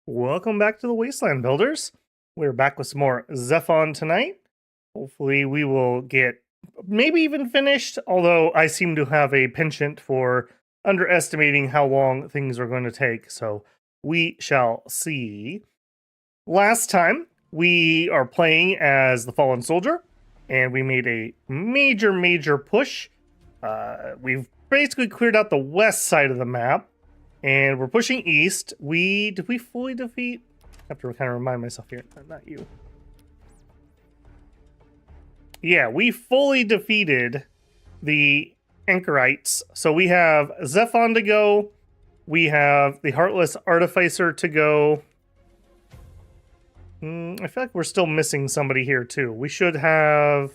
Welcome back to the Wasteland Builders. We're back with some more Zephon tonight. Hopefully we will get maybe even finished, although I seem to have a penchant for underestimating how long things are going to take, so we shall see. Last time, we are playing as the Fallen Soldier, and we made a major push. We've basically cleared out the west side of the map, and we're pushing east. Did we fully defeat? I have to kind of remind myself here. Not you. Yeah, we fully defeated the Anchorites. So we have Zephon to go. We have the Heartless Artificer to go. I feel like we're still missing somebody here too. We should have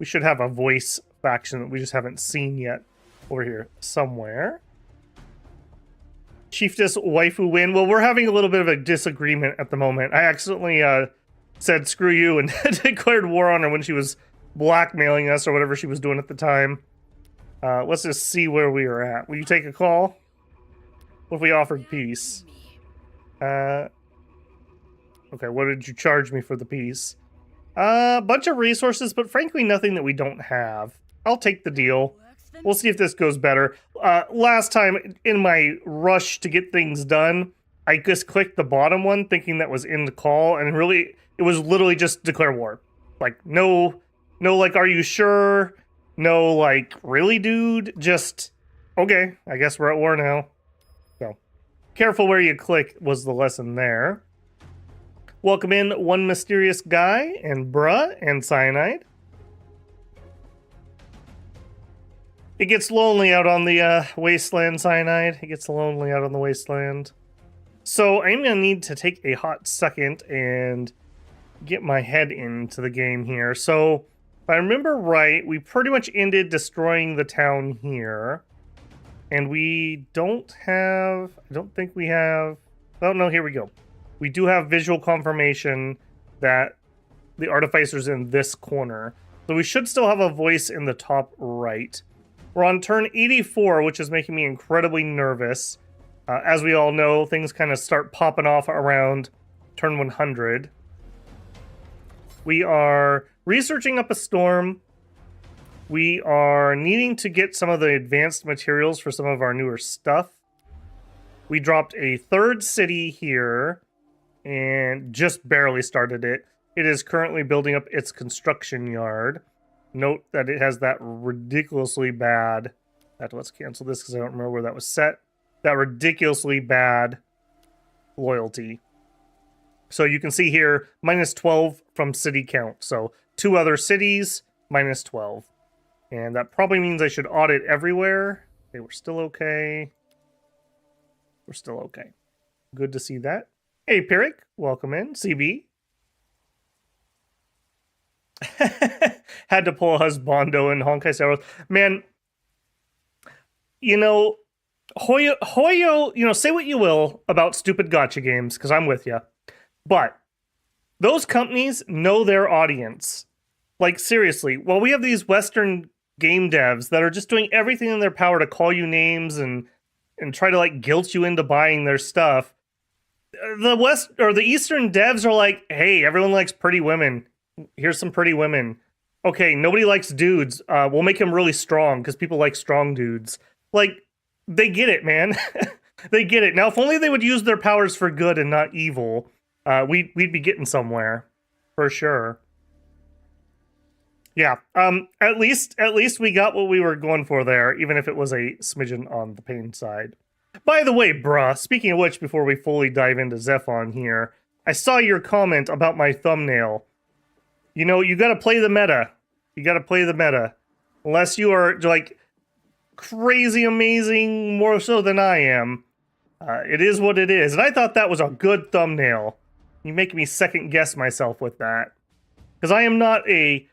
a voice faction that we just haven't seen yet over here somewhere. Chieftess waifu win. Well, we're having a little bit of a disagreement at the moment. I accidentally said screw you and declared war on her when she was blackmailing us or whatever she was doing at the time. Let's just see where we are at. Will you take a call? What if we offered peace? Okay, what did you charge me for the peace? A bunch of resources, but frankly nothing that we don't have. I'll take the deal. We'll see if this goes better. Last time, in my rush to get things done, I just clicked the bottom one thinking that was in the call, and really, it was literally just declare war. Like, no, like, are you sure? No, like, really, dude? Just, okay, I guess we're at war now. So, careful where you click was the lesson there. Welcome in One Mysterious Guy, and Bruh, and Cyanide. It gets lonely out on the wasteland, Cyanide. It gets lonely out on the wasteland. So I'm going to need to take a hot second and get my head into the game here. So if I remember right, we pretty much ended destroying the town here. And we don't have... I don't think we have... Oh, no, here we go. We do have visual confirmation that the Artificer's in this corner. So we should still have a voice in the top right. We're on turn 84, which is making me incredibly nervous. As we all know, things kind of start popping off around turn 100. We are researching up a storm. We are needing to get some of the advanced materials for some of our newer stuff. We dropped a third city here and just barely started it. It is currently building up its construction yard. Note that it has that ridiculously bad... Let's cancel this because I don't remember where that was set. That ridiculously bad loyalty. So you can see here, minus 12 from city count. So 2 other cities, minus 12. And that probably means I should audit everywhere. Okay, we're still okay. We're still okay. Good to see that. Hey, Pyrrhic, welcome in. CB. Had to pull a husbando and Honkai Star Wars. Man, you know, Hoyo, you know, say what you will about stupid gacha games, because I'm with you. But those companies know their audience. Like, seriously, while we have these Western game devs that are just doing everything in their power to call you names and try to, like, guilt you into buying their stuff, the Eastern devs are like, hey, everyone likes pretty women. Here's some pretty women. Okay, nobody likes dudes. We'll make him really strong because people like strong dudes. Like, they get it, man. They get it. Now, if only they would use their powers for good and not evil, we'd be getting somewhere for sure. Yeah. At least we got what we were going for there, even if it was a smidgen on the pain side. By the way, bruh, speaking of which, before we fully dive into Zephon here, I saw your comment about my thumbnail. You know, you gotta play the meta. You gotta play the meta. Unless you are, like, crazy amazing, more so than I am. It is what it is. And I thought that was a good thumbnail. You make me second guess myself with that. Because I am not a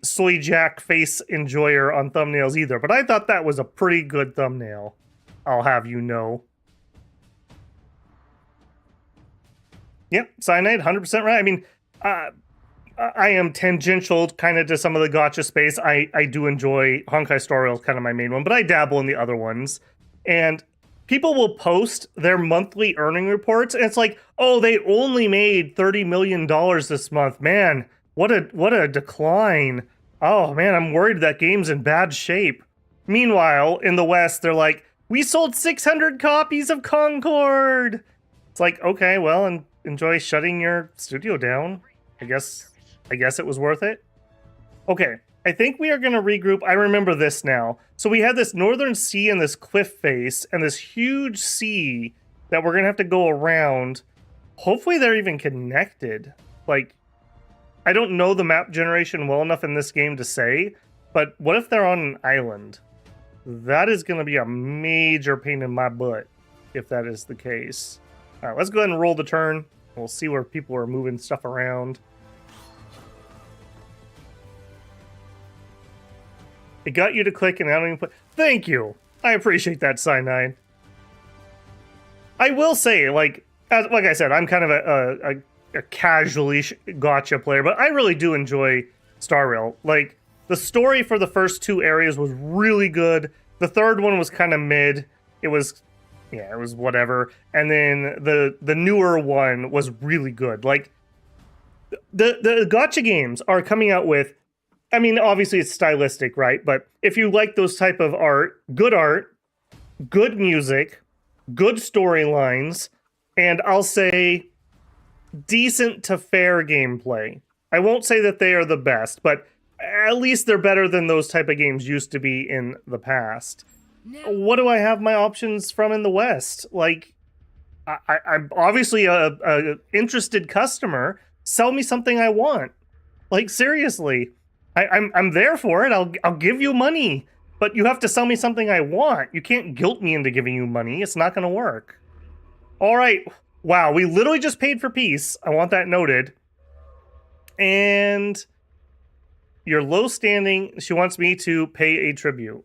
soy jack face enjoyer on thumbnails either. But I thought that was a pretty good thumbnail. I'll have you know. Yep, Cyanide, 100% right. I mean, I am tangential kind of to some of the gacha space. I do enjoy Honkai Star Rail, kind of my main one, but I dabble in the other ones. And people will post their monthly earning reports, and it's like, oh, they only made $30 million this month. Man, what a decline. Oh man, I'm worried that game's in bad shape. Meanwhile, in the West, they're like, we sold 600 copies of Concord. It's like, okay, well, and enjoy shutting your studio down. I guess it was worth it. Okay, I think we are going to regroup. I remember this now. So we had this northern sea and this cliff face and this huge sea that we're going to have to go around. Hopefully they're even connected. Like, I don't know the map generation well enough in this game to say, but what if they're on an island? That is going to be a major pain in my butt if that is the case. All right, let's go ahead and roll the turn. We'll see where people are moving stuff around. It got you to click and I don't even put... Thank you! I appreciate that, Cyanide. I will say, like I said, I'm kind of a casually gacha player, but I really do enjoy Star Rail. Like, the story for the first two areas was really good. The third one was kind of mid. It was whatever. And then the newer one was really good. Like, the gacha games are coming out with... I mean, obviously it's stylistic, right? But if you like those type of art, good music, good storylines, and I'll say decent to fair gameplay. I won't say that they are the best, but at least they're better than those type of games used to be in the past. What do I have my options from in the West? Like, I'm obviously a interested customer. Sell me something I want. Like, seriously. I'm there for it. I'll give you money, but you have to sell me something I want. You can't guilt me into giving you money. It's not going to work. All right. Wow, we literally just paid for peace. I want that noted. And you're low standing. She wants me to pay a tribute.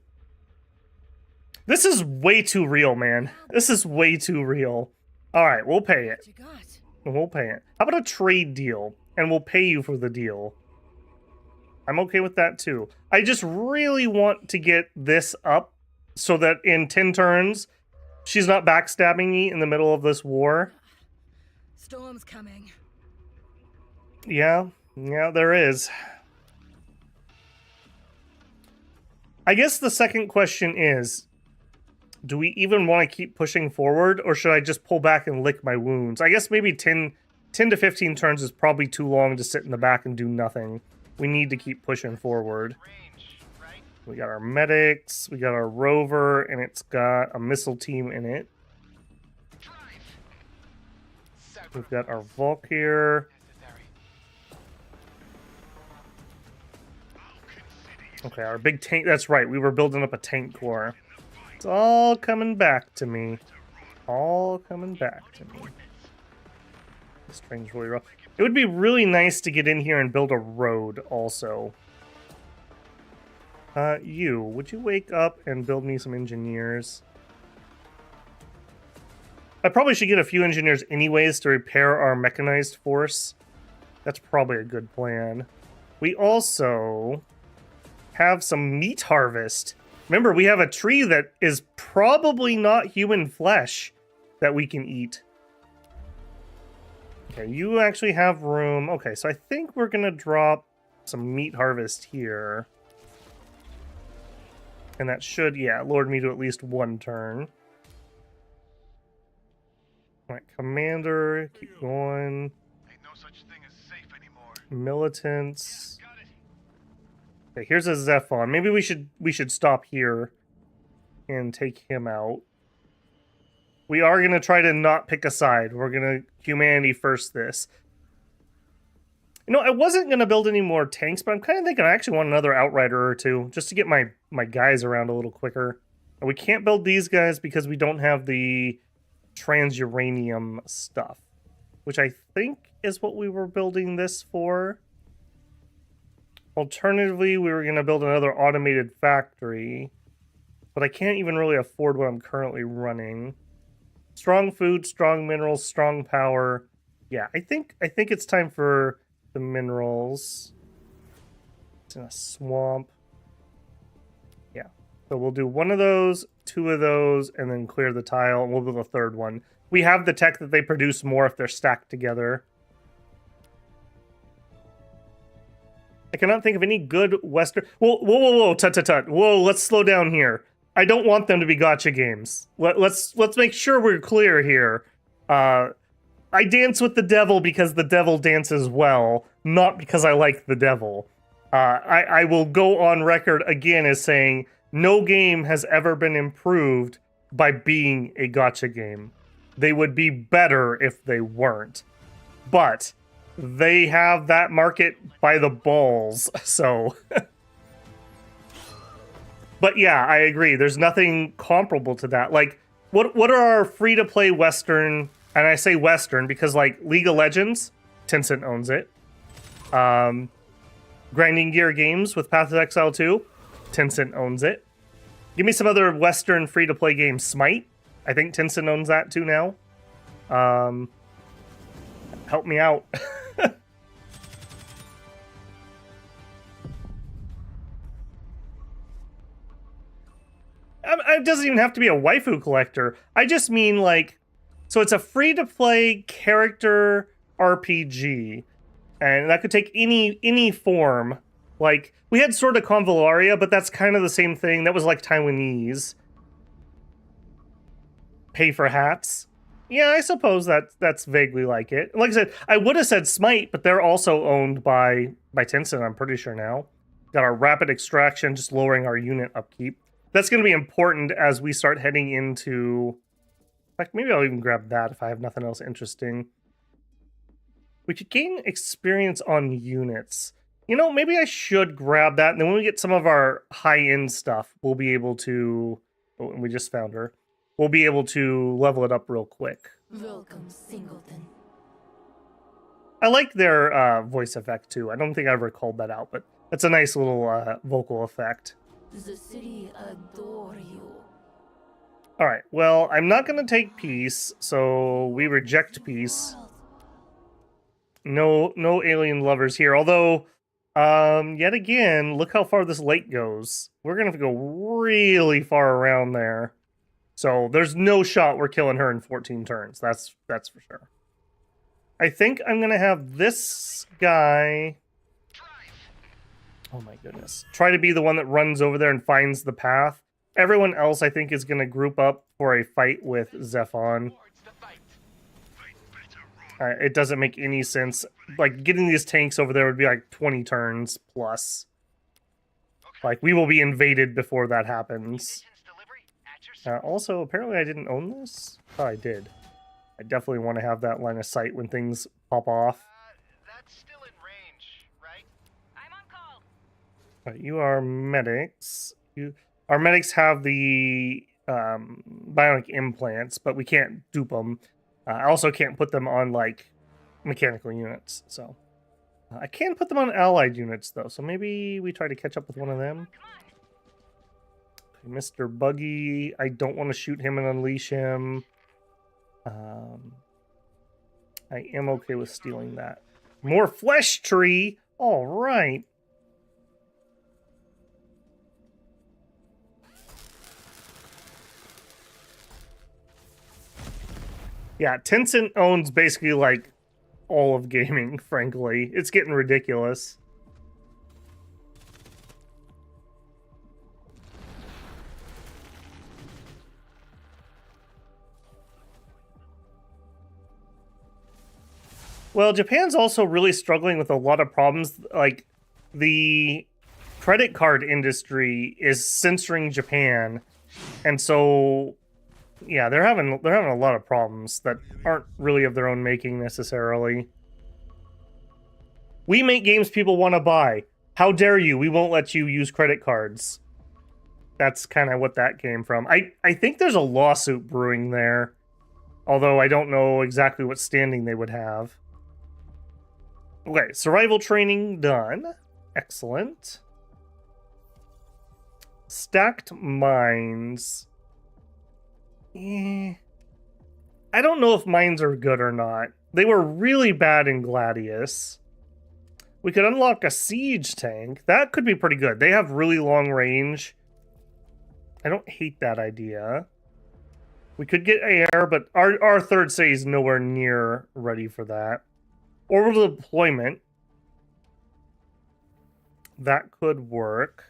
This is way too real, man. This is way too real. All right, we'll pay it. We'll pay it. How about a trade deal? And we'll pay you for the deal. I'm okay with that too. I just really want to get this up so that in 10 turns, she's not backstabbing me in the middle of this war. Storm's coming. Yeah, there is. I guess the second question is, do we even want to keep pushing forward, or should I just pull back and lick my wounds? I guess maybe 10 to 15 turns is probably too long to sit in the back and do nothing. We need to keep pushing forward. We got our medics, we got our rover, and it's got a missile team in it. We've got our Volk here. Okay, our big tank, that's right, we were building up a tank corps. It's all coming back to me. All coming back to me. This train's really rough. It would be really nice to get in here and build a road also. Would you wake up and build me some engineers? I probably should get a few engineers anyways to repair our mechanized force. That's probably a good plan. We also have some meat harvest. Remember, we have a tree that is probably not human flesh that we can eat. Okay, you actually have room. Okay, so I think we're going to drop some meat harvest here. And that should, yeah, lure me to at least one turn. All right, Commander, keep going. Ain't no such thing as safe anymore. Militants. Okay, here's a Zephon. Maybe we should stop here and take him out. We are going to try to not pick a side. We're going to humanity first this. You know, I wasn't going to build any more tanks, but I'm kind of thinking I actually want another Outrider or two, just to get my guys around a little quicker. And we can't build these guys because we don't have the transuranium stuff, which I think is what we were building this for. Alternatively, we were going to build another automated factory, but I can't even really afford what I'm currently running. Strong food, strong minerals, strong power. Yeah, I think it's time for the minerals. It's in a swamp. Yeah. So we'll do one of those, two of those, and then clear the tile, and we'll do the third one. We have the tech that they produce more if they're stacked together. I cannot think of any good Western... Whoa, tut. Whoa, let's slow down here. I don't want them to be gacha games. Let's make sure we're clear here. I dance with the devil because the devil dances well, not because I like the devil. I will go on record again as saying no game has ever been improved by being a gacha game. They would be better if they weren't. But they have that market by the balls, so... But yeah, I agree. There's nothing comparable to that. Like, what are our free-to-play Western... And I say Western because, like, League of Legends, Tencent owns it. Grinding Gear Games with Path of Exile 2, Tencent owns it. Give me some other Western free-to-play games. Smite, I think Tencent owns that too now. Help me out. It doesn't even have to be a waifu collector. I just mean, like... So it's a free-to-play character RPG, and that could take any form. Like, we had Sword of Convallaria, but that's kind of the same thing. That was like Taiwanese. Pay for hats. Yeah, I suppose that's vaguely like it. Like I said, I would have said Smite, but they're also owned by Tencent, I'm pretty sure now. Got our rapid extraction, just lowering our unit upkeep. That's going to be important as we start heading into... In fact, maybe I'll even grab that if I have nothing else interesting. We could gain experience on units. You know, maybe I should grab that, and then when we get some of our high-end stuff, we'll be able to... Oh, and we just found her. We'll be able to level it up real quick. Welcome, Singleton. I like their voice effect, too. I don't think I ever called that out, but that's a nice little vocal effect. The city adore you. Alright, well, I'm not going to take peace, so we reject peace. No alien lovers here, although, yet again, look how far this lake goes. We're going to have to go really far around there. So there's no shot we're killing her in 14 turns, that's for sure. I think I'm going to have this guy... Oh my goodness. Try to be the one that runs over there and finds the path. Everyone else, I think, is going to group up for a fight with Zephon. It doesn't make any sense. Like, getting these tanks over there would be like 20 turns plus. Like, we will be invaded before that happens. Also, apparently I didn't own this? Oh, I did. I definitely want to have that line of sight when things pop off. That's still in range, right? I'm on call. All right, you are medics. Our medics have the bionic implants, but we can't dupe them. I also can't put them on, like, mechanical units, so... I can put them on allied units, though, so maybe we try to catch up with one of them. Okay, Mr. Buggy, I don't want to shoot him and unleash him. I am okay with stealing that. More flesh tree! All right. Yeah, Tencent owns basically, like, all of gaming, frankly. It's getting ridiculous. Well, Japan's also really struggling with a lot of problems. Like, the credit card industry is censoring Japan, and so... Yeah, they're having a lot of problems that aren't really of their own making necessarily. We make games people want to buy. How dare you? We won't let you use credit cards. That's kind of what that came from. I think there's a lawsuit brewing there, although I don't know exactly what standing they would have. Okay, survival training done. Excellent. Stacked mines. I don't know if mines are good or not. They were really bad in Gladius. We could unlock a siege tank. That could be pretty good. They have really long range. I don't hate that idea. We could get air, but our third city is nowhere near ready for that. Orbital deployment. That could work.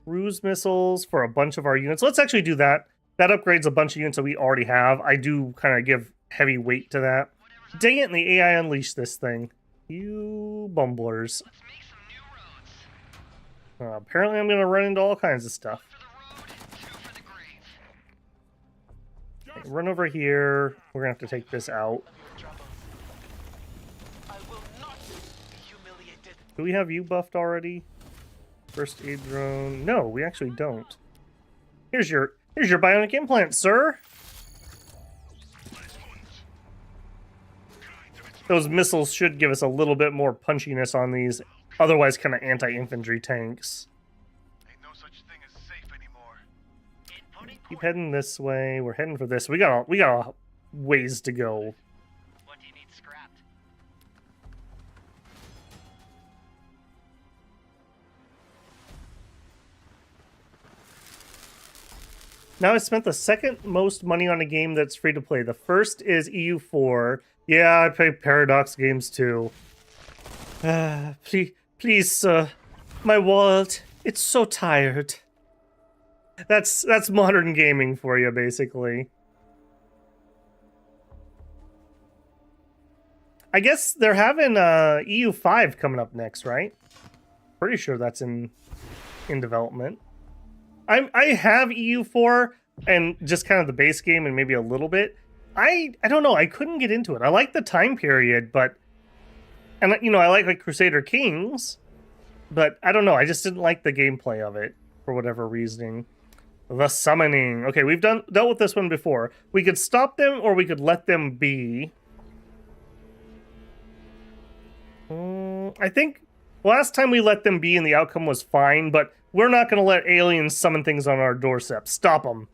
Cruise missiles for a bunch of our units. Let's actually do that. That upgrades a bunch of units that we already have. I do kind of give heavy weight to that. Dang it, and the AI unleashed this thing. You bumblers. Let's make some new roads. Apparently I'm going to run into all kinds of stuff. For the road, two for the grave. Okay, run over here. We're going to have to take this out. I will not be humiliated. Do we have you buffed already? First aid drone. No, we actually don't. Here's your bionic implant, sir. Those missiles should give us a little bit more punchiness on these otherwise kind of anti-infantry tanks. Ain't no such thing as safe anymore. Keep heading this way. We're heading for this. We got a ways to go. What do you need scrapped? Now I spent the second most money on a game that's free to play. The first is EU4. Yeah, I play Paradox games too. Please, sir. My wallet. It's so tired. That's modern gaming for you, basically. I guess they're having EU5 coming up next, right? Pretty sure that's in development. I have EU4 and just kind of the base game and maybe a little bit. I don't know. I couldn't get into it. I like the time period, but and you know I like Crusader Kings, but I don't know. I just didn't like the gameplay of it for whatever reasoning. The summoning. Okay, we've dealt with this one before. We could stop them or we could let them be. I think last time we let them be and the outcome was fine, but we're not going to let aliens summon things on our doorstep. Stop them.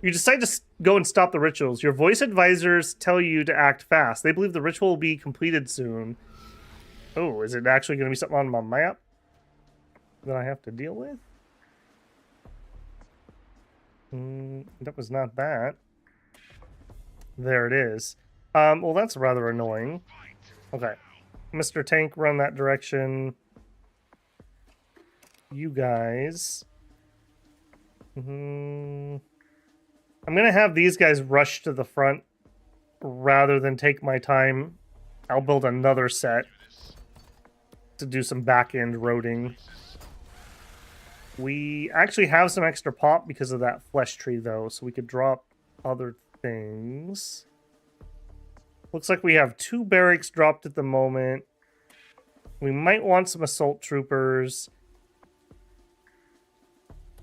You decide to go and stop the rituals. Your voice advisors tell you to act fast. They believe the ritual will be completed soon. Oh, is it actually going to be something on my map that I have to deal with? That was not that. There it is. Well, that's rather annoying. Okay. Mr. Tank, run that direction. You guys. I'm going to have these guys rush to the front rather than take my time. I'll build another set to do some back-end roading. We actually have some extra pop because of that flesh tree, though, so we could drop other things. Looks like we have 2 barracks dropped at the moment. We might want some assault troopers.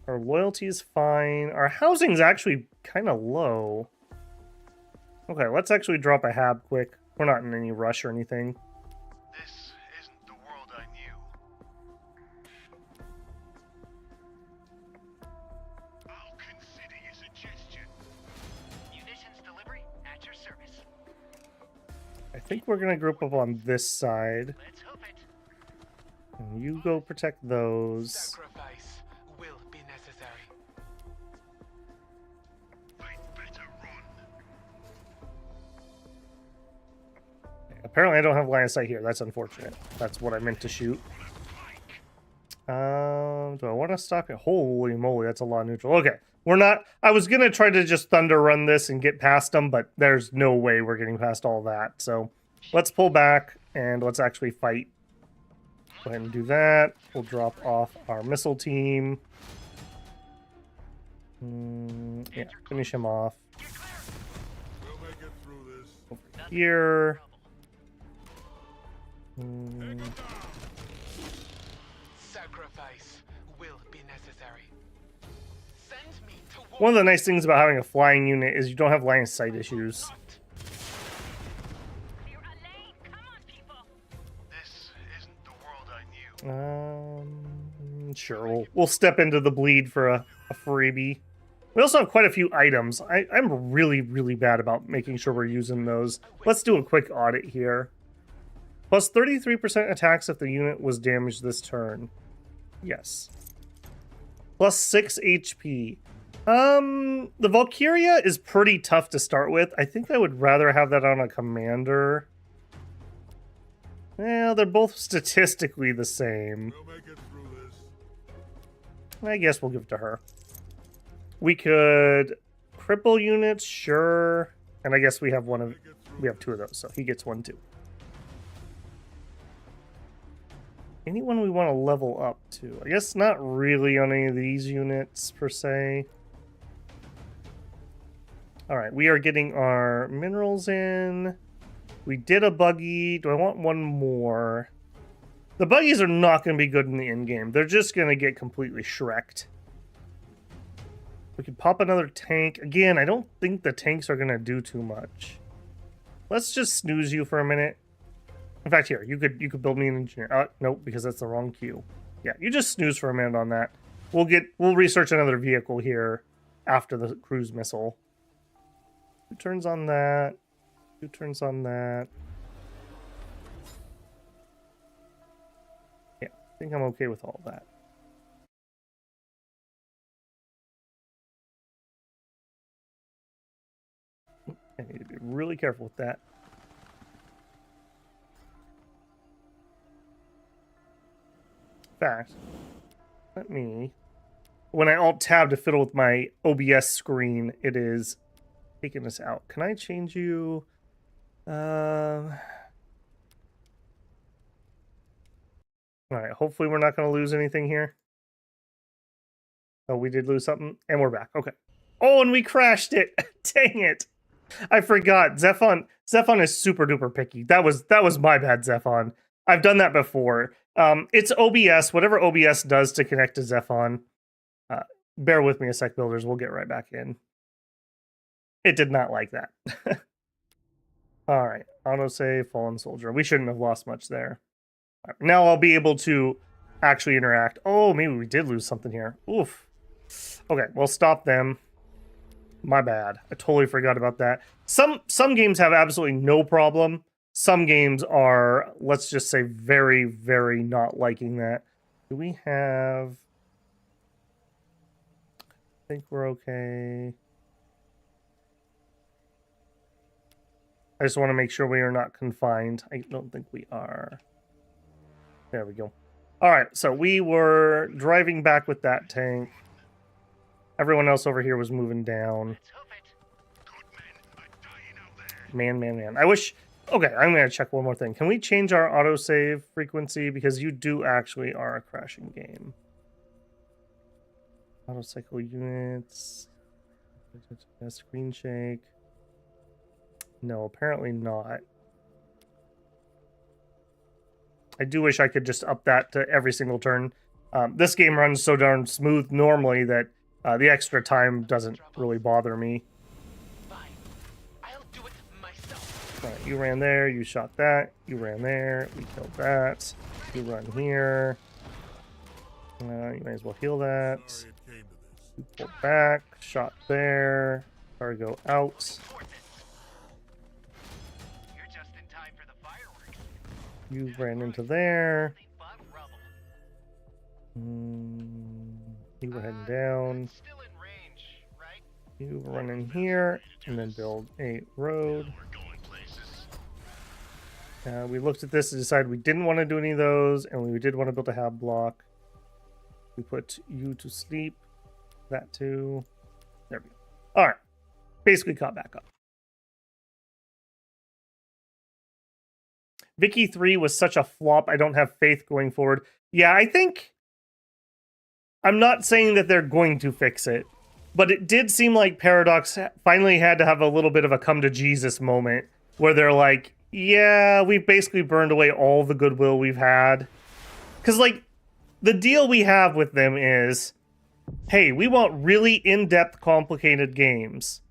Our loyalty is fine. Our housing's actually kind of low. Okay, let's actually drop a hab quick. We're not in any rush or anything. This isn't the world I knew. I'll consider your suggestion. Munitions delivery at your service. I think we're going to group up on this side. Let's hope it. And you go protect those. Sacrifice will be necessary. I'd better run. Apparently I don't have line of sight here. That's unfortunate. That's what I meant to shoot. Do I want to stop it? Holy moly, that's a lot of neutral. Okay, we're not... I was going to try to just thunder run this and get past them, but there's no way we're getting past all that. So let's pull back and let's actually fight. Go ahead and do that. We'll drop off our missile team. Yeah, finish him off. We'll make it through this. Over here. Sacrifice will be necessary. Send me to war. One of the nice things about having a flying unit is you don't have line of sight issues. This isn't the world I knew. Sure, we'll step into the bleed for a freebie. We also have quite a few items. I'm really, really bad about making sure we're using those. Let's do a quick audit here. Plus 33% attacks if the unit was damaged this turn. Yes. Plus 6 HP. The Valkyria is pretty tough to start with. I think I would rather have that on a commander. Well, they're both statistically the same. We'll make it through this. I guess we'll give it to her. We could cripple units, sure. And I guess we have we have 2 of those, so he gets 1 too. Anyone we want to level up to? I guess not really on any of these units per se. All right, we are getting our minerals in. We did a buggy. Do I want one more? The buggies are not going to be good in the end game. They're just going to get completely shreked. We could pop another tank. Again, I don't think the tanks are going to do too much. Let's just snooze you for a minute. In fact, here, you could build me an engineer. Nope, because that's the wrong queue. Yeah, you just snooze for a minute on that. We'll research another vehicle here after the cruise missile. 2 turns on that. 2 turns on that. Yeah, I think I'm okay with all that. I need to be really careful with that. In fact, when I alt-tab to fiddle with my OBS screen, it is taking this out. Can I change you? All right, hopefully we're not going to lose anything here. Oh, we did lose something, and we're back. Okay. Oh, and we crashed it. Dang it. I forgot. Zephon is super duper picky. That was my bad, Zephon. I've done that before. It's OBS. Whatever OBS does to connect to Zephon. Bear with me a sec, builders. We'll get right back in. It did not like that. All right. Autosave, fallen soldier. We shouldn't have lost much there. Right, now I'll be able to actually interact. Oh, maybe we did lose something here. Oof. Okay, well, stop them. My bad. I totally forgot about that. Some games have absolutely no problem. Some games are, let's just say, very, very not liking that. Do we have... I think we're okay. I just want to make sure we are not confined. I don't think we are. There we go. All right, so we were driving back with that tank. Everyone else over here was moving down. Man. I wish... Okay, I'm going to check one more thing. Can we change our autosave frequency? Because you do actually are a crashing game. Autocycle units. Screen shake. No, apparently not. I do wish I could just up that to every single turn. This game runs so darn smooth normally that the extra time doesn't really bother me. Right, you ran there, you shot that, you ran there, we killed that, you run here. You might as well heal that. You pull back, shot there, cargo out. You ran into there. You were heading down. You run in here and then build a road. We looked at this and decided we didn't want to do any of those, and we did want to build a hab block. We put you to sleep. That too. There we go. All right. Basically caught back up. Vicky 3 was such a flop. I don't have faith going forward. Yeah, I think... I'm not saying that they're going to fix it, but it did seem like Paradox finally had to have a little bit of a come to Jesus moment where they're like, yeah, we've basically burned away all the goodwill we've had. Because, like, the deal we have with them is, hey, we want really in-depth, complicated games.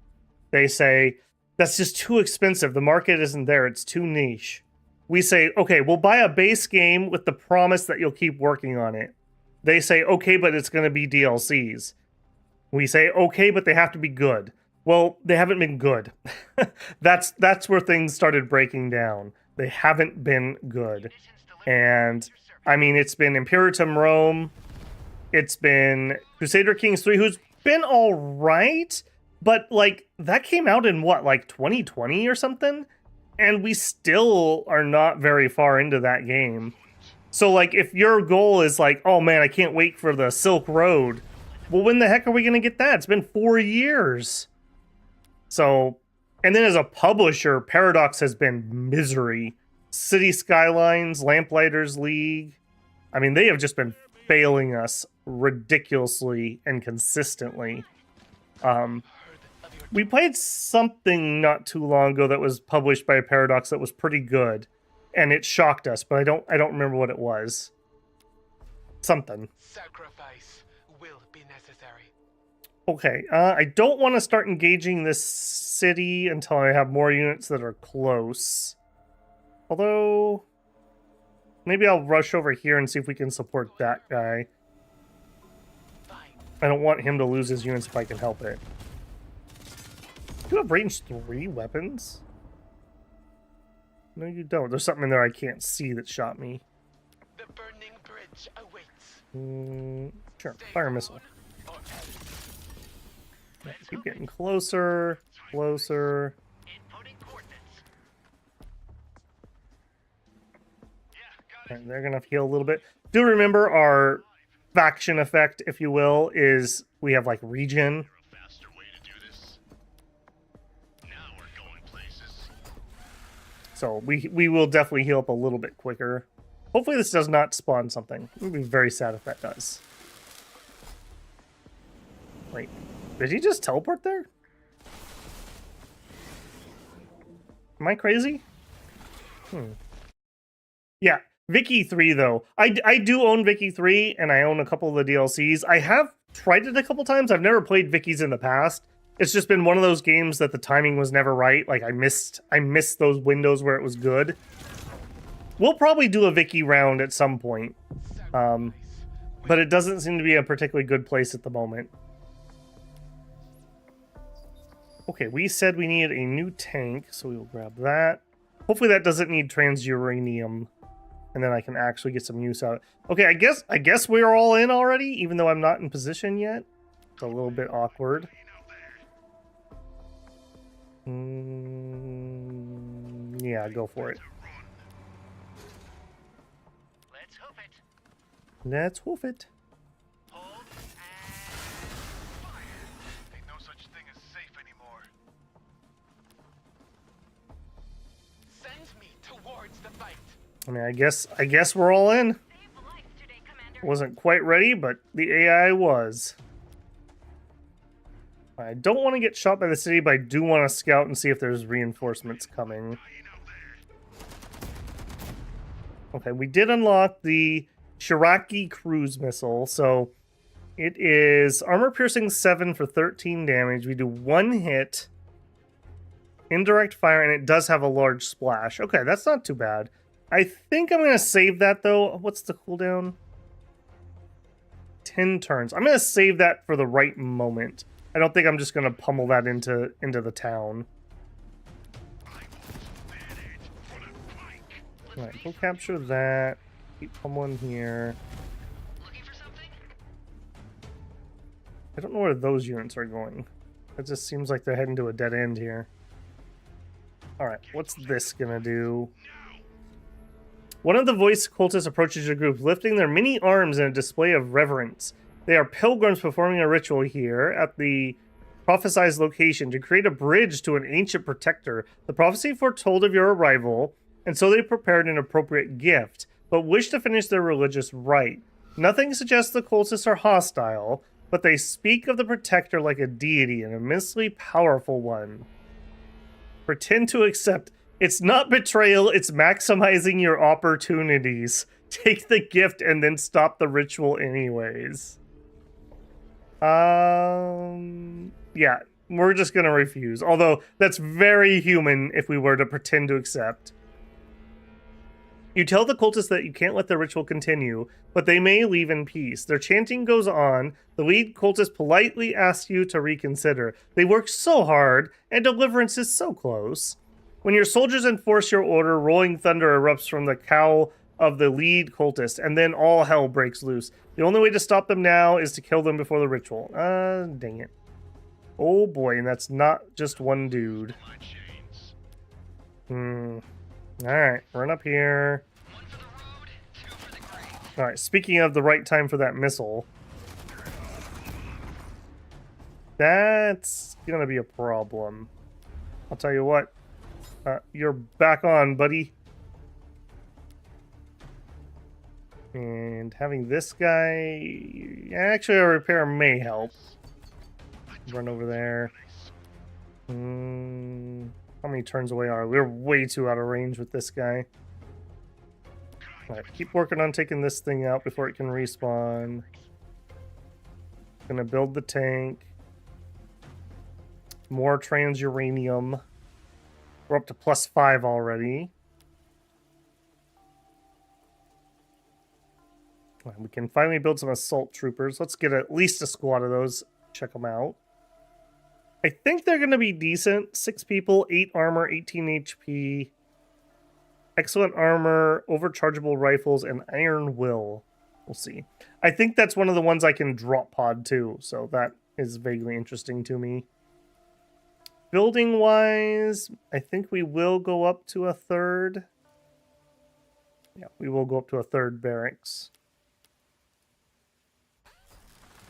They say, that's just too expensive. The market isn't there. It's too niche. We say, okay, we'll buy a base game with the promise that you'll keep working on it. They say, okay, but it's going to be DLCs. We say, okay, but they have to be good. Well, they haven't been good. That's where things started breaking down. They haven't been good. And, I mean, it's been Imperatum Rome. It's been Crusader Kings 3, who's been all right, but like that came out in what, like 2020 or something? And we still are not very far into that game. So like if your goal is like, oh man, I can't wait for the Silk Road, well, when the heck are we going to get that? It's been 4 years. So, and then as a publisher, Paradox has been misery. City Skylines, Lamplighters League. I mean, they have just been failing us ridiculously and consistently. We played something not too long ago that was published by Paradox that was pretty good, and it shocked us, but I don't remember what it was. Something. Sacrifice will be necessary. Okay, I don't want to start engaging this city until I have more units that are close. Although, maybe I'll rush over here and see if we can support that guy. I don't want him to lose his units if I can help it. Do you have range 3 weapons? No, you don't. There's something in there I can't see that shot me. The burning bridge awaits. Sure, fire missile. Keep getting closer, closer. Inputting coordinates. And they're gonna heal a little bit. Do remember our faction effect, if you will, is we have like regen. Faster way to do this. Now we're going places. So we will definitely heal up a little bit quicker. Hopefully this does not spawn something. I'd be very sad if that does. Wait, did he just teleport there? Am I crazy? Yeah, Vicky 3 though. I do own Vicky 3 and I own a couple of the DLCs. I have tried it a couple times. I've never played Vicky's in the past. It's just been one of those games that the timing was never right. Like I missed those windows where it was good. We'll probably do a Vicky round at some point. But it doesn't seem to be a particularly good place at the moment. Okay, we said we needed a new tank, so we will grab that. Hopefully that doesn't need transuranium, and then I can actually get some use out. Okay, I guess we're all in already, even though I'm not in position yet. It's a little bit awkward. Yeah, go for it. Let's hoof it. Let's hoof it. Hold and fire. Ain't no such thing as safe anymore. Send me towards the fight. I mean, I guess we're all in. Wasn't quite ready, but the AI was. I don't want to get shot by the city, but I do want to scout and see if there's reinforcements coming. Okay, we did unlock the Shiraki cruise missile, so it is armor piercing 7 for 13 damage. We do 1 hit, indirect fire, and it does have a large splash. Okay, that's not too bad. I think I'm going to save that, though. What's the cooldown? 10 turns. I'm going to save that for the right moment. I don't think I'm just going to pummel that into the town. Alright, go capture that. Keep pummeling here. Looking for something? I don't know where those units are going. It just seems like they're heading to a dead end here. Alright, what's this gonna do? One of the voice cultists approaches your group, lifting their many arms in a display of reverence. They are pilgrims performing a ritual here at the prophesized location to create a bridge to an ancient protector. The prophecy foretold of your arrival, and so they prepared an appropriate gift, but wish to finish their religious rite. Nothing suggests the cultists are hostile, but they speak of the protector like a deity, an immensely powerful one. Pretend to accept. It's not betrayal, it's maximizing your opportunities. Take the gift and then stop the ritual anyways. Yeah, we're just gonna refuse. Although, that's very human if we were to pretend to accept. You tell the cultists that you can't let the ritual continue, but they may leave in peace. Their chanting goes on. The lead cultist politely asks you to reconsider. They work so hard, and deliverance is so close. When your soldiers enforce your order, rolling thunder erupts from the cowl of the lead cultist, and then all hell breaks loose. The only way to stop them now is to kill them before the ritual. Dang it. Oh boy, and that's not just one dude. My chains. Alright, run up here. One for the road, two for the grave. Alright, speaking of the right time for that missile. That's gonna be a problem. I'll tell you what. You're back on, buddy. And having this guy... Actually, a repair may help. Run over there. How many turns away are we? We're way too out of range with this guy. Alright, keep working on taking this thing out before it can respawn. Gonna build the tank. More trans-uranium. We're up to +5 already. We can finally build some assault troopers. Let's get at least a squad of those. Check them out. I think they're going to be decent. 6 people, 8 armor, 18 HP. Excellent armor, overchargeable rifles, and iron will. We'll see. I think that's one of the ones I can drop pod too, so that is vaguely interesting to me. Building wise, I think we will go up to a 3rd. Yeah, we will go up to a 3rd barracks.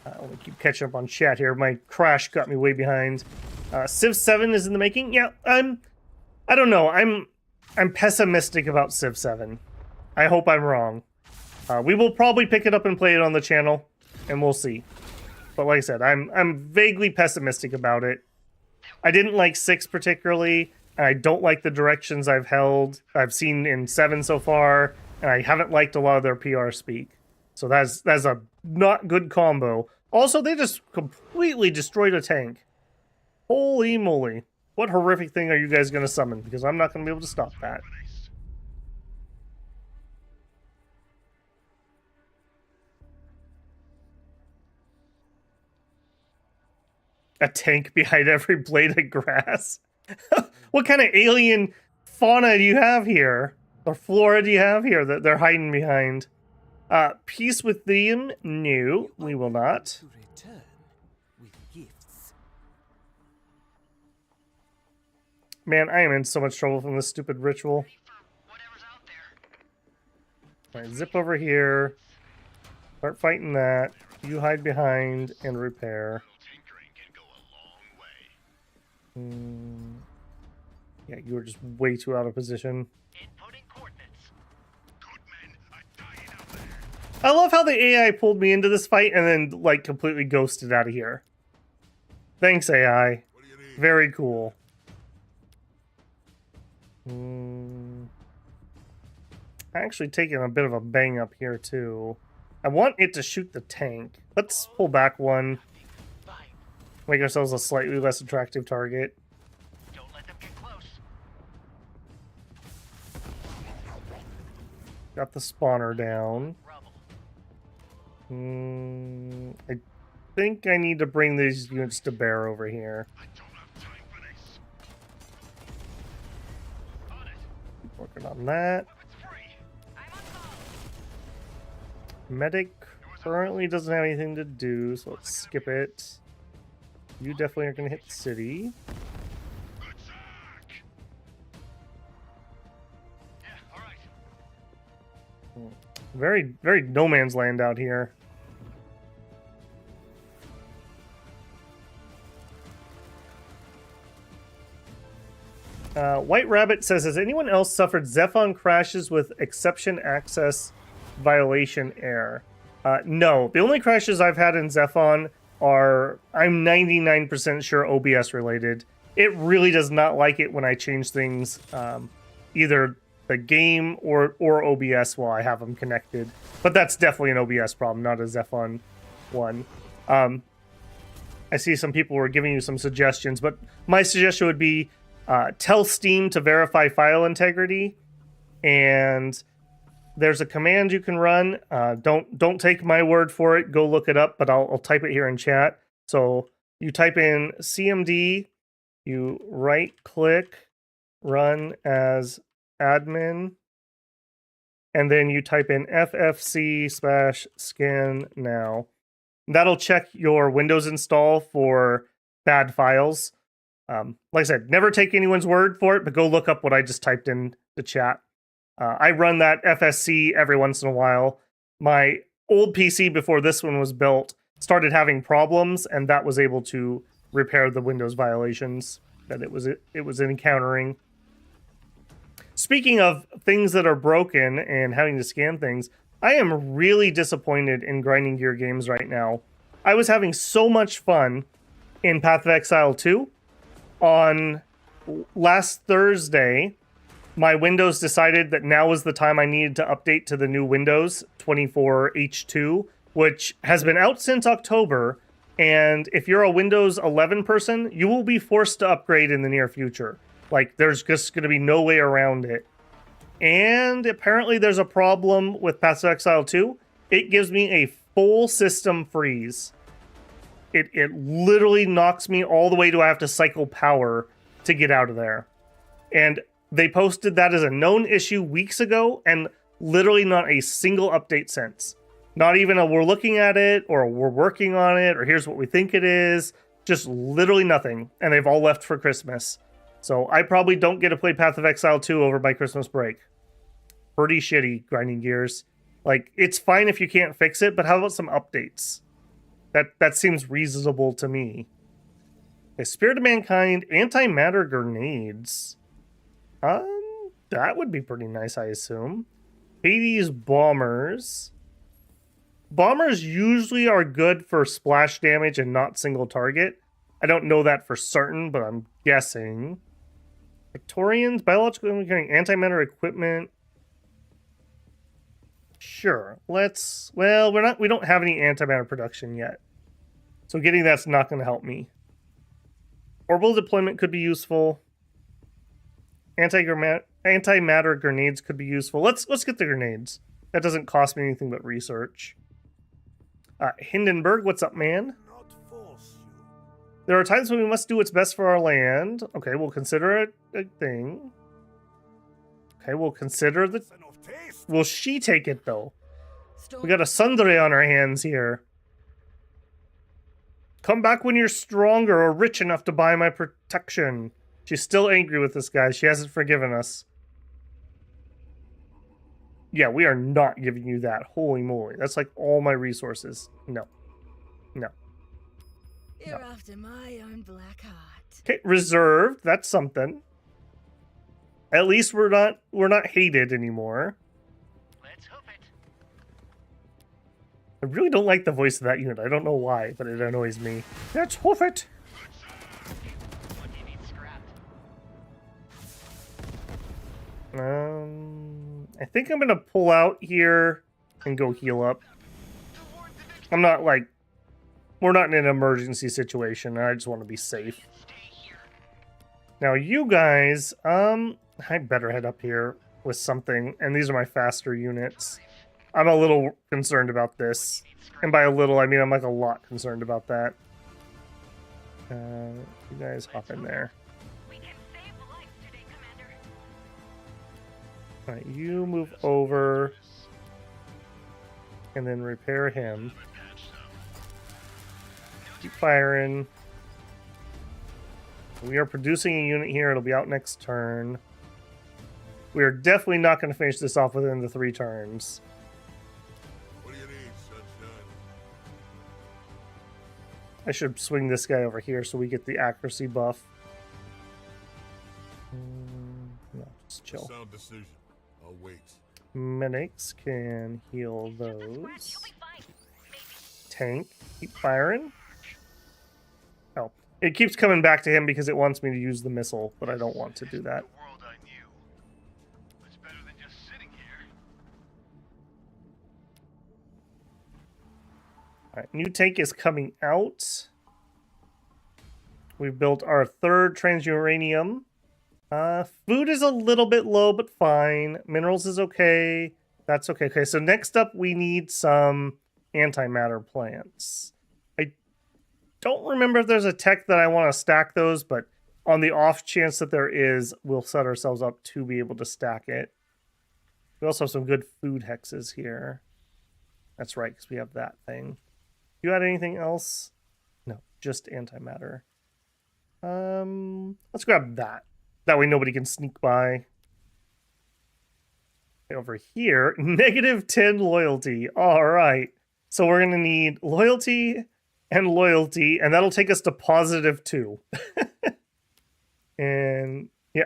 Let me keep catching up on chat here. My crash got me way behind. Civ 7 is in the making. Yeah, I don't know. I'm pessimistic about Civ 7. I hope I'm wrong. We will probably pick it up and play it on the channel, and we'll see. But like I said, I'm vaguely pessimistic about it. I didn't like 6 particularly, and I don't like the directions I've seen in 7 so far, and I haven't liked a lot of their PR speak. So that's a not good combo. Also, they just completely destroyed a tank. Holy moly. What horrific thing are you guys going to summon? Because I'm not going to be able to stop that. A tank behind every blade of grass? What kind of alien fauna do you have here? Or flora do you have here that they're hiding behind? Peace with them? No, we will not. To return with gifts. Man, I am in so much trouble from this stupid ritual. Whatever's out there. Alright, zip over here. Start fighting that. You hide behind and repair. Tinkering can go a long way. Yeah, you are just way too out of position. Inputting coordinates. Good men are dying out there. I love how the AI pulled me into this fight and then, like, completely ghosted out of here. Thanks, AI. What do you need? Very cool. Actually taking a bit of a bang up here, too. I want it to shoot the tank. Let's pull back one. Fine. Make ourselves a slightly less attractive target. Don't let them get close. Got the spawner down. Rubble. I think I need to bring these units to bear over here. I don't have time for this. On it. Working on that. It's free. I'm on call. Medic currently doesn't have anything to do, so let's skip it. You definitely are going to hit the city. Attack. Yeah, all right. Very, very no man's land out here. White Rabbit says, has anyone else suffered Zephon crashes with exception access violation error? No. The only crashes I've had in Zephon are, I'm 99% sure, OBS related. It really does not like it when I change things, either the game or OBS while I have them connected. But that's definitely an OBS problem, not a Zephon one. I see some people were giving you some suggestions, but my suggestion would be tell Steam to verify file integrity, and there's a command you can run. Don't take my word for it. Go look it up, but I'll type it here in chat. So you type in CMD, you right click, run as admin, and then you type in ffc/scan now. That'll check your Windows install for bad files. Like I said, never take anyone's word for it, but go look up what I just typed in the chat. I run that FSC every once in a while. My old PC before this one was built started having problems, and that was able to repair the Windows violations that it was encountering. Speaking of things that are broken and having to scan things, I am really disappointed in grinding gear games right now. I was having so much fun in Path of Exile 2. On last Thursday, my Windows decided that now was the time I needed to update to the new Windows 24H2, which has been out since October. And if you're a Windows 11 person, you will be forced to upgrade in the near future. Like, there's just going to be no way around it. And apparently there's a problem with Path of Exile 2. It gives me a full system freeze. It literally knocks me all the way to I have to cycle power to get out of there. And they posted that as a known issue weeks ago, and literally not a single update since. Not even a we're looking at it, or we're working on it, or here's what we think it is. Just literally nothing. And they've all left for Christmas. So I probably don't get to play Path of Exile 2 over my Christmas break. Pretty shitty, grinding gears. Like, it's fine if you can't fix it, but how about some updates? That seems reasonable to me. Okay, Spirit of Mankind, antimatter grenades. That would be pretty nice, I assume. Hades bombers. Bombers usually are good for splash damage and not single target. I don't know that for certain, but I'm guessing. Victorians, biological antimatter equipment. Sure, well, we don't have any antimatter production yet. So getting that's not going to help me. Orbital deployment could be useful. Antimatter grenades could be useful. Let's get the grenades. That doesn't cost me anything but research. Hindenburg, what's up, man? There are times when we must do what's best for our land. Okay, we'll consider it a thing. Okay, we'll consider the... Will she take it, though? We got a Sundere on our hands here. Come back when you're stronger or rich enough to buy my protection. She's still angry with this guy. She hasn't forgiven us. Yeah, we are not giving you that. Holy moly. That's like all my resources. No. No. You're after my own black heart. Okay, reserved. That's something. At least we're not hated anymore. Let's hope it. I really don't like the voice of that unit. I don't know why, but it annoys me. Let's hoof it. What do you need scrapped? I think I'm gonna pull out here and go heal up. I'm not like, we're not in an emergency situation. I just want to be safe. Stay here. Now you guys, I better head up here with something. And these are my faster units. I'm a little concerned about this. And by a little, I mean I'm like a lot concerned about that. You guys hop in there. We can save life today, Commander. Alright, you move over. And then repair him. Keep firing. We are producing a unit here. It'll be out next turn. We are definitely not going to finish this off within the 3 turns. What do you need, sunshine? I should swing this guy over here so we get the accuracy buff. No, just chill. Sound decision. I'll wait. Medics can heal those. You'll be fine. Tank, keep firing. Oh, it keeps coming back to him because it wants me to use the missile, but I don't want to do that. The world I knew. It's better than just sitting here. Alright, new tank is coming out. We've built our 3rd transuranium. Food is a little bit low, but fine. Minerals is okay. That's okay. Okay, so next up we need some antimatter plants. I don't remember if there's a tech that I want to stack those, but on the off chance that there is, we'll set ourselves up to be able to stack it. We also have some good food hexes here. That's right, because we have that thing. You got anything else? No, just antimatter. Let's grab that. That way nobody can sneak by. Over here, -10 loyalty. All right. So we're going to need loyalty and loyalty, and that'll take us to +2. And yeah,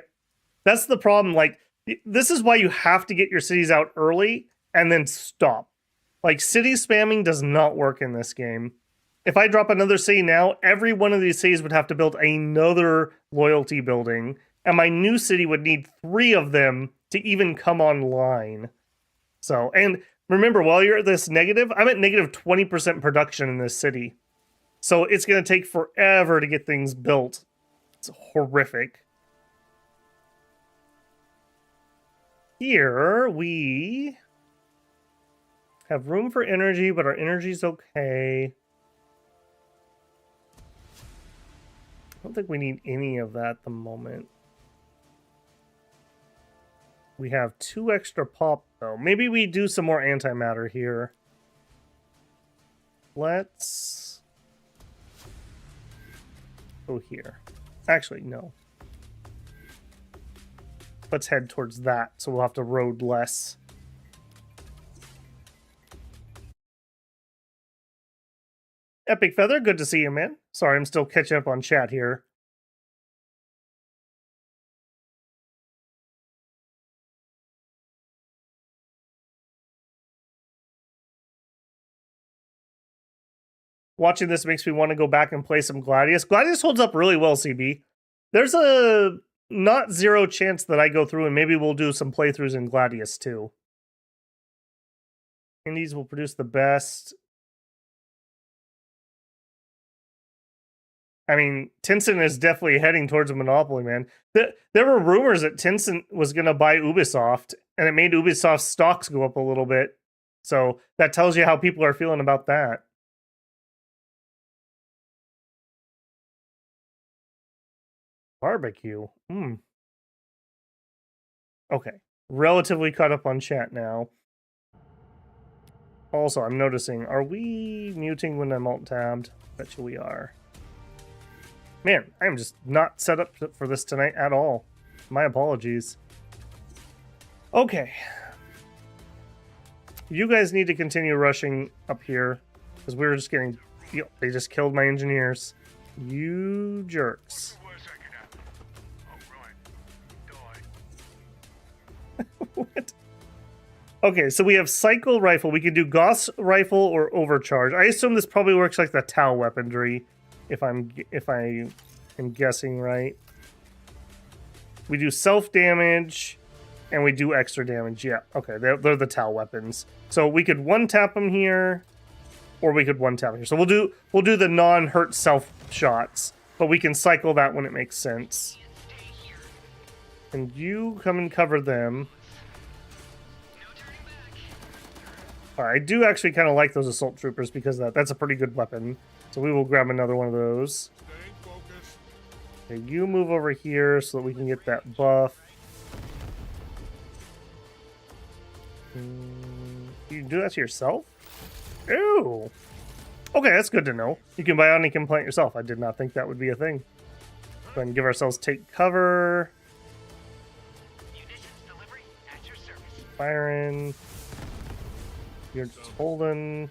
that's the problem. Like, this is why you have to get your cities out early and then stop. Like, city spamming does not work in this game. If I drop another city now, every one of these cities would have to build another loyalty building, and my new city would need 3 of them to even come online. So, and remember, while you're at this negative, I'm at -20% production in this city. So it's going to take forever to get things built. It's horrific. Here, we have room for energy, but our energy's okay. I don't think we need any of that at the moment. We have 2 extra pop, though. Maybe we do some more antimatter here. Let's go here. Actually, no. Let's head towards that, so we'll have to road less. Epic Feather, good to see you, man. Sorry, I'm still catching up on chat here. Watching this makes me want to go back and play some Gladius. Gladius holds up really well, CB. There's a not 0 chance that I go through, and maybe we'll do some playthroughs in Gladius too. Indies will produce the best. I mean, Tencent is definitely heading towards a monopoly, man. There were rumors that Tencent was going to buy Ubisoft, and it made Ubisoft stocks go up a little bit. So that tells you how people are feeling about that. Barbecue. Okay. Relatively caught up on chat now. Also, I'm noticing, are we muting when I'm alt-tabbed? Bet you we are. Man, I'm just not set up for this tonight at all. My apologies. Okay. You guys need to continue rushing up here, because we were just getting... They just killed my engineers. You jerks. What? Okay, so we have cycle rifle. We can do Gauss rifle or overcharge. I assume this probably works like the Tau weaponry, if I am guessing right. We do self damage, and we do extra damage. Yeah, okay, they're the Tau weapons. So we could one tap them here, or we could one tap here. So we'll do the non-hurt self shots, but we can cycle that when it makes sense. And you come and cover them. Alright, I do actually kind of like those assault troopers because that's a pretty good weapon. So we will grab another one of those. Okay, you move over here so that we can get that buff. You can do that to yourself? Ooh! Okay, that's good to know. You can bionic implant yourself. I did not think that would be a thing. Go ahead and give ourselves take cover. Firing. You're just holding.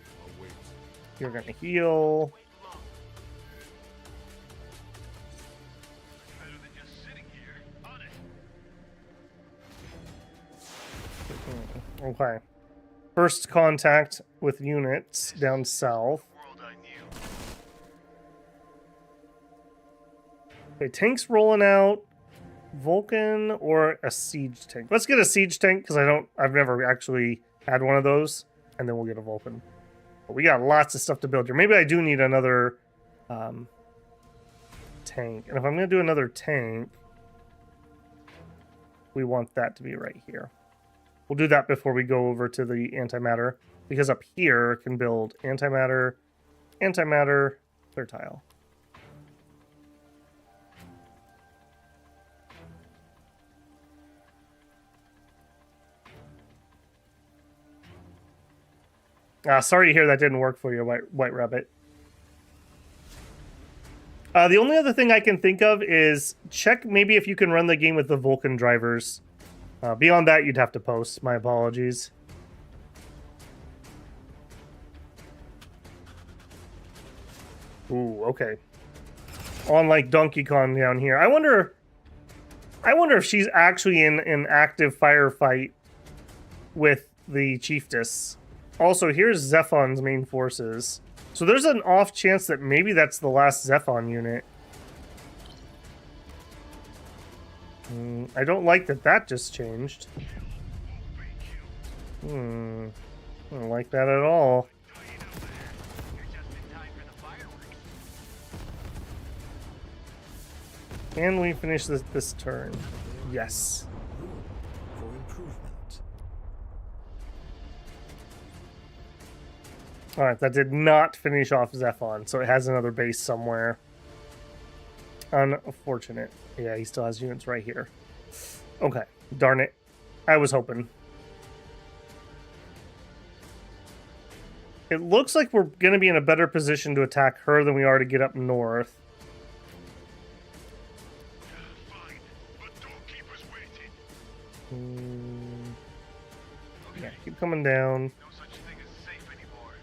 You're gonna heal. Okay. First contact with units down south. Okay, tanks rolling out. Vulcan or a siege tank. Let's get a siege tank because I've never actually had one of those, and then we'll get a Vulcan. But we got lots of stuff to build here. Maybe I do need another tank. And if I'm going to do another tank, we want that to be right here. We'll do that before we go over to the antimatter, because up here it can build antimatter, clear tile. Sorry to hear that didn't work for you, White Rabbit. The only other thing I can think of is check maybe if you can run the game with the Vulkan drivers. Beyond that, you'd have to post. My apologies. Ooh, okay. On like Donkey Kong down here. I wonder if she's actually in an active firefight with the Chiefess. Also, here's Zephon's main forces. So there's an off chance that maybe that's the last Zephon unit. I don't like that that just changed. I don't like that at all. Can we finish this turn? Yes. For improvement. Alright, that did not finish off Zephon, so it has another base somewhere. Unfortunate. Yeah, he still has units right here. Okay, darn it. I was hoping. It looks like we're going to be in a better position to attack her than we are to get up north. Fine, but don't keep us waiting. Yeah, keep coming down. No such thing as safe anymore.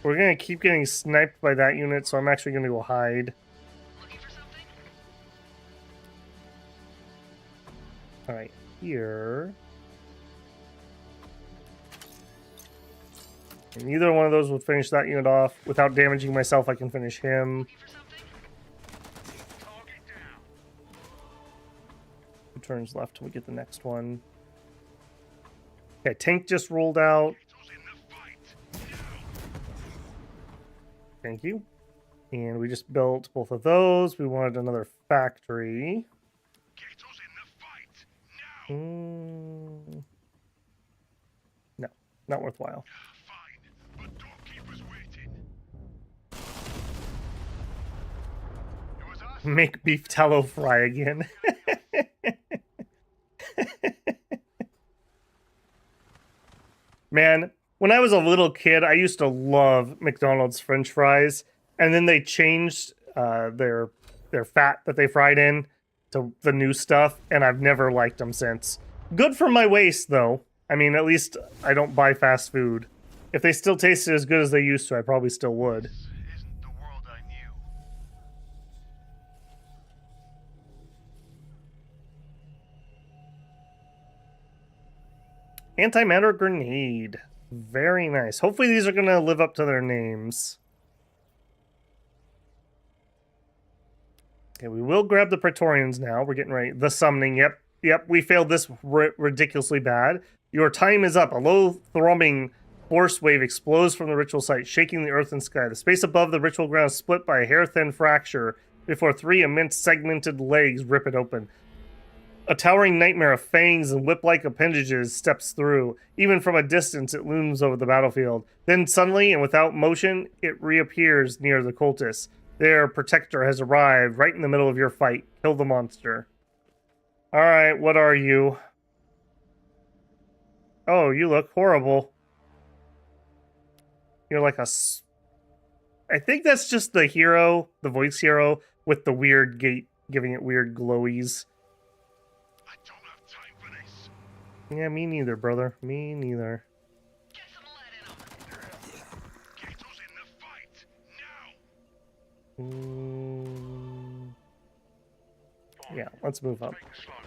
We're going to keep getting sniped by that unit, so I'm actually going to go hide. Looking for something? Alright, here. And neither one of those would finish that unit off. Without damaging myself, I can finish him. Looking for something? Target down. 2 turns left till we get the next one. Okay, tank just rolled out. Gato's in the fight. Now. Thank you. And we just built both of those. We wanted another factory. Gato's in the fight. Now. No, not worthwhile. Fine, but don't keep us waiting. It was us. Make beef tallow fry again. Man, when I was a little kid, I used to love McDonald's French fries, and then they changed their fat that they fried in to the new stuff, and I've never liked them since. Good for my waist, though. I mean, at least I don't buy fast food. If they still tasted as good as they used to, I probably still would. This isn't the world I knew. Antimatter grenade. Very nice. Hopefully these are going to live up to their names. Okay, we will grab the Praetorians now. We're getting ready. The summoning. Yep, we failed this ridiculously bad. Your time is up. A low thrumming force wave explodes from the ritual site, shaking the earth and sky. The space above the ritual ground is split by a hair-thin fracture before 3 immense segmented legs rip it open. A towering nightmare of fangs and whip-like appendages steps through. Even from a distance, it looms over the battlefield. Then suddenly, and without motion, it reappears near the cultists. Their protector has arrived right in the middle of your fight. Kill the monster. Alright, what are you? Oh, you look horrible. You're like a... I think that's just the hero, the voice hero, with the weird gate, giving it weird glowies. I don't have time for this. Yeah, me neither, brother. Me neither. Get some lead in 'em. Gato's in the fight. Now. Yeah, let's move up. Think slowly.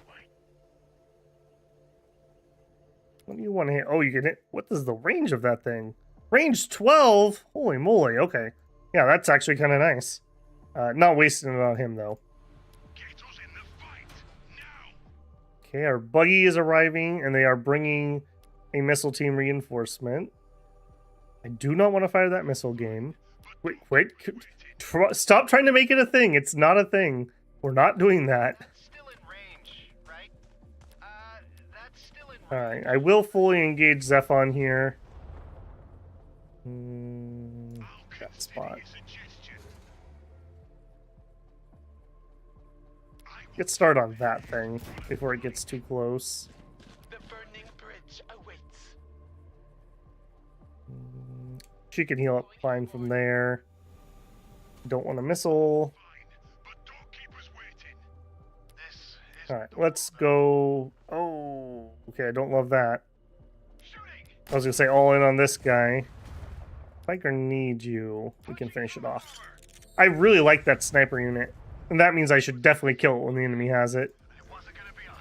What do you want to hit? Oh, you can hit... What is the range of that thing? Range 12? Holy moly, okay. Yeah, that's actually kind of nice. Not wasting it on him, though. Gato's in the fight. Now. Okay, our buggy is arriving, and they are bringing a missile team reinforcement. I do not want to fire that missile game. Wait. Stop trying to make it a thing. It's not a thing. We're not doing that. That's still in range, right? That's still in range. Alright, I will fully engage Zephon here. That spot. Get started on that thing before it gets too close. The burning bridge awaits. She can heal up fine from there. Don't want a missile. But don't keep us waiting. This is Alright, let's go. Oh, okay, I don't love that. shooting. I was gonna say all in on this guy. Biker needs you. We can finish it off. I really like that sniper unit. And that means I should definitely kill it when the enemy has it. It wasn't gonna be us.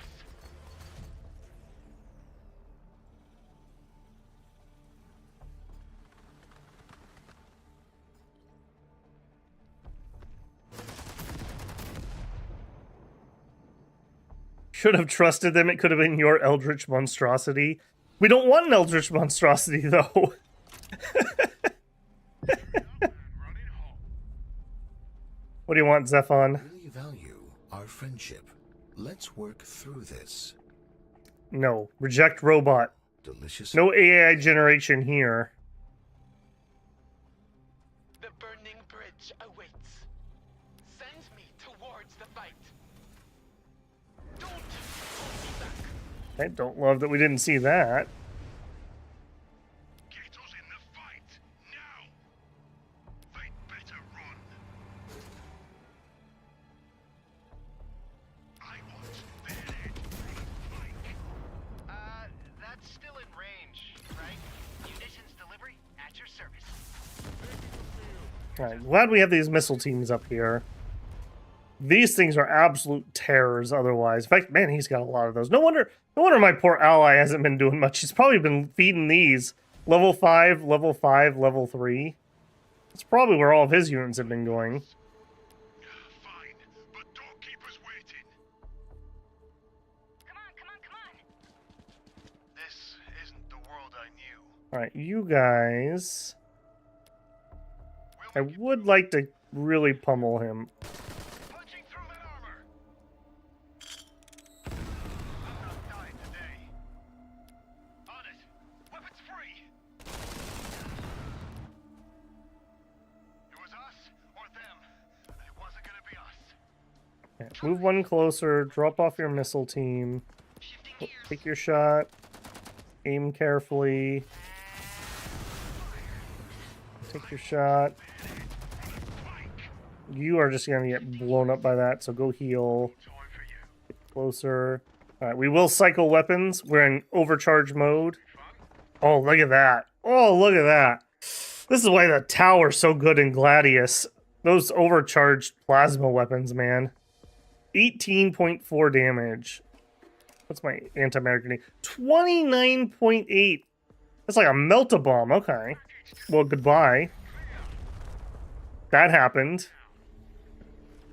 Should have trusted them. It could have been your eldritch monstrosity. We don't want an eldritch monstrosity, though. Running home. What do you want, Zephon? Really value our friendship. Let's work through this. No. Reject robot. Delicious. No AI generation here. The burning bridge awaits. Sends me towards the fight. Don't hold me back. I don't love that we didn't see that. Get us in the fight now. They'd better run. I want their head from the flank. That's still in range, right? Munitions delivery at your service. Alright, glad we have these missile teams up here. These things are absolute terrors otherwise. In fact, man, he's got a lot of those. No wonder my poor ally hasn't been doing much. He's probably been feeding these. Level 5, level 5, level 3. That's probably where all of his units have been going. Fine, but don't keep us waiting. Come on. This isn't the world I knew. Alright, you guys... I We'll make it would like to really pummel him. punching through that armor. I'm not dying today. On it. Weapons free. It was us or them. And it wasn't gonna be us. Okay, move one closer, drop off your missile team. Take your shot. Aim carefully. Take your shot. You are just gonna get blown up by that, so go heal. Time for you. Closer. Alright, we will cycle weapons. We're in overcharge mode. Oh, look at that. Oh, look at that. This is why the tower's so good in Gladius. Those overcharged plasma weapons, man. 18.4 damage. What's my anti-magic? 29.8. That's like a melt-a-bomb. Okay. Well, goodbye. That happened.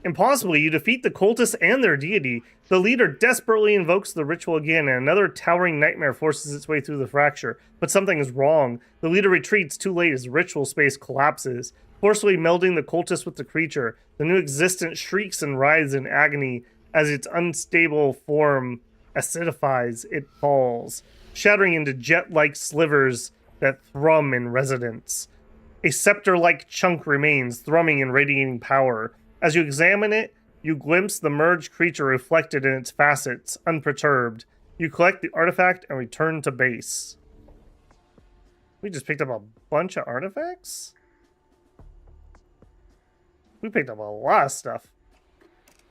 Impossibly, you defeat the cultists and their deity. The leader desperately invokes the ritual again, and another towering nightmare forces its way through the fracture. But something is wrong. The leader retreats too late as the ritual space collapses, forcibly melding the cultist with the creature. The new existence shrieks and writhes in agony as its unstable form acidifies. It falls, shattering into jet-like slivers that thrum in resonance. A scepter-like chunk remains, thrumming and radiating power. As you examine it, you glimpse the merged creature reflected in its facets, unperturbed. You collect the artifact and return to base. We just picked up a bunch of artifacts? We picked up a lot of stuff.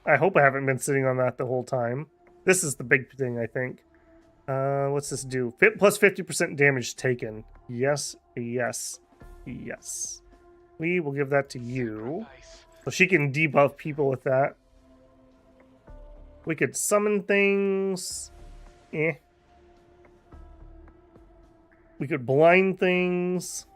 I hope I haven't been sitting on that the whole time. This is the big thing, I think. What's this do? Plus 50% damage taken. Yes, yes, yes. We will give that to you. So she can debuff people with that. We could summon things. Eh. We could blind things.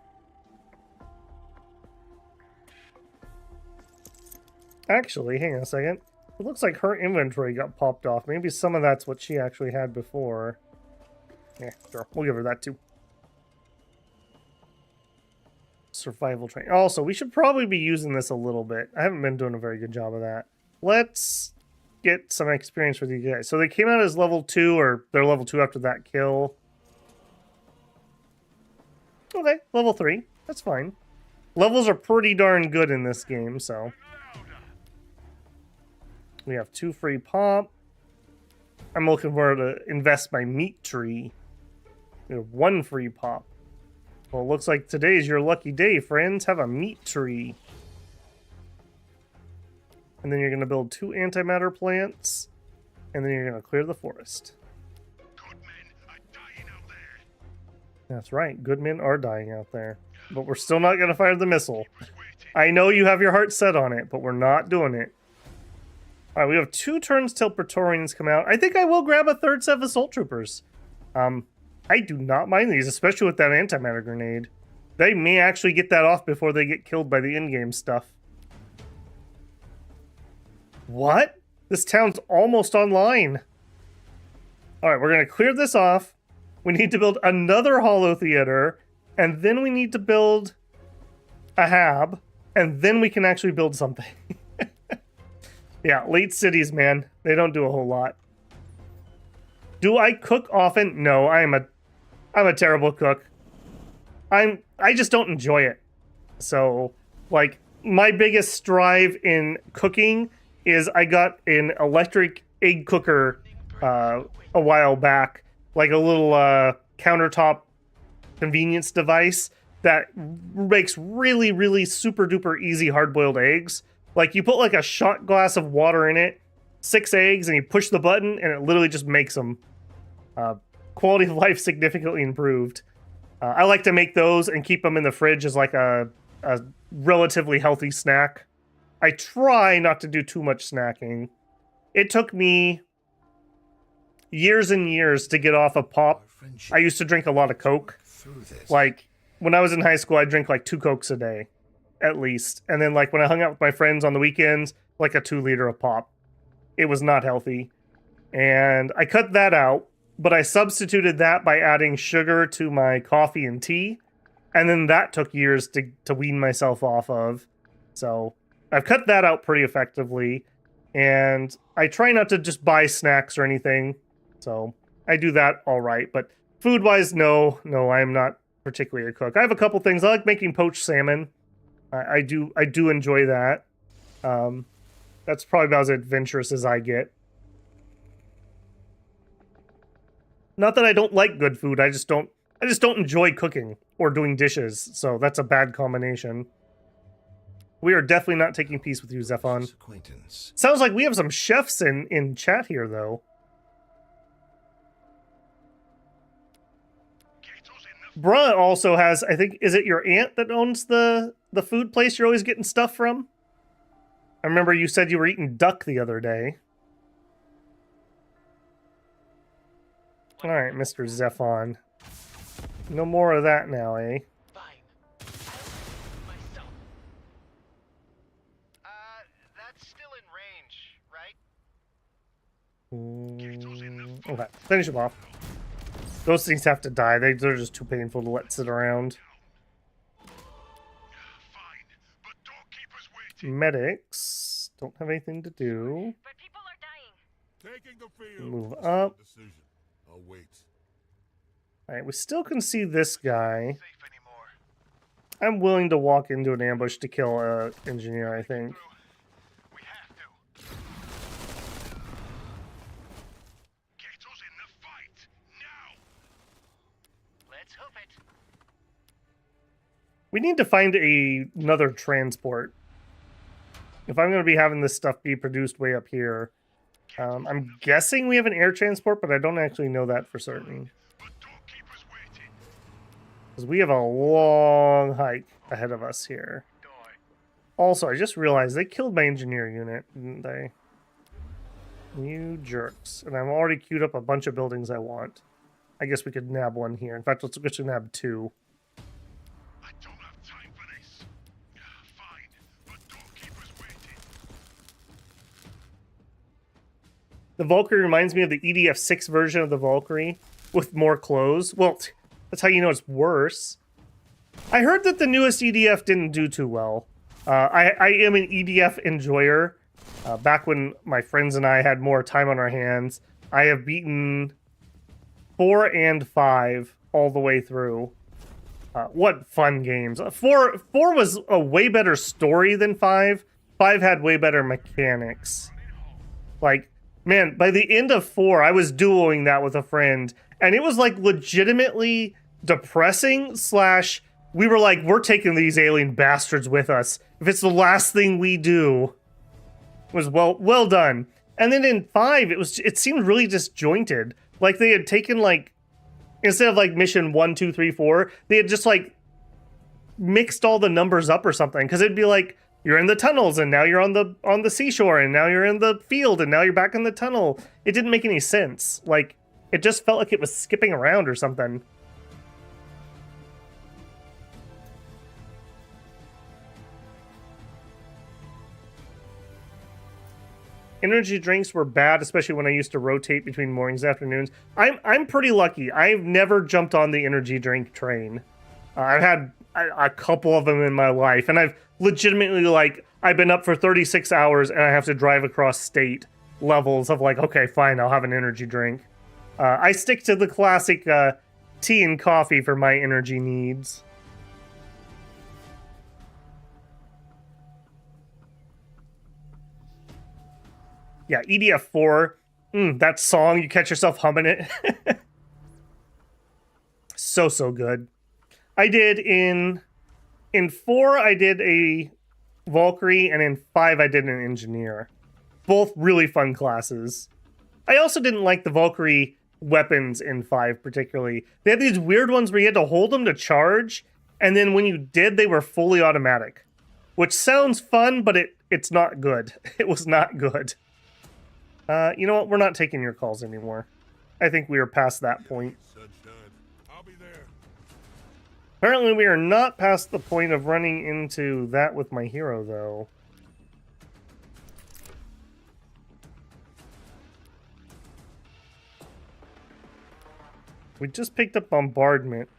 Actually, hang on a second. It looks like her inventory got popped off. Maybe some of that's what she actually had before. Yeah, sure. We'll give her that too. Survival train. Also, we should probably be using this a little bit. I haven't been doing a very good job of that. Let's get some experience with you guys. So they came out as level 2, or they're level 2 after that kill. Okay, level 3. That's fine. Levels are pretty darn good in this game, so. We have 2 free pop. I'm looking for to invest my meat tree. We have 1 free pop. Well, it looks like today's your lucky day, friends. Have a meat tree. And then you're going to build 2 antimatter plants. And then you're going to clear the forest. Good men are dying out there. That's right. Good men are dying out there. But we're still not going to fire the missile. Was waiting. I know you have your heart set on it, but we're not doing it. Alright, we have 2 turns till Praetorians come out. I think I will grab a 3rd set of Assault Troopers. I do not mind these, especially with that antimatter grenade. They may actually get that off before they get killed by the Endgame stuff. What? This town's almost online. Alright, we're going to clear this off. We need to build another Hollow Theater. And then we need to build a hab. And then we can actually build something. Yeah, late cities, man. They don't do a whole lot. Do I cook often? No, I'm a terrible cook. I just don't enjoy it. So, like, my biggest strive in cooking is I got an electric egg cooker a while back, like a little countertop convenience device that makes really, really super duper easy hard-boiled eggs. Like, you put like a shot glass of water in it, 6 eggs, and you push the button, and it literally just makes them. Quality of life significantly improved. I like to make those and keep them in the fridge as like a relatively healthy snack. I try not to do too much snacking. It took me years and years to get off of pop. Our friendship. I used to drink a lot of Coke. Through this. Like, when I was in high school, I drank like 2 Cokes a day, at least. And then, like, when I hung out with my friends on the weekends, like a 2-liter of pop. It was not healthy. And I cut that out, but I substituted that by adding sugar to my coffee and tea. And then that took years to wean myself off of. So I've cut that out pretty effectively. And I try not to just buy snacks or anything. So I do that all right. But food-wise, no, I'm not particularly a cook. I have a couple things. I like making poached salmon. I do enjoy that. That's probably about as adventurous as I get. Not that I don't like good food. I just don't enjoy cooking or doing dishes. So that's a bad combination. We are definitely not taking peace with you, Zephon. Acquaintance. Sounds like we have some chefs in chat here, though. Gato's in the Bruh also has, I think, is it your aunt that owns the food place you're always getting stuff from? I remember you said you were eating duck the other day. Alright, Mr. Zephon. No more of that now, eh? Fine. Myself. That's still in range, right? Okay, finish them off. Those things have to die. They're just too painful to let sit around. fine, but don't keep us waiting. Medics don't have anything to do. But people are dying. Taking the field. Move up. Decision. I'll wait. Alright, we still can see this guy. Safe anymore. I'm willing to walk into an ambush to kill an engineer, I think. We have to. Gato's in the fight now. Let's hope it. We need to find another transport. If I'm going to be having this stuff be produced way up here. I'm guessing we have an air transport, but I don't actually know that for certain. But don't keep us waiting. Because we have a long hike ahead of us here. Die. Also, I just realized they killed my engineer unit, didn't they? You jerks. And I've already queued up a bunch of buildings I want. I guess we could nab one here. In fact, let's just nab 2. I don't have time for this. Fine, but don't keep us waiting. The Valkyrie reminds me of the EDF6 version of the Valkyrie with more clothes. Well, that's how you know it's worse. I heard that the newest EDF didn't do too well. I am an EDF enjoyer. Back when my friends and I had more time on our hands, I have beaten 4 and 5 all the way through. What fun games. 4 was a way better story than 5. 5 had way better mechanics. Like, man, by the end of 4, I was duoing that with a friend, and it was like legitimately depressing slash we were like, we're taking these alien bastards with us. If it's the last thing we do, it was well done. And then in 5, it seemed really disjointed. Like they had taken like, instead of like mission 1, 2, 3, 4, they had just like mixed all the numbers up or something. Because it'd be like, you're in the tunnels and now you're on the seashore and now you're in the field and now you're back in the tunnel. It didn't make any sense. Like it just felt like it was skipping around or something. Energy drinks were bad, especially when I used to rotate between mornings and afternoons. I'm pretty lucky. I've never jumped on the energy drink train. I've had a couple of them in my life, and I've legitimately, like, I've been up for 36 hours and I have to drive across state levels of like, okay, fine, I'll have an energy drink. I stick to the classic tea and coffee for my energy needs. Yeah, EDF4. That song, you catch yourself humming it. So good. I did in 4, I did a Valkyrie, and in 5, I did an Engineer. Both really fun classes. I also didn't like the Valkyrie weapons in 5 particularly. They had these weird ones where you had to hold them to charge, and then when you did, they were fully automatic. Which sounds fun, but it's not good. It was not good. You know what? We're not taking your calls anymore. I think we are past that point. I'll be there. Apparently we are not past the point of running into that with my hero, though. We just picked up bombardment.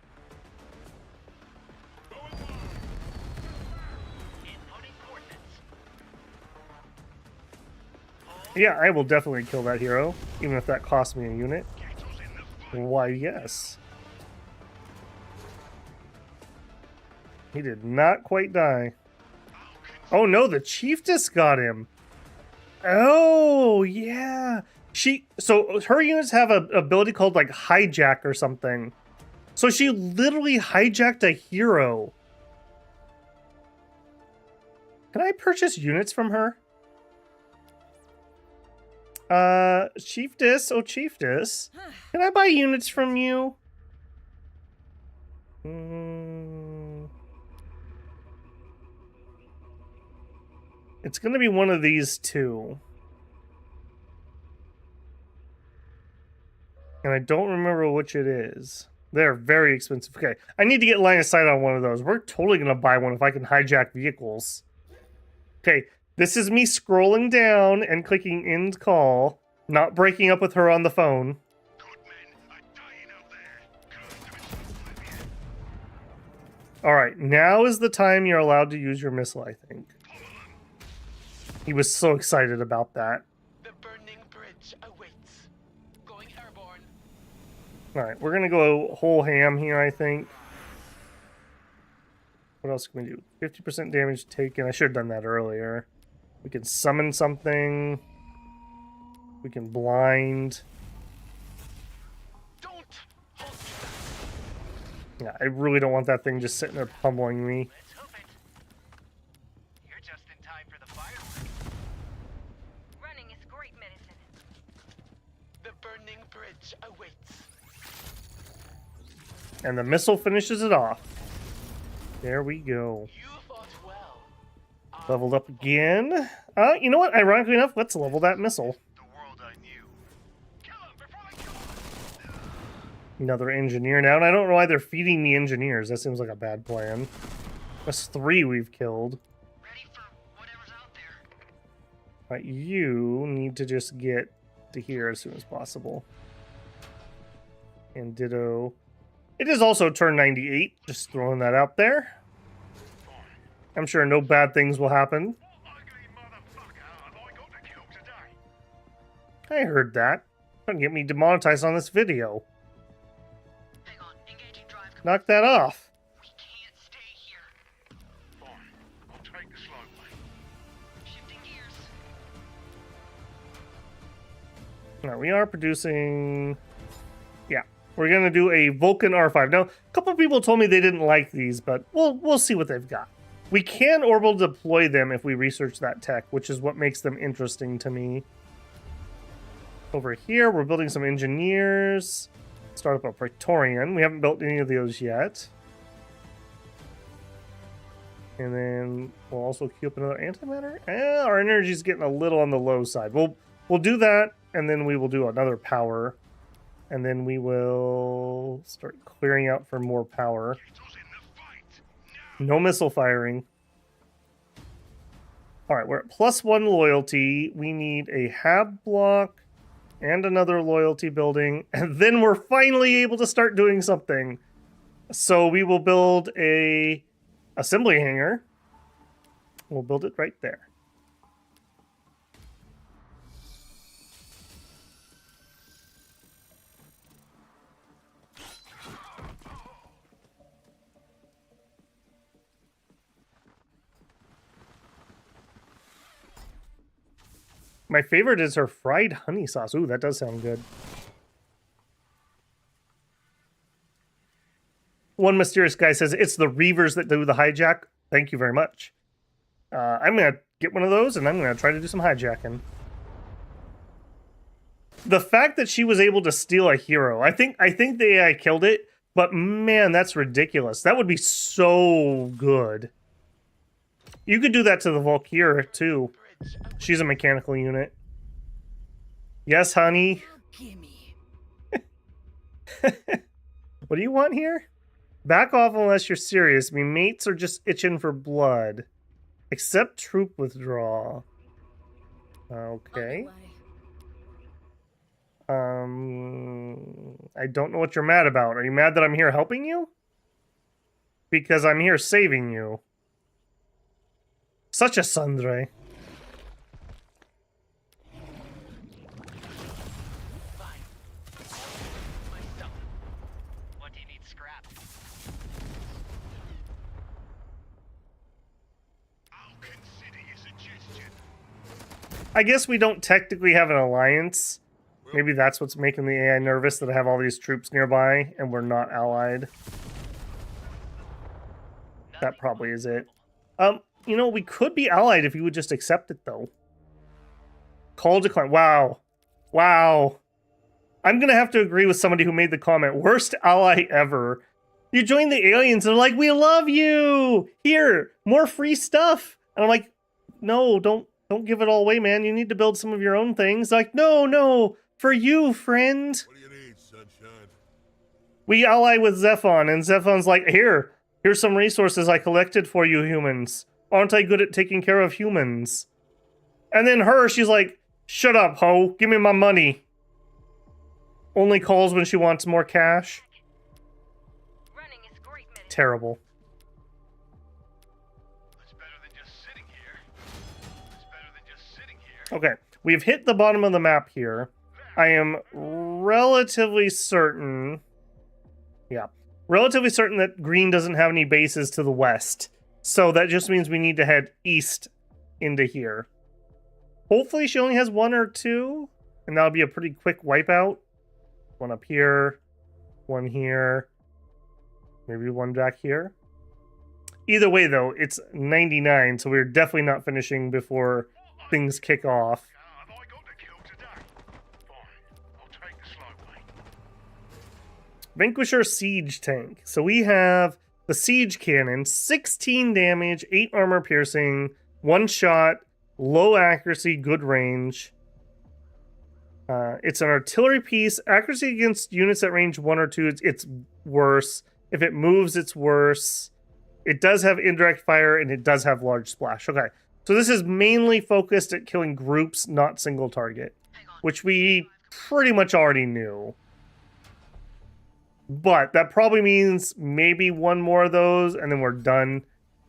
Yeah, I will definitely kill that hero, even if that costs me a unit. Why, yes. He did not quite die. Oh no, the Chiefess got him. Oh, yeah. So her units have an ability called like hijack or something. So she literally hijacked a hero. Can I purchase units from her? Chiefess, oh Chiefess, can I buy units from you? It's gonna be one of these two. And I don't remember which it is. They're very expensive. Okay, I need to get line of sight on one of those. We're totally gonna buy one if I can hijack vehicles. Okay. This is me scrolling down and clicking end call, not breaking up with her on the phone. Good men are dying out there. Alright, now is the time you're allowed to use your missile, I think. He was so excited about that. The burning bridge awaits. Going airborne. Alright, we're gonna go whole ham here, I think. What else can we do? 50% damage taken. I should have done that earlier. We can summon something. We can blind. Don't hold me. Yeah, I really don't want that thing just sitting there pummeling me. Let's hope it. You're just in time for the fireworks. Running is great medicine. The burning bridge awaits. And the missile finishes it off. There we go. You fought well. Leveled up again. You know what? Ironically enough, let's level that missile. The world I knew. Kill him before I kill him. Another engineer now, and I don't know why they're feeding me engineers. That seems like a bad plan. That's 3 we've killed. Ready for whatever's out there. Right, you need to just get to here as soon as possible. And ditto. It is also turn 98, just throwing that out there. I'm sure no bad things will happen. Ugly motherfucker have I got to kill today? I heard that. Don't get me demonetized on this video. Hang on, engaging drive. Knock that off. We can't stay here. Fine. I'll take the slow way. Shifting gears. Now we are producing. Yeah, We're gonna do a Vulcan R5. Now, a couple people told me they didn't like these, but we'll see what they've got. We can orbital deploy them if we research that tech, which is what makes them interesting to me. Over here, we're building some engineers. Start up a Praetorian. We haven't built any of those yet. And then we'll also queue up another antimatter. Our energy's getting a little on the low side. We'll do that, and then we will do another power. And then we will start clearing out for more power. No missile firing. All right, we're at +1 loyalty. We need a hab block and another loyalty building. And then we're finally able to start doing something. So we will build a assembly hangar. We'll build it right there. My favorite is her fried honey sauce. Ooh, that does sound good. One mysterious guy says, it's the Reavers that do the hijack. Thank you very much. I'm going to get one of those, and I'm going to try to do some hijacking. The fact that she was able to steal a hero, I think the AI killed it, but man, that's ridiculous. That would be so good. You could do that to the Valkyrie, too. She's a mechanical unit. Yes, honey. Gimme. What do you want here? Back off unless you're serious. Me mates are just itching for blood. Accept troop withdrawal. Okay. I don't know what you're mad about. Are you mad that I'm here helping you? Because I'm here saving you. Such a Sundre. I guess we don't technically have an alliance. Maybe that's what's making the AI nervous, that I have all these troops nearby and we're not allied. That probably is it. You know, we could be allied if you would just accept it, though. Call decline. Wow. Wow. I'm going to have to agree with somebody who made the comment. Worst ally ever. You join the aliens and they're like, we love you. Here, more free stuff. And I'm like, no, don't give it all away, man. You need to build some of your own things. Like, no, for you, friend. What do you need, sunshine? We ally with Zephon, and Zephon's like, here's some resources I collected for you humans. Aren't I good at taking care of humans? And then she's like, shut up, ho. Give me my money. Only calls when she wants more cash. Running is great medicine. Terrible. Okay, we've hit the bottom of the map here. I am relatively certain that green doesn't have any bases to the west. So that just means we need to head east into here. Hopefully she only has one or two, and that'll be a pretty quick wipeout. One up here, one here, maybe one back here. Either way, though, it's 99, so we're definitely not finishing before things kick off. Have I got to kill today? Fine, I'll take the slow way. Vanquisher Siege Tank. So we have the Siege Cannon, 16 damage, 8 armor piercing, 1 shot, low accuracy, good range. It's an artillery piece. Accuracy against units at range 1 or 2, it's worse. If it moves, it's worse. It does have indirect fire, and it does have large splash. Okay, so this is mainly focused at killing groups, not single target, which we pretty much already knew. But that probably means maybe one more of those, and then we're done.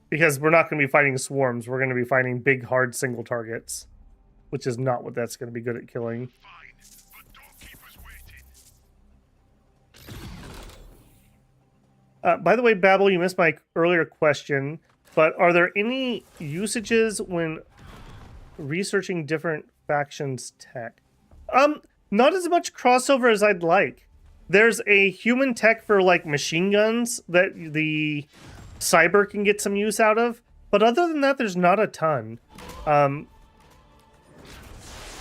Because we're not going to be fighting swarms. We're going to be fighting big, hard single targets. Which is not what that's going to be good at killing. Fine, but don't keep us waiting. By the way, Babel, you missed my earlier question. But are there any usages when researching different factions' tech? Not as much crossover as I'd like. There's a human tech for like machine guns that the cyber can get some use out of, but other than that, there's not a ton.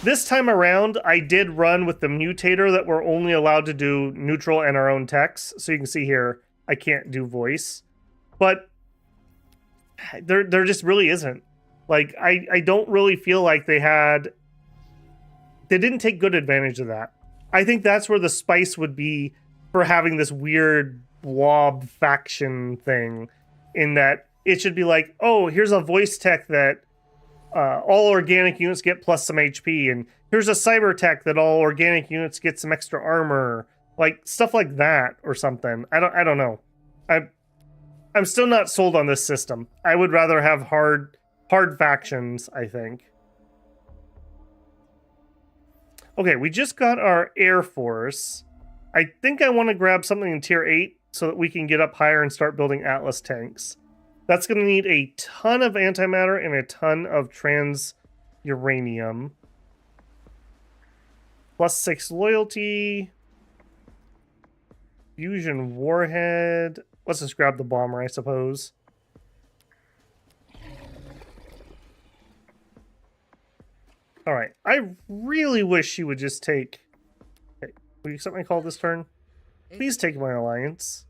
This time around, I did run with the mutator that we're only allowed to do neutral and our own techs. So you can see here, I can't do voice, but there just really isn't. Like, I don't really feel like they didn't take good advantage of that. I think that's where the spice would be for having this weird blob faction thing, in that it should be like, oh, here's a voice tech that all organic units get plus some HP, and here's a cyber tech that all organic units get some extra armor, like stuff like that or something. I don't know. I'm still not sold on this system. I would rather have hard factions, I think. Okay, we just got our Air Force. I think I want to grab something in tier 8 so that we can get up higher and start building Atlas tanks. That's going to need a ton of antimatter and a ton of trans-uranium. +6 loyalty. Fusion warhead. Let's just grab the bomber, I suppose. Alright, I really wish she would just take... Okay, will you accept my call this turn? Please take my alliance.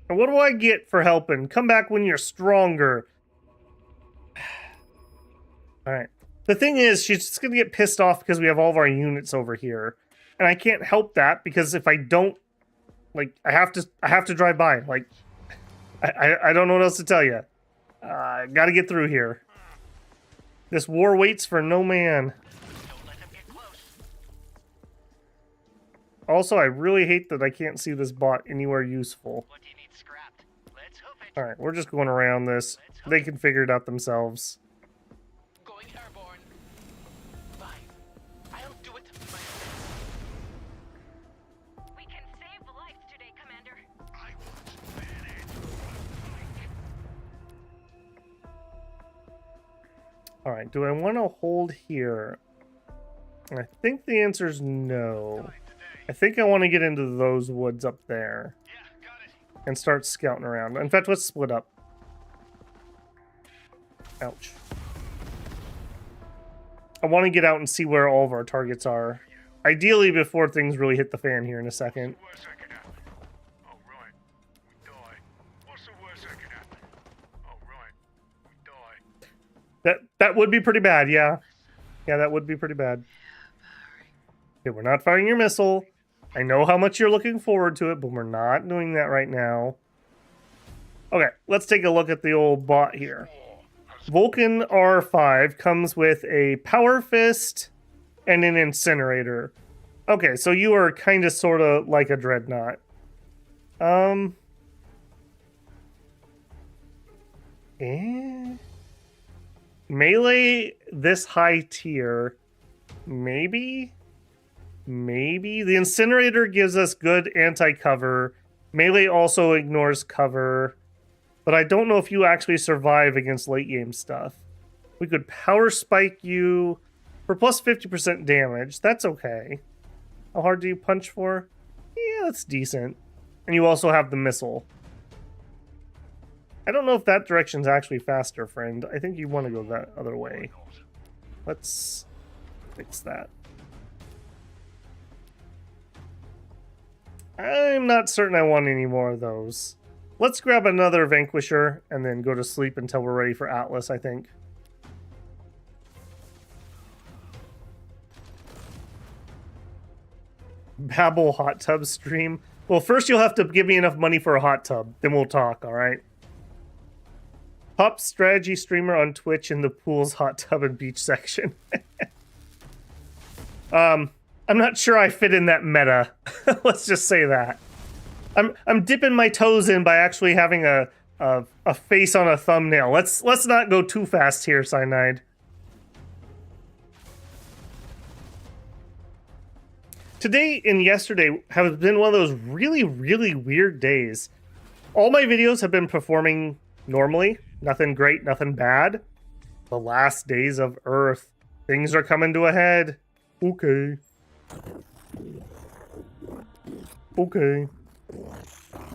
And what do I get for helping? Come back when you're stronger. Alright. The thing is, she's just gonna get pissed off because we have all of our units over here. And I can't help that, because if I don't... Like, I have to drive by. Like, I don't know what else to tell you. Gotta get through here. This war waits for no man. Don't let them get close. Also, I really hate that I can't see this bot anywhere useful. What do you need scrapped? Let's hope it. Alright, we're just going around this. They can figure it out themselves. Going airborne. Fine. I'll do it myself. We can save lives today, Commander. I was very Alright, do I want to hold here? I think the answer is no. I think I want to get into those woods up there. Yeah, got it. And start scouting around. In fact, let's split up. Ouch. I want to get out and see where all of our targets are. Ideally before things really hit the fan here in a second. Worst that could happen. Oh, right. We die. What's the worst that could happen? Oh, right. We die. That would be pretty bad, yeah. Yeah, that would be pretty bad. Okay, we're not firing your missile. I know how much you're looking forward to it, but we're not doing that right now. Okay, let's take a look at the old bot here. Vulcan R5 comes with a Power Fist and an Incinerator. Okay, so you are kind of sort of like a Dreadnought. Melee this high tier, maybe? Maybe. The Incinerator gives us good anti-cover. Melee also ignores cover. But I don't know if you actually survive against late game stuff. We could Power Spike you for plus 50% damage. That's okay. How hard do you punch for? Yeah, that's decent. And you also have the missile. I don't know if that direction's actually faster, friend. I think you want to go that other way. Let's fix that. I'm not certain I want any more of those. Let's grab another Vanquisher and then go to sleep until we're ready for Atlas, I think. Babel hot tub stream. Well, first you'll have to give me enough money for a hot tub. Then we'll talk, alright? Top strategy streamer on Twitch in the pool's hot tub and beach section. I'm not sure I fit in that meta. Let's just say that. I'm dipping my toes in by actually having a face on a thumbnail. Let's not go too fast here, Cyanide. Today and yesterday have been one of those really, really weird days. All my videos have been performing normally. Nothing great, nothing bad. The last days of Earth. Things are coming to a head. Okay. Okay.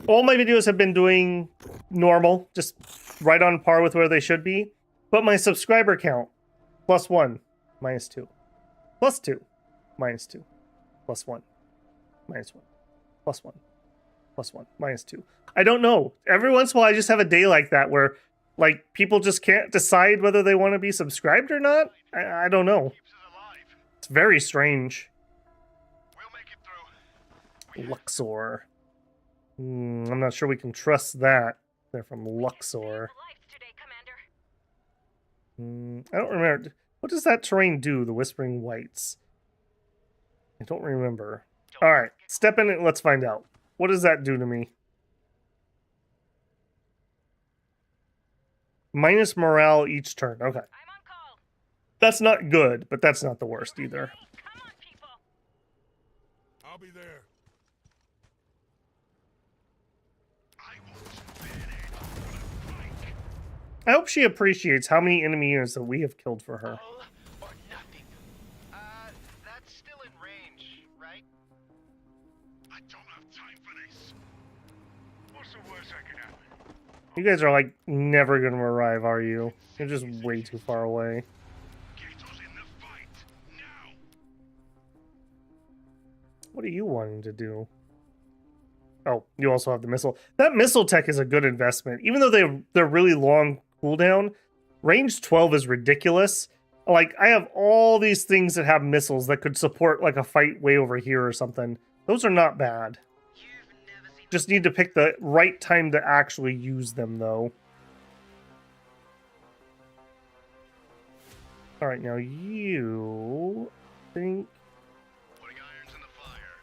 All my videos have been doing normal, just right on par with where they should be. But my subscriber count, +1, -2, +2, -2, +1, -1, +1, +1, -2. I don't know. Every once in a while, I just have a day like that where, like, people just can't decide whether they want to be subscribed or not. I don't know. Keeps us alive. It's very strange. We'll make it through. Luxor. I'm not sure we can trust that. They're from Luxor. I don't remember. What does that terrain do, the Whispering Whites? I don't remember. Alright, step in and let's find out. What does that do to me? Minus morale each turn. Okay. That's not good, but that's not the worst either. I'll be there. I hope she appreciates how many enemy units that we have killed for her. All or nothing. That's still in range, right? I don't have time for this. What's the worst that can happen? You guys are like never gonna arrive, are you? You're just way too far away. Get us in the fight now. What are you wanting to do? Oh, you also have the missile. That missile tech is a good investment. Even though they're really long cooldown, range 12 is ridiculous. Like, I have all these things that have missiles that could support like a fight way over here or something. Those are not bad. Just need to pick the right time to actually use them, though. All right, now you think... Putting irons in the fire.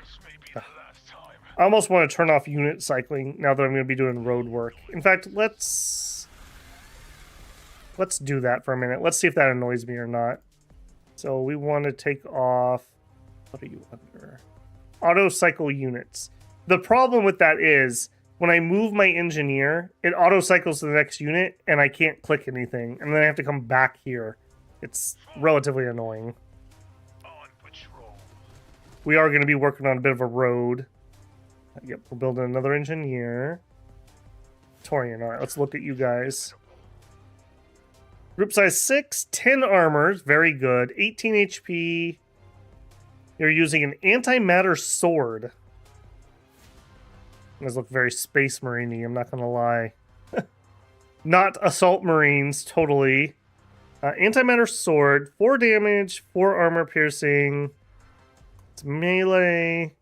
This may be the last time. I almost want to turn off unit cycling now that I'm going to be doing road work. In fact, let's do that for a minute. Let's see if that annoys me or not. So we want to take off... What are you under? Auto cycle units. The problem with that is when I move my engineer, it auto cycles to the next unit and I can't click anything. And then I have to come back here. It's relatively annoying. On patrol. We are going to be working on a bit of a road. Yep, we're building another engineer. Torian, alright, let's look at you guys. Group size 6, 10 armors, very good. 18 HP. You're using an antimatter sword. You guys look very Space Marine-y, I'm not gonna lie. Not Assault Marines, totally. Antimatter sword, 4 damage, 4 armor piercing. It's melee.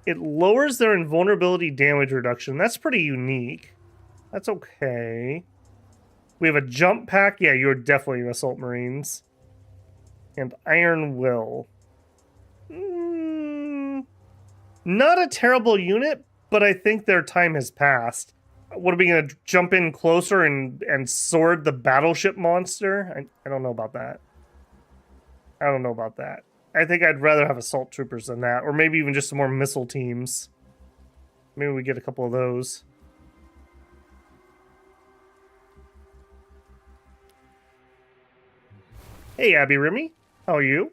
It lowers their invulnerability damage reduction. That's pretty unique. That's okay. We have a jump pack. Yeah, you're definitely an Assault Marines. And Iron Will. Not a terrible unit, but I think their time has passed. What, are we going to jump in closer and sword the battleship monster? I don't know about that. I don't know about that. I think I'd rather have assault troopers than that, or maybe even just some more missile teams. Maybe we get a couple of those. Hey, Abby Remy. How are you?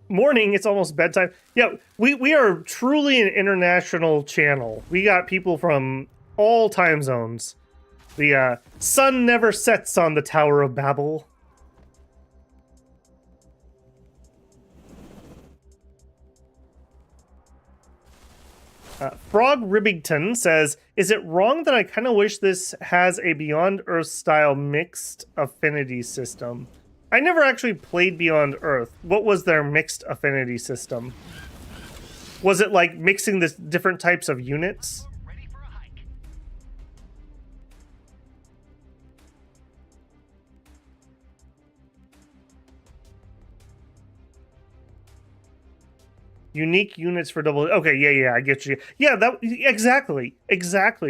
Morning, it's almost bedtime. Yeah, we are truly an international channel. We got people from all time zones. The sun never sets on the Tower of Babel. Frog Ribbington says, is it wrong that I kind of wish this has a Beyond Earth style mixed affinity system? I never actually played Beyond Earth. What was their mixed affinity system? Was it like mixing the different types of units? Ready for a hike. Unique units for double... Okay, yeah, I get you. Yeah, that exactly.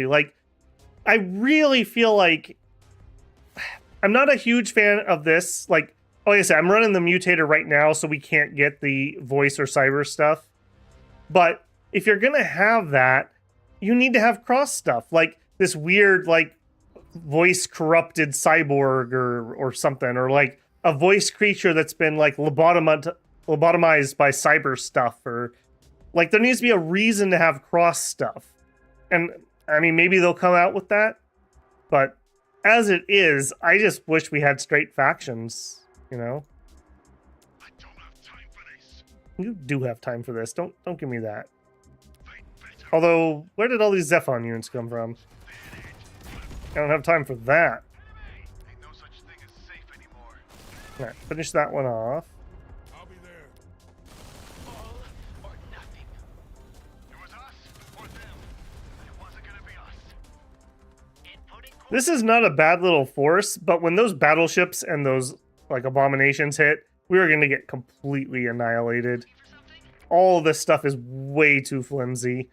Like, I really feel like... I'm not a huge fan of this. Like I said, I'm running the mutator right now, so we can't get the voice or cyber stuff. But if you're going to have that, you need to have cross stuff. Like this weird, like, voice corrupted cyborg or something. Or like a voice creature that's been, like, lobotomized by cyber stuff, or like there needs to be a reason to have cross stuff. And I mean, maybe they'll come out with that, but as it is, I just wish we had straight factions, you know? I don't have time for this. You do have time for this. Don't give me that. They'd better Although, where did all these Zephon units come from? I don't have time for that. ain't no such thing as safe anymore. Alright, finish that one off. I'll be there. All or nothing. It was us or them. It wasn't gonna be us. Inputting This is not a bad little force, but when those battleships and those like abominations hit, we are going to get completely annihilated. All of this stuff is way too flimsy.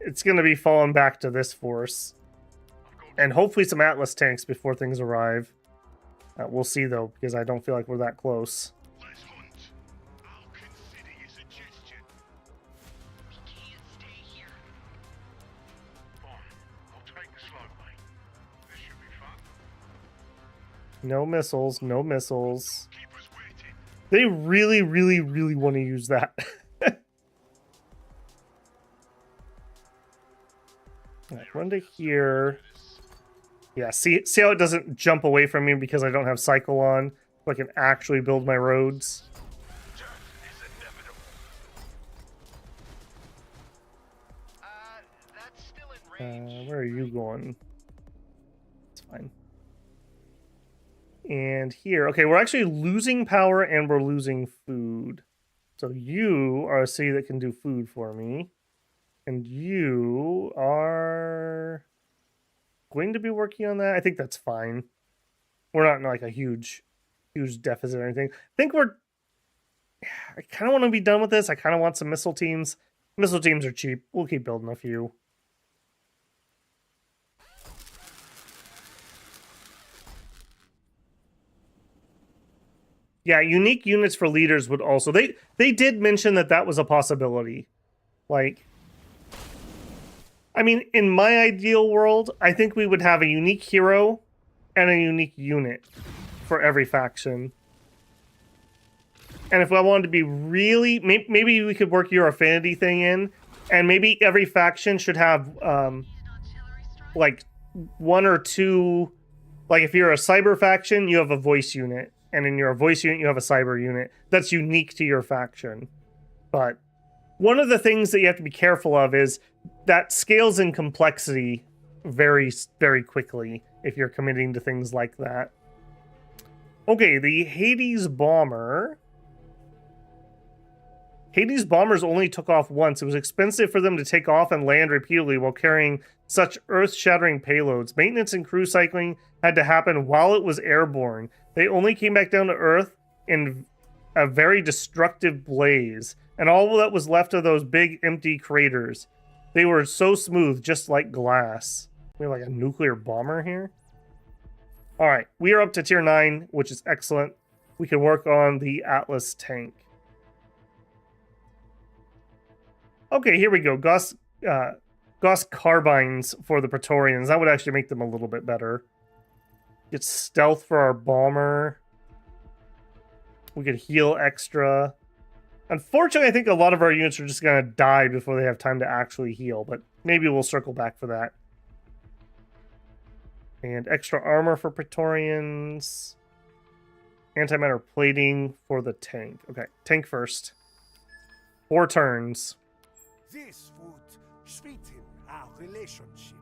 It's going to be falling back to this force. And hopefully some Atlas tanks before things arrive. We'll see though, because I don't feel like we're that close. Let's hunt. I'll consider your suggestion. We can't stay here. Fine. I'll take the slow lane. This should be fun. No missiles, no missiles. Keep us waiting. They really, really, really want to use that. Right, run to here. Yeah, see how it doesn't jump away from me because I don't have cycle on, so I can actually build my roads. Death is inevitable. That's still in range. Where are you going? It's fine. And here, okay, we're actually losing power and we're losing food. So you are a city that can do food for me. And you are going to be working on that. I think that's fine. We're not in like a huge deficit or anything. I kind of want to be done with this. I kind of want some missile teams. Missile teams are cheap. We'll keep building a few. Yeah, unique units for leaders would also... They did mention that was a possibility. Like... I mean, in my ideal world, I think we would have a unique hero and a unique unit for every faction. And if I wanted to be really... Maybe we could work your affinity thing in, and maybe every faction should have, like, one or two... Like, if you're a cyber faction, you have a voice unit. And in your voice unit, you have a cyber unit. That's unique to your faction. But one of the things that you have to be careful of is that scales in complexity very, very quickly if you're committing to things like that. Okay, the Hades Bomber. Hades Bombers only took off once. It was expensive for them to take off and land repeatedly while carrying such earth-shattering payloads. Maintenance and crew cycling had to happen while it was airborne. They only came back down to Earth in a very destructive blaze. And all that was left of those big empty craters. They were so smooth, just like glass. We have like a nuclear bomber here. Alright, we are up to tier 9, which is excellent. We can work on the Atlas tank. Okay, here we go. Gauss carbines for the Praetorians. That would actually make them a little bit better. Get stealth for our bomber. We could heal extra. Unfortunately, I think a lot of our units are just going to die before they have time to actually heal, but maybe we'll circle back for that. And extra armor for Praetorians. Antimatter plating for the tank. Okay, tank first. 4 turns. This would sweeten our relationship.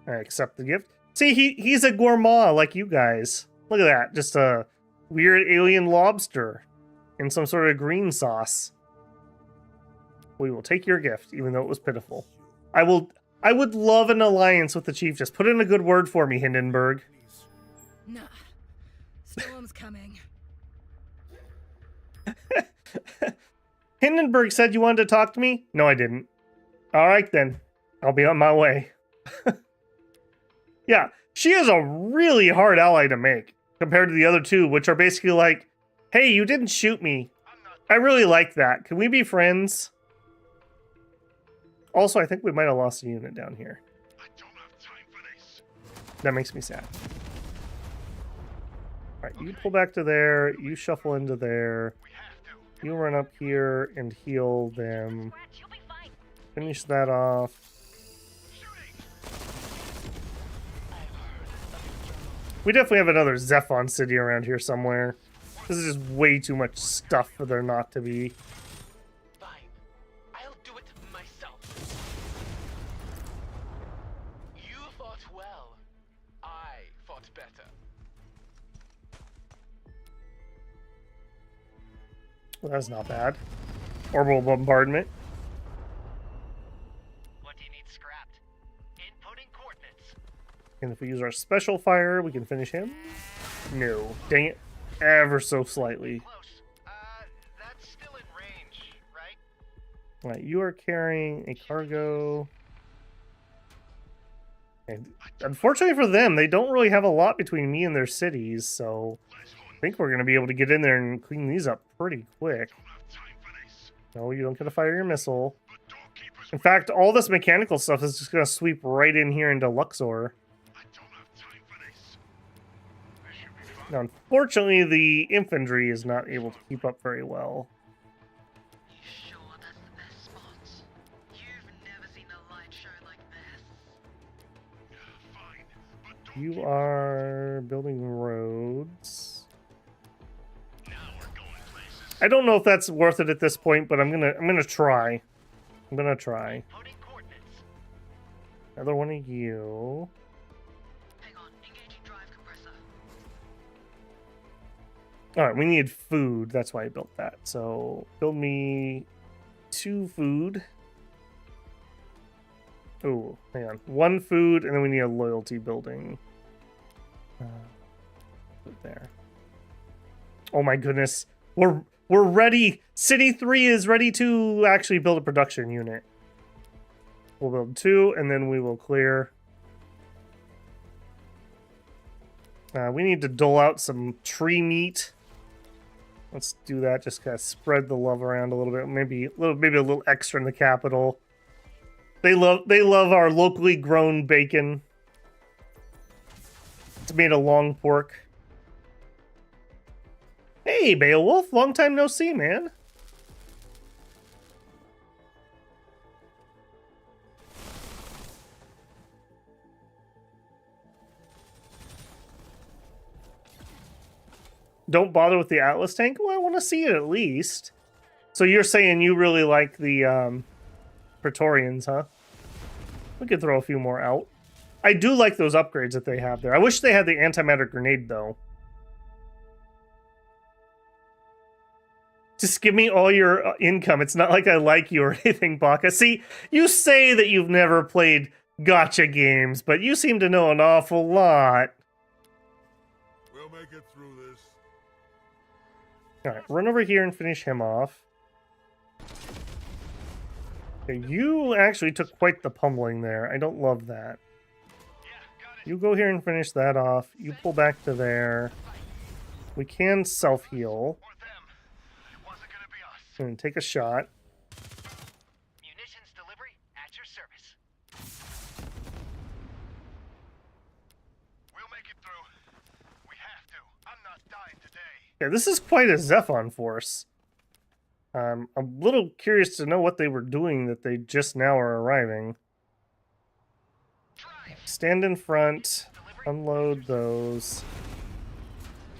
I accept the gift. See, he's a gourmand like you guys. Look at that. Just a weird alien lobster in some sort of green sauce. We will take your gift, even though it was pitiful. I would love an alliance with the chief. Just put in a good word for me, Hindenburg. Nah. Storm's coming. Hindenburg said you wanted to talk to me? No, I didn't. All right, then. I'll be on my way. Yeah, she is a really hard ally to make compared to the other two, which are basically like, hey, you didn't shoot me. I really like that. Can we be friends? Also, I think we might have lost a unit down here. I don't have time for this. That makes me sad. All right, you pull back to there. You shuffle into there. We have to. You run up here and heal them. Scratch, you'll be fine. Finish that off. We definitely have another Zephon city around here somewhere. This is just way too much stuff for there not to be. Fine. I'll do it myself. You fought well. I fought better. Well, that's not bad. Orbital bombardment. What do you need scrapped? Inputting coordinates. And if we use our special fire, we can finish him. No. Dang it. Ever so slightly. Close. That's still in range, right? Right, you are carrying a cargo. And unfortunately for them, they don't really have a lot between me and their cities, so I think we're going to be able to get in there and clean these up pretty quick. No, you don't get to fire your missile. In fact, all this mechanical stuff is just going to sweep right in here into Luxor. Now, unfortunately, the infantry is not able to keep up very well. You sure that's the best spot? You've never seen a light show like this. You are building roads. I don't know if that's worth it at this point, but I'm gonna try. I'm gonna try. Inputting coordinates. Another one of you. Hang on, engaging drive compressor. Alright, we need food. That's why I built that. So, build me 2 food. Oh, hang on. 1 food, and then we need a loyalty building. Put there. Oh my goodness. We're ready. City 3 is ready to actually build a production unit. We'll build 2, and then we will clear. We need to dole out some tree meat. Let's do that. Just kind of spread the love around a little bit. Maybe a little extra in the capital. They love our locally grown bacon. It's made of long pork. Hey, Beowulf, long time no see, man. Don't bother with the Atlas tank? Well, I want to see it at least. So you're saying you really like the Praetorians, huh? We could throw a few more out. I do like those upgrades that they have there. I wish they had the antimatter grenade, though. Just give me all your income. It's not like I like you or anything, Baka. See, you say that you've never played gacha games, but you seem to know an awful lot. We'll make it through this. Alright, run over here and finish him off. Okay, you actually took quite the pummeling there. I don't love that. You go here and finish that off. You pull back to there. We can self-heal. And take a shot. Munitions delivery at your service. We'll make it through. We have to. I'm not dying today. Yeah, this is quite a Zephon force. I'm a little curious to know what they were doing that they just now are arriving. Stand in front. Unload those.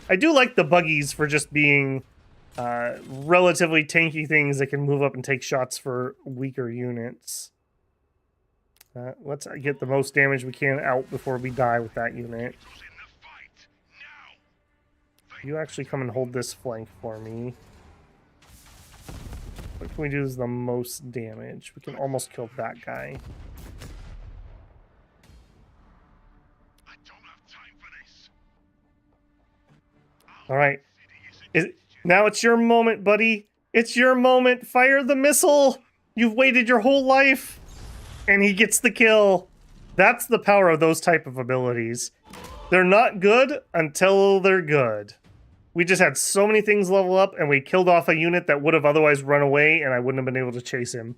I do like the buggies for just being relatively tanky things that can move up and take shots for weaker units. Let's get the most damage we can out before we die with that unit. You actually come and hold this flank for me. What can we do is the most damage? We can almost kill that guy. I don't have time for this. Alright. Now it's your moment, buddy. It's your moment. Fire the missile. You've waited your whole life. And he gets the kill. That's the power of those type of abilities. They're not good until they're good. We just had so many things level up, and we killed off a unit that would have otherwise run away, and I wouldn't have been able to chase him.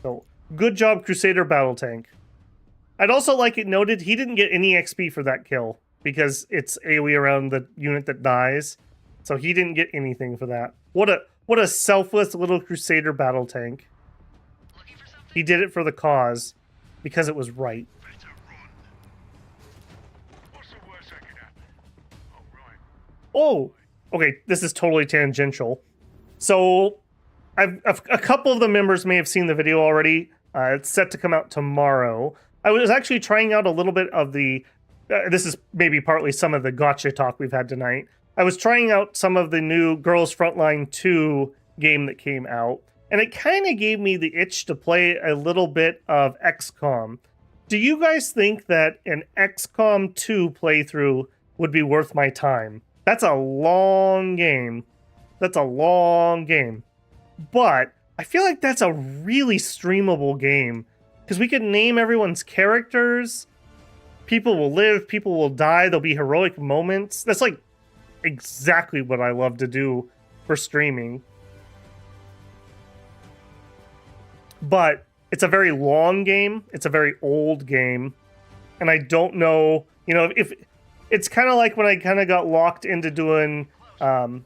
So, good job, Crusader Battle Tank. I'd also like it noted, he didn't get any XP for that kill, because it's AoE around the unit that dies. So he didn't get anything for that. What What a selfless little crusader battle tank. Looking for something? He did it for the cause because it was right. Better run. What's the worst that could happen? Oh, right. Oh, okay. This is totally tangential. So, a couple of the members may have seen the video already. It's set to come out tomorrow. I was actually trying out a little bit of the. This is maybe partly some of the Gacha talk we've had tonight. I was trying out some of the new Girls Frontline 2 game that came out, and it kind of gave me the itch to play a little bit of XCOM. Do you guys think that an XCOM 2 playthrough would be worth my time? That's a long game. That's a long game. But I feel like that's a really streamable game, because we could name everyone's characters. People will live, people will die, there'll be heroic moments. That's like exactly what I love to do for streaming. But it's a very long game, it's a very old game, and I don't know, you know, if it's kind of like when I kind of got locked into doing not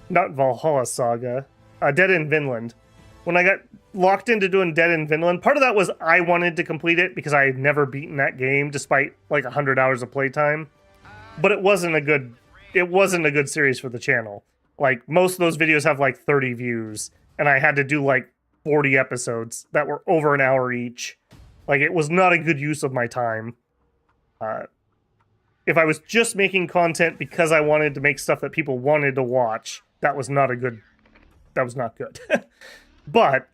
Valhalla Saga, Dead in Vinland. When I got locked into doing Dead in Vinland, part of that was I wanted to complete it because I had never beaten that game despite like 100 hours of playtime. But it wasn't a good series for the channel. Like most of those videos have like 30 views, and I had to do like 40 episodes that were over an hour each. Like it was not a good use of my time. If I was just making content because I wanted to make stuff that people wanted to watch, that was not good. But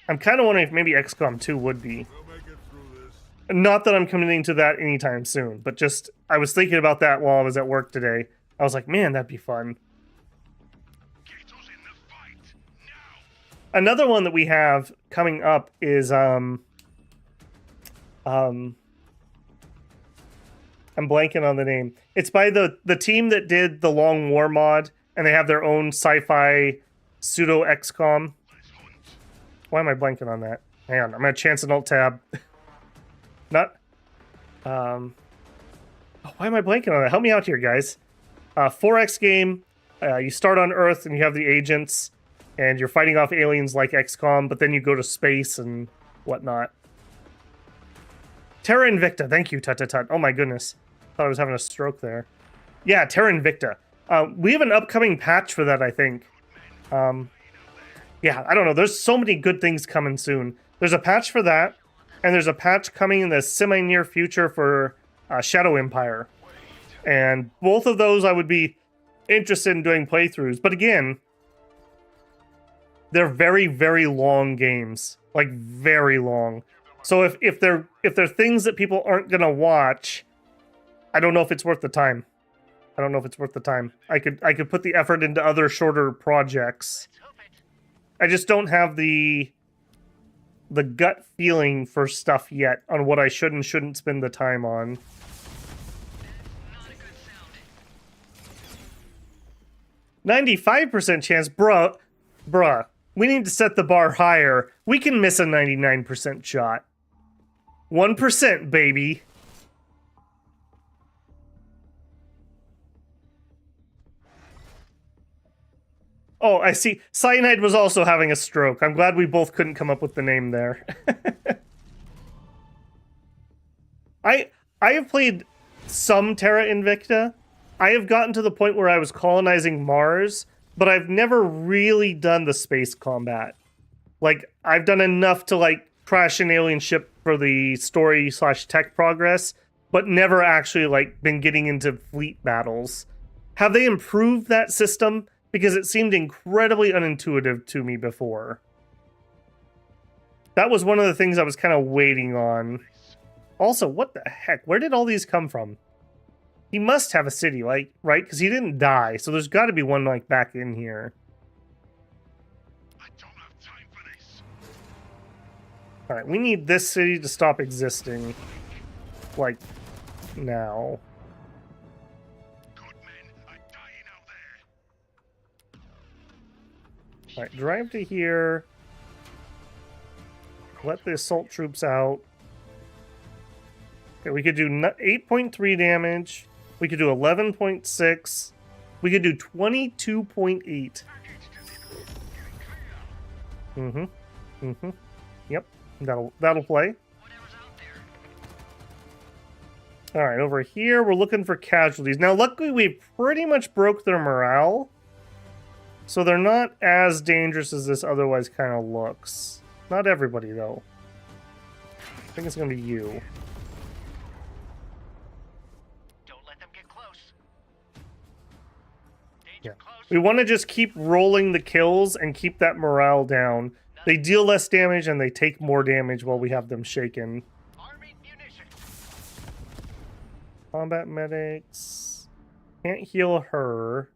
I'm kind of wondering if maybe XCOM 2 would be. We'll make it through this. Not that I'm committing to that anytime soon, but just I was thinking about that while I was at work today. I was like, man, that'd be fun. Get us in the fight now. Another one that we have coming up is I'm blanking on the name. It's by the team that did the Long War mod, and they have their own sci-fi pseudo XCOM. Why am I blanking on that? Hang on, I'm gonna chance an alt tab. Not why am I blanking on that? Help me out here, guys. 4X game. You start on Earth and you have the agents, and you're fighting off aliens like XCOM, but then you go to space and whatnot. Terra Invicta. Thank you, Tut Tut Tut. Oh my goodness. Thought I was having a stroke there. Yeah, Terra Invicta. We have an upcoming patch for that, I think. Yeah, I don't know. There's so many good things coming soon. There's a patch for that, and there's a patch coming in the semi-near future for Shadow Empire. And both of those I would be interested in doing playthroughs. But again, they're very, very long games. Like, very long. So if they're things that people aren't going to watch, I don't know if it's worth the time. I don't know if it's worth the time. I could put the effort into other shorter projects. I just don't have the gut feeling for stuff yet on what I should and shouldn't spend the time on. Not a good sound. 95% chance, bruh. We need to set the bar higher. We can miss a 99% shot. 1%, baby. Oh, I see. Cyanide was also having a stroke. I'm glad we both couldn't come up with the name there. I have played some Terra Invicta. I have gotten to the point where I was colonizing Mars, but I've never really done the space combat. Like, I've done enough to, like, crash an alien ship for the story/tech progress, but never actually, like, been getting into fleet battles. Have they improved that system? Because it seemed incredibly unintuitive to me before. That was one of the things I was kind of waiting on. Also, what the heck? Where did all these come from? He must have a city, like, right? Because he didn't die, so there's got to be one, like, back in here. I don't have time for this. Alright, we need this city to stop existing. Like, now. Good men are dying out there. Alright, drive to here. Let the assault troops out. Okay, we could do 8.3 damage. We could do 11.6. We could do 22.8. Package Mm-hmm. Mm-hmm. Yep. That'll play. Whatever's out there. All right, over here we're looking for casualties. Now, luckily we pretty much broke their morale, so they're not as dangerous as this otherwise kind of looks. Not everybody though. I think it's gonna be you. Don't let them get close. Yeah. Danger close. We want to just keep rolling the kills and keep that morale down. They deal less damage and they take more damage while we have them shaken. Army munitions. Combat medics. Can't heal her.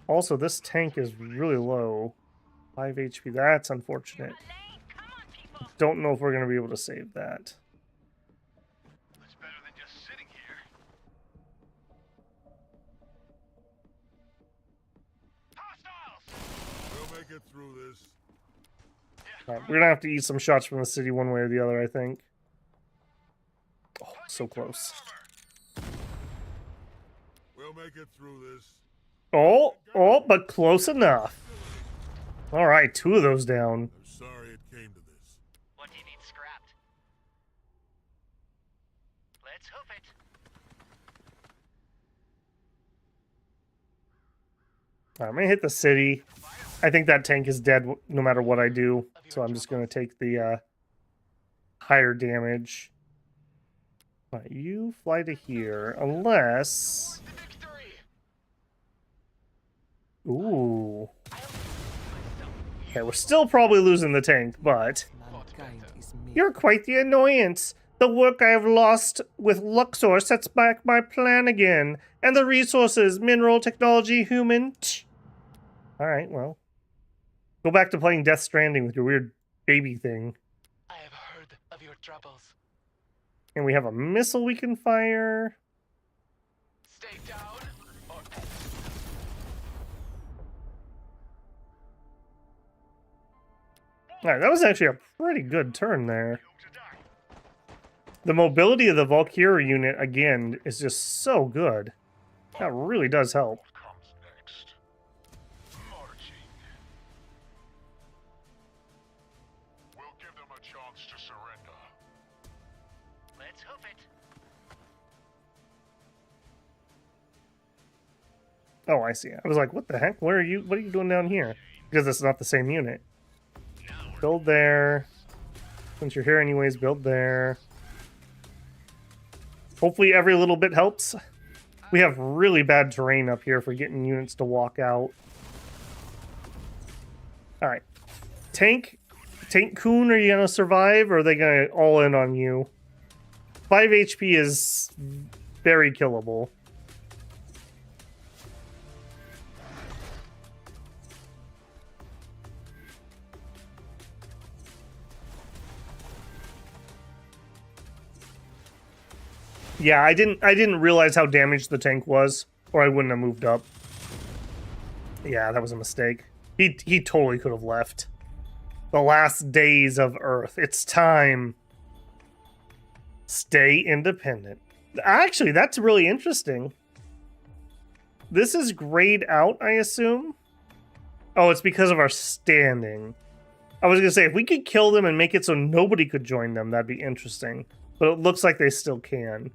Also, this tank is really low. 5 HP. That's unfortunate. Come on, people. Don't know if we're going to be able to save that. It's better than just sitting here. Hostiles. We'll make it through this. We're going to have to eat some shots from the city one way or the other, I think. Oh, so close. We'll make it through this. Oh, but close enough. All right, 2 of those down. I'm sorry it came to this. What do you need scrapped? Let's hoof it. All right, I'm going to hit the city. I think that tank is dead no matter what I do. So I'm just going to take the higher damage. All right, you fly to here. Unless... The victory. Ooh. Okay, we're still probably losing the tank, but... You're quite the annoyance. The work I have lost with Luxor sets back my plan again. And the resources, mineral, technology, human... Alright, well... Go back to playing Death Stranding with your weird baby thing. I have heard of your troubles. And we have a missile we can fire. Stay down or Alright, that was actually a pretty good turn there. The mobility of the Valkyrie unit, again, is just so good. That really does help. What comes next? Marching. We'll give them a chance to surrender. Let's hoof it. Oh, I see. I was like, what the heck? What are you doing down here? Because it's not the same unit. Build there. Since you're here anyways, build there. Hopefully every little bit helps. We have really bad terrain up here for getting units to walk out. Alright. Tank Coon, are you going to survive, or are they going to all in on you? 5 HP is very killable. Yeah, I didn't realize how damaged the tank was, or I wouldn't have moved up. Yeah, that was a mistake. He totally could have left. The last days of Earth. It's time. Stay independent. Actually, that's really interesting. This is grayed out, I assume? Oh, it's because of our standing. I was going to say, if we could kill them and make it so nobody could join them, that'd be interesting. But it looks like they still can.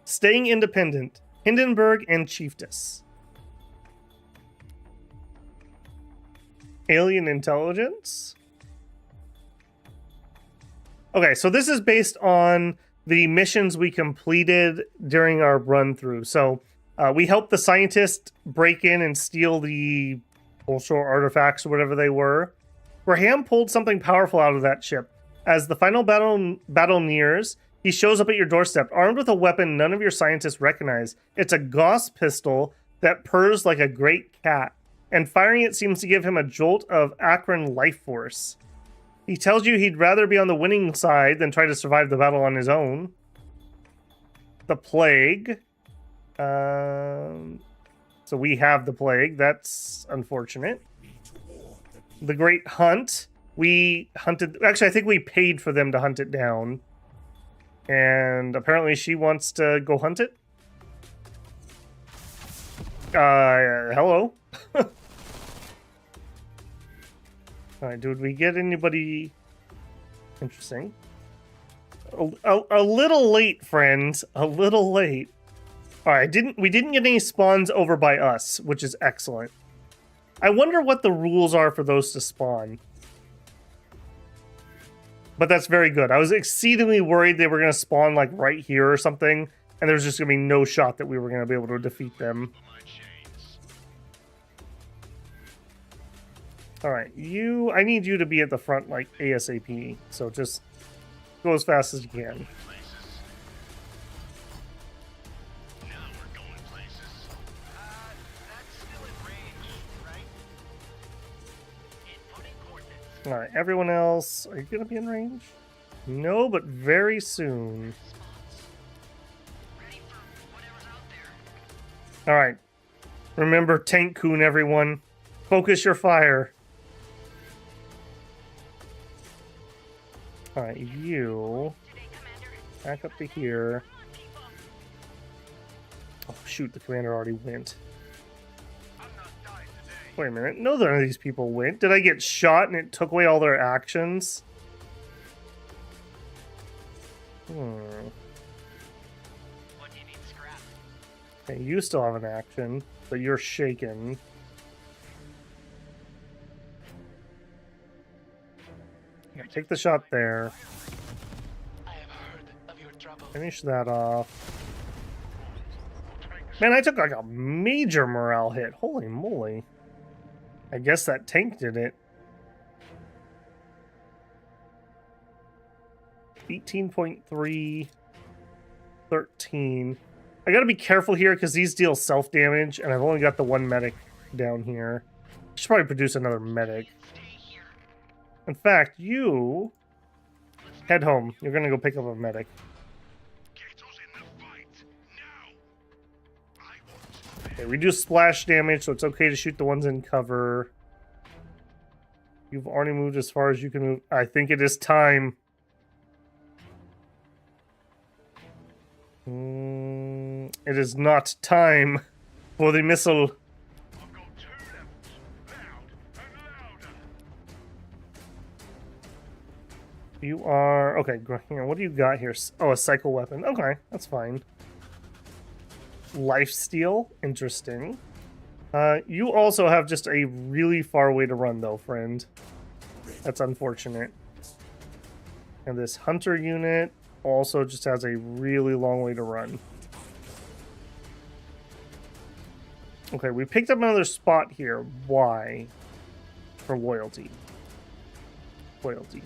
Staying independent. Hindenburg and Chiefess. Alien intelligence? Okay, so this is based on the missions we completed during our run through. So we helped the scientist break in and steal the cultural artifacts or whatever they were. Graham pulled something powerful out of that ship. As the final battle nears, he shows up at your doorstep, armed with a weapon none of your scientists recognize. It's a Gauss pistol that purrs like a great cat, and firing it seems to give him a jolt of Akron life force. He tells you he'd rather be on the winning side than try to survive the battle on his own. The Plague. So we have the Plague. That's unfortunate. The Great Hunt. We hunted... Actually, I think we paid for them to hunt it down. And apparently she wants to go hunt it. Hello? Alright, did we get anybody interesting? A little late, friends. A little late. Alright, we didn't get any spawns over by us, which is excellent. I wonder what the rules are for those to spawn. But that's very good. I was exceedingly worried they were going to spawn like right here or something, and there was just going to be no shot that we were going to be able to defeat them. Alright, I need you to be at the front like ASAP, so just go as fast as you can. Alright, everyone else, are you going to be in range? No, but very soon. Alright, remember Tank Coon, everyone. Focus your fire. Alright, you back up to here. Oh shoot, the commander already went. Wait a minute, no, none of these people went. Did I get shot and it took away all their actions? Okay, you still have an action, but you're shaken. Yeah, take the shot there. Finish that off. Man, I took like a major morale hit. Holy moly. I guess that tank did it. 18.3. 13. I gotta be careful here because these deal self-damage, and I've only got the one medic down here. I should probably produce another medic. In fact, you head home. You're gonna go pick up a medic. Okay, reduce splash damage, so it's okay to shoot the ones in cover. You've already moved as far as you can move. I think it is time. It is not time for the missile. You are... Okay, hang on. What do you got here? Oh, a cycle weapon. Okay, that's fine. Lifesteal. Interesting. You also have just a really far way to run, though, friend. That's unfortunate. And this hunter unit also just has a really long way to run. Okay, we picked up another spot here. Why? For loyalty. Loyalty.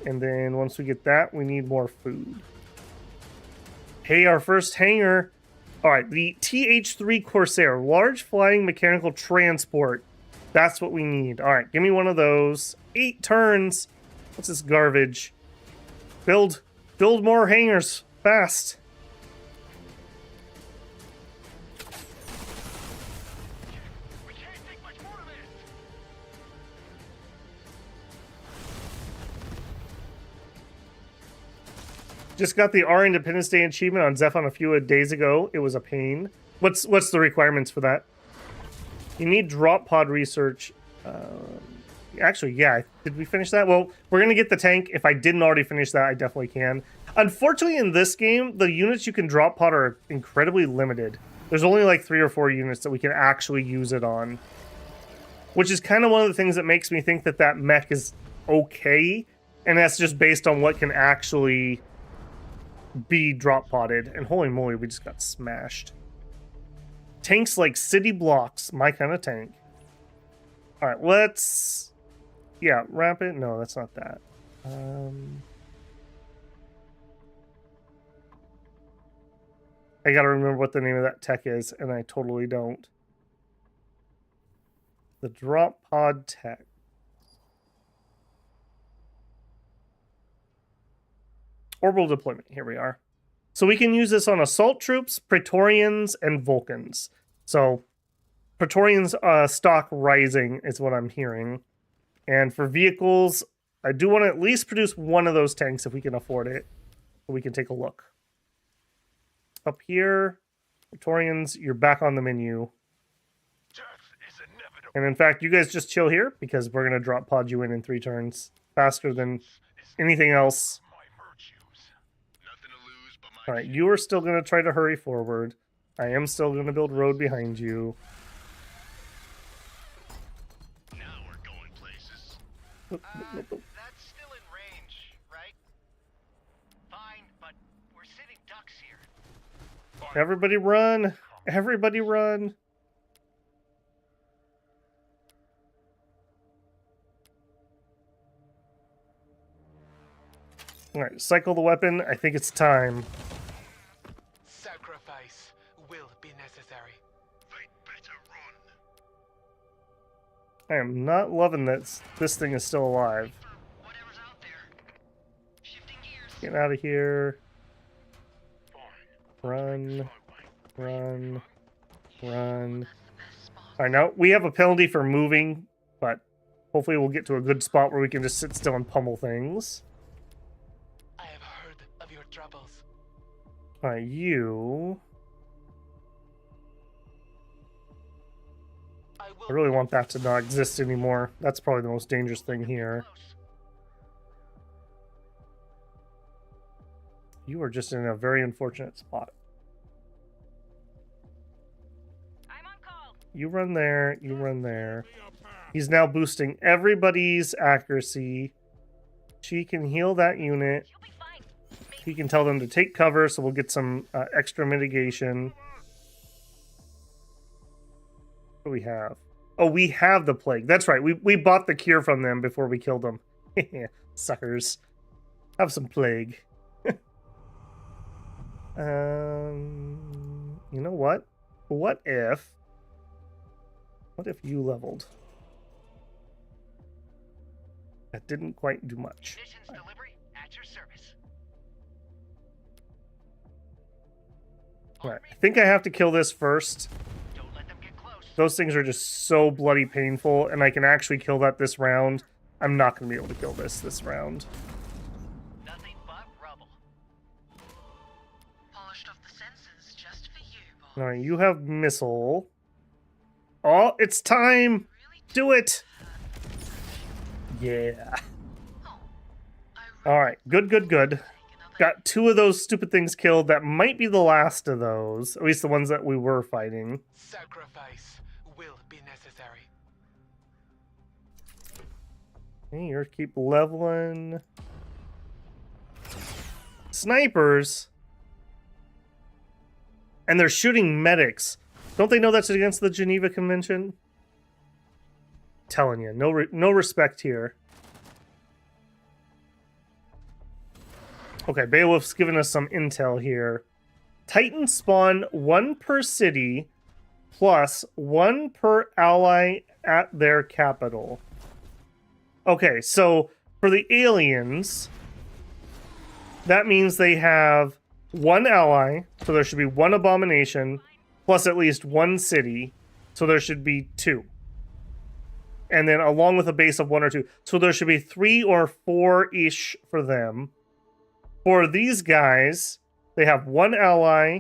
And then once we get that, we need more food. Hey, our first hangar. Alright, the TH-3 Corsair. Large flying mechanical transport. That's what we need. Alright, give me one of those. 8 turns. What's this garbage? Build more hangars. Fast. Just got the R Independence Day achievement on Zephon a few days ago. It was a pain. What's the requirements for that? You need drop pod research. Actually, yeah. Did we finish that? Well, we're going to get the tank. If I didn't already finish that, I definitely can. Unfortunately, in this game, the units you can drop pod are incredibly limited. There's only like 3 or 4 units that we can actually use it on. Which is kind of one of the things that makes me think that that mech is okay. And that's just based on what can actually be drop podded. And holy moly, we just got smashed. Tanks like city blocks. My kind of tank. Alright, let's... Yeah, rapid. No, that's not that. I gotta remember what the name of that tech is, and I totally don't. The drop pod tech. Orbital deployment. Here we are. So we can use this on assault troops, Praetorians, and Vulcans. So Praetorians stock rising is what I'm hearing. And for vehicles, I do want to at least produce one of those tanks if we can afford it. So we can take a look. Up here, Praetorians, you're back on the menu. Death is inevitable. And in fact, you guys just chill here because we're going to drop pod you in 3 turns. Faster than anything else. My virtues. Nothing to lose but my Alright, you are still going to try to hurry forward. I am still going to build road behind you. Now we're going places. That's still in range, right? Fine, but we're sitting ducks here. Everybody run! Everybody run! Alright, cycle the weapon. I think it's time. Sacrifice will be necessary. They'd better run. I am not loving that this thing is still alive. For whatever's out there. Shifting gears. Get out of here. Fine. Run. Run. Run. Alright, now we have a penalty for moving, but hopefully we'll get to a good spot where we can just sit still and pummel things. I have heard of your troubles. Alright, you... I I really want that to not exist anymore. That's probably the most dangerous thing here. Close. You are just in a very unfortunate spot. I'm on call. You run there, you run there. He's now boosting everybody's accuracy. She can heal that unit. You'll be fine. He can tell them to take cover, so we'll get some extra mitigation. What do we have? Oh, we have the plague. That's right. We bought the cure from them before we killed them. Suckers. Have some plague. You know what? What if you leveled? That didn't quite do much. Munitions delivery at your service. Alright, I think I have to kill this first. Don't let them get close. Those things are just so bloody painful, and I can actually kill that this round. I'm not going to be able to kill this round. Nothing but rubble. Polished off the sensors just for you, boss. Alright, you have missile. Oh, it's time! Do it! Yeah. Alright, good. Got 2 of those stupid things killed. That might be the last of those. At least the ones that we were fighting. Sacrifice will be necessary. Okay, you keep leveling. Snipers? And they're shooting medics. Don't they know that's against the Geneva Convention? Telling you, no respect here. Okay, Beowulf's giving us some intel here. Titans spawn 1 per city, plus 1 per ally at their capital. Okay, so for the aliens, that means they have 1 ally, so there should be 1 abomination, plus at least 1 city, so there should be 2. And then along with a base of 1 or 2. So there should be 3 or 4-ish for them. For these guys, they have 1 ally,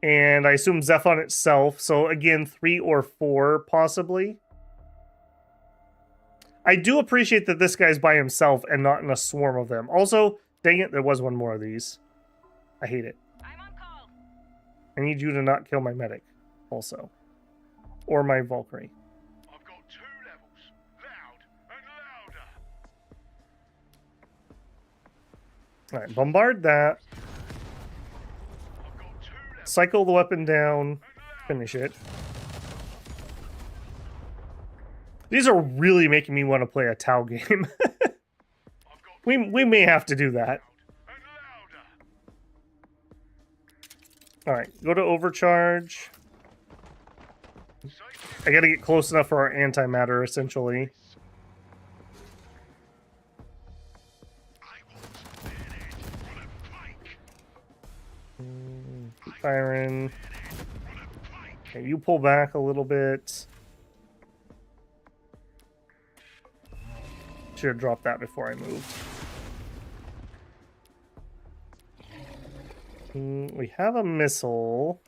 and I assume Zephon itself. So again, 3 or 4 possibly. I do appreciate that this guy's by himself and not in a swarm of them. Also, dang it, there was 1 more of these. I hate it. I'm on call. I need you to not kill my medic, also. Or my Valkyrie. I've got 2 levels. Loud and louder. Alright, bombard that. I've got 2 levels. Cycle the weapon down. Finish it. These are really making me want to play a Tau game. I've got we may have to do that. and louder. Alright, go to overcharge. I gotta get close enough for our antimatter, essentially. I want it on a pike. Keep firing. On a pike. Okay, you pull back a little bit. Should have dropped that before I moved. We have a missile.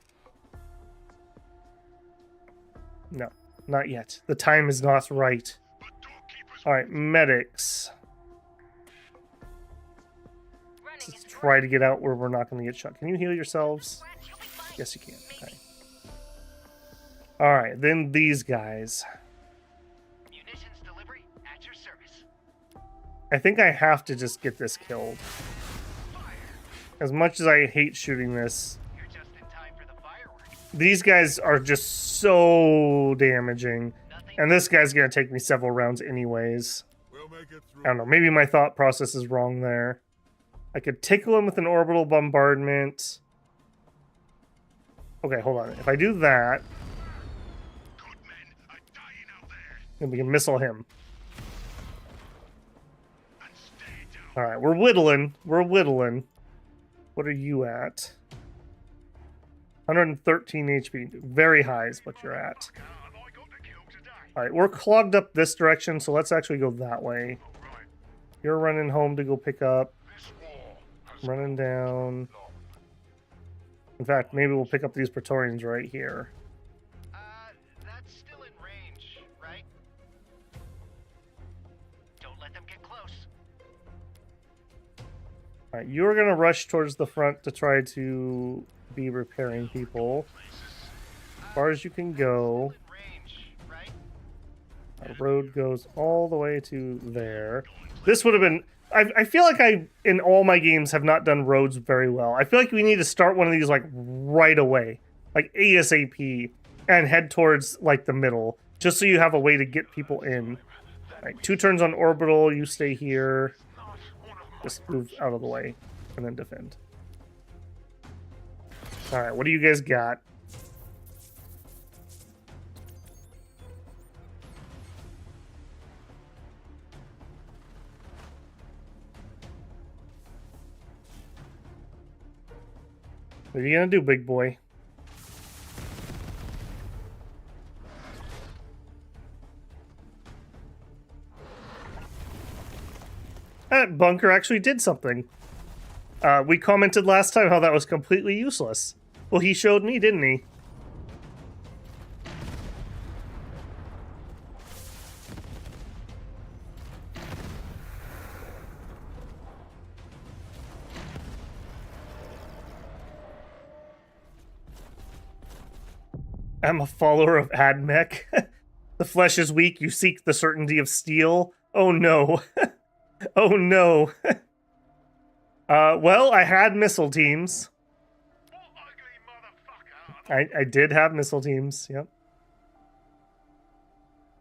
No, not yet. The time is not right. But don't keep us. All right, medics. Let's try to get out where we're not going to get shot. Can you heal yourselves? Yes, you can. Okay. All right, then these guys. Munitions delivery at your service. I think I have to just get this killed. As much as I hate shooting this, You're just in time for the fireworks. these guys are just so damaging. Nothing. And this guy's going to take me several rounds anyways. We'll make it through. I don't know, maybe my thought process is wrong there. I could tickle him with an orbital bombardment. Okay, hold on. If I do that, Good men are dying out there. then we can missile him. And stay down. Alright, we're whittling. We're whittling. What are you at? 113 HP. Very high is what you're at. Have I got the kill today? Alright, we're clogged up this direction, so let's actually go that way. All right. You're running home to go pick up. This war has Running down. long. In fact, maybe we'll pick up these Praetorians right here. That's still in range, right? Don't let them get close. Alright, you're gonna rush towards the front to try to be repairing people. As far as you can go. In range, right? Our road goes all the way to there. This would have been... I feel like I, in all my games, have not done roads very well. I feel like we need to start one of these, like, right away. Like, ASAP. And head towards, like, the middle. Just so you have a way to get people in. Alright, 2 turns on orbital. You stay here. Just move out of the way. And then defend. Alright, what do you guys got? What are you gonna do, big boy? That bunker actually did something. We commented last time how that was completely useless. Well, he showed me, didn't he? I'm a follower of Admech. The flesh is weak, you seek the certainty of steel. Oh no. Oh no. Well, I had missile teams. What ugly motherfucker. I did have missile teams, yep.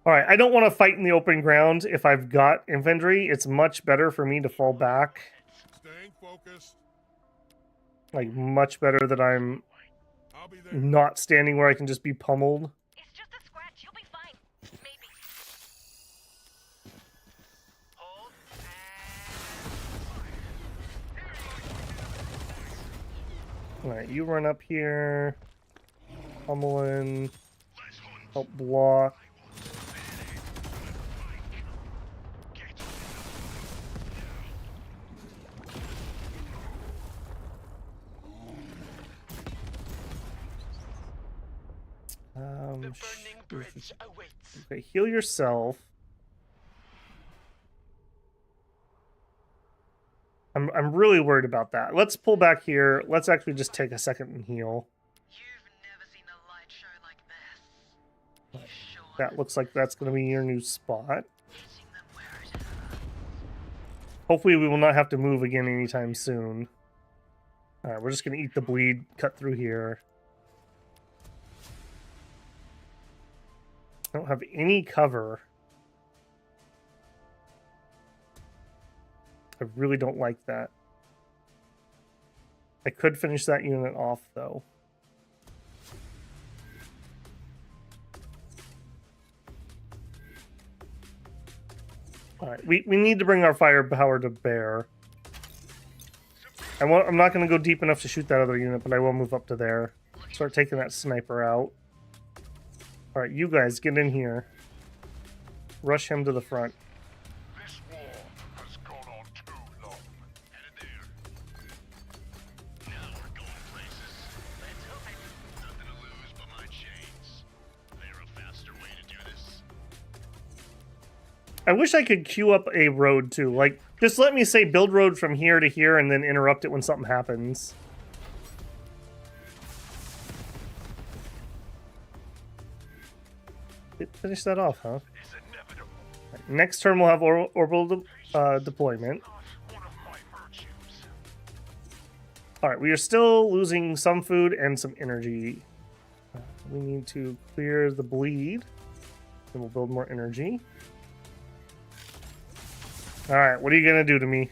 Alright, I don't want to fight in the open ground if I've got infantry. It's much better for me to fall back. Staying focused. Like, much better that I'm I'll be there. not standing where I can just be pummeled. It's just a scratch. You'll be fine. Maybe. Hold Alright, you run up here. Pummeling. Let's hunt. Help block. The burning bridge awaits. Okay, heal yourself. I'm really worried about that. Let's pull back here. Let's actually just take a second and heal. You've never seen a light show like this. You sure That looks like that's going to be your new spot. hitting them where it hurts. Hopefully we will not have to move again anytime soon. Alright, we're just going to eat the bleed, cut through here. I don't have any cover. I really don't like that. I could finish that unit off, though. Alright, we need to bring our firepower to bear. I'm not going to go deep enough to shoot that other unit, but I will move up to there. Start taking that sniper out. Alright, you guys, get in here. Rush him to the front. This war has gone on too long. Headed there. Now we're going places. Let's hope it. Nothing to lose but my chains. They're a fast I wish I could queue up a road too. Like, just let me say build road from here to here and then interrupt it when something happens. Finish that off, huh? It's inevitable. Right, next turn we'll have orbital deployment. One of my virtues. Alright, we are still losing some food and some energy. We need to clear the bleed. Then we'll build more energy. Alright, what are you gonna do to me?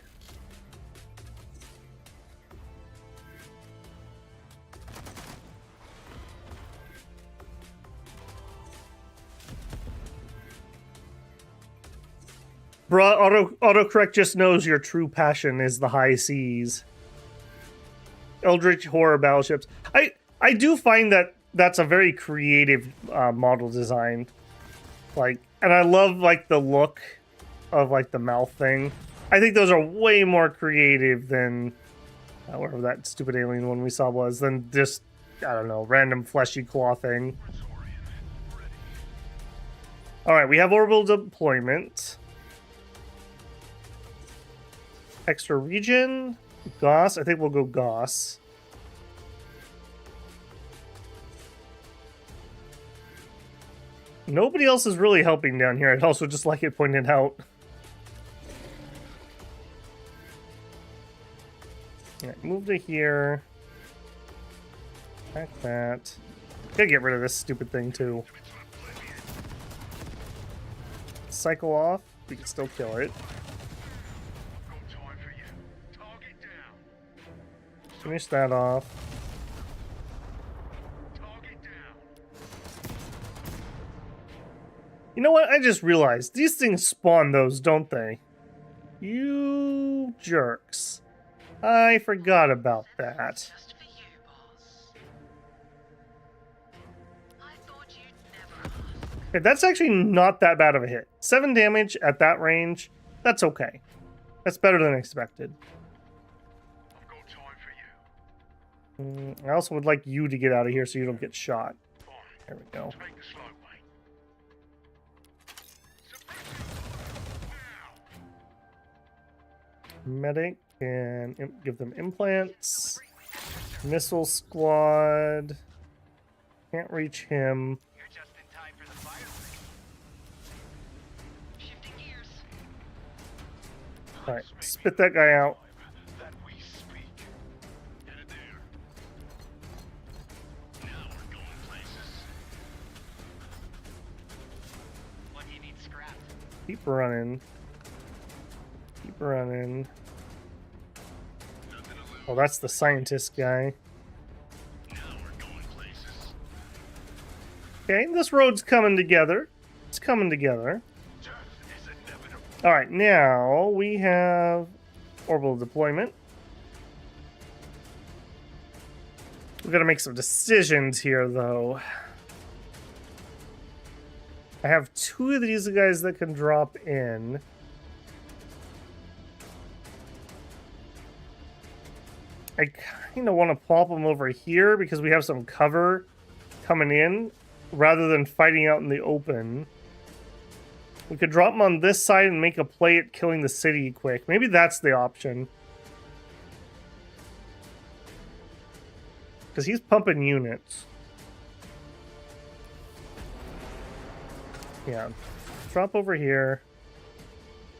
Bruh, autocorrect just knows your true passion is the high seas. Eldritch horror battleships. I do find that that's a very creative model design. Like, and I love like the look of like the mouth thing. I think those are way more creative than whatever that stupid alien one we saw was, than just, I don't know, random fleshy claw thing. Alright, we have orbital deployment. Extra region. Goss. I think we'll go Goss. Nobody else is really helping down here. I'd also just like it pointed out. Yeah, move to here. Back that. Gotta get rid of this stupid thing too. Cycle off. We can still kill it. Finish that off. You know what? I just realized these things spawn those, don't they? You jerks. I forgot about that. Just for you, boss. I thought you'd never ask. Okay, that's actually not that bad of a hit. 7 damage at that range. That's okay. That's better than expected. I've got time for you. I also would like you to get out of here so you don't get shot. Fine. There we go. Take the slow way. Medic and give them implants. Missile squad. Can't reach him. You're just in time for the fire break. Shifting gears. Alright, spit that guy out. That we speak. Headed there. Now we're going places. What do you need scrapped? Keep running. Keep running. Oh, that's the scientist guy. Now we're going places. Okay, this road's coming together. It's coming together. Death is inevitable. Alright, now we have orbital deployment. We've got to make some decisions here, though. I have 2 of these guys that can drop in. I kind of want to plop them over here because we have some cover coming in rather than fighting out in the open. We could drop them on this side and make a play at killing the city quick. Maybe that's the option. Because he's pumping units. Yeah. Drop over here.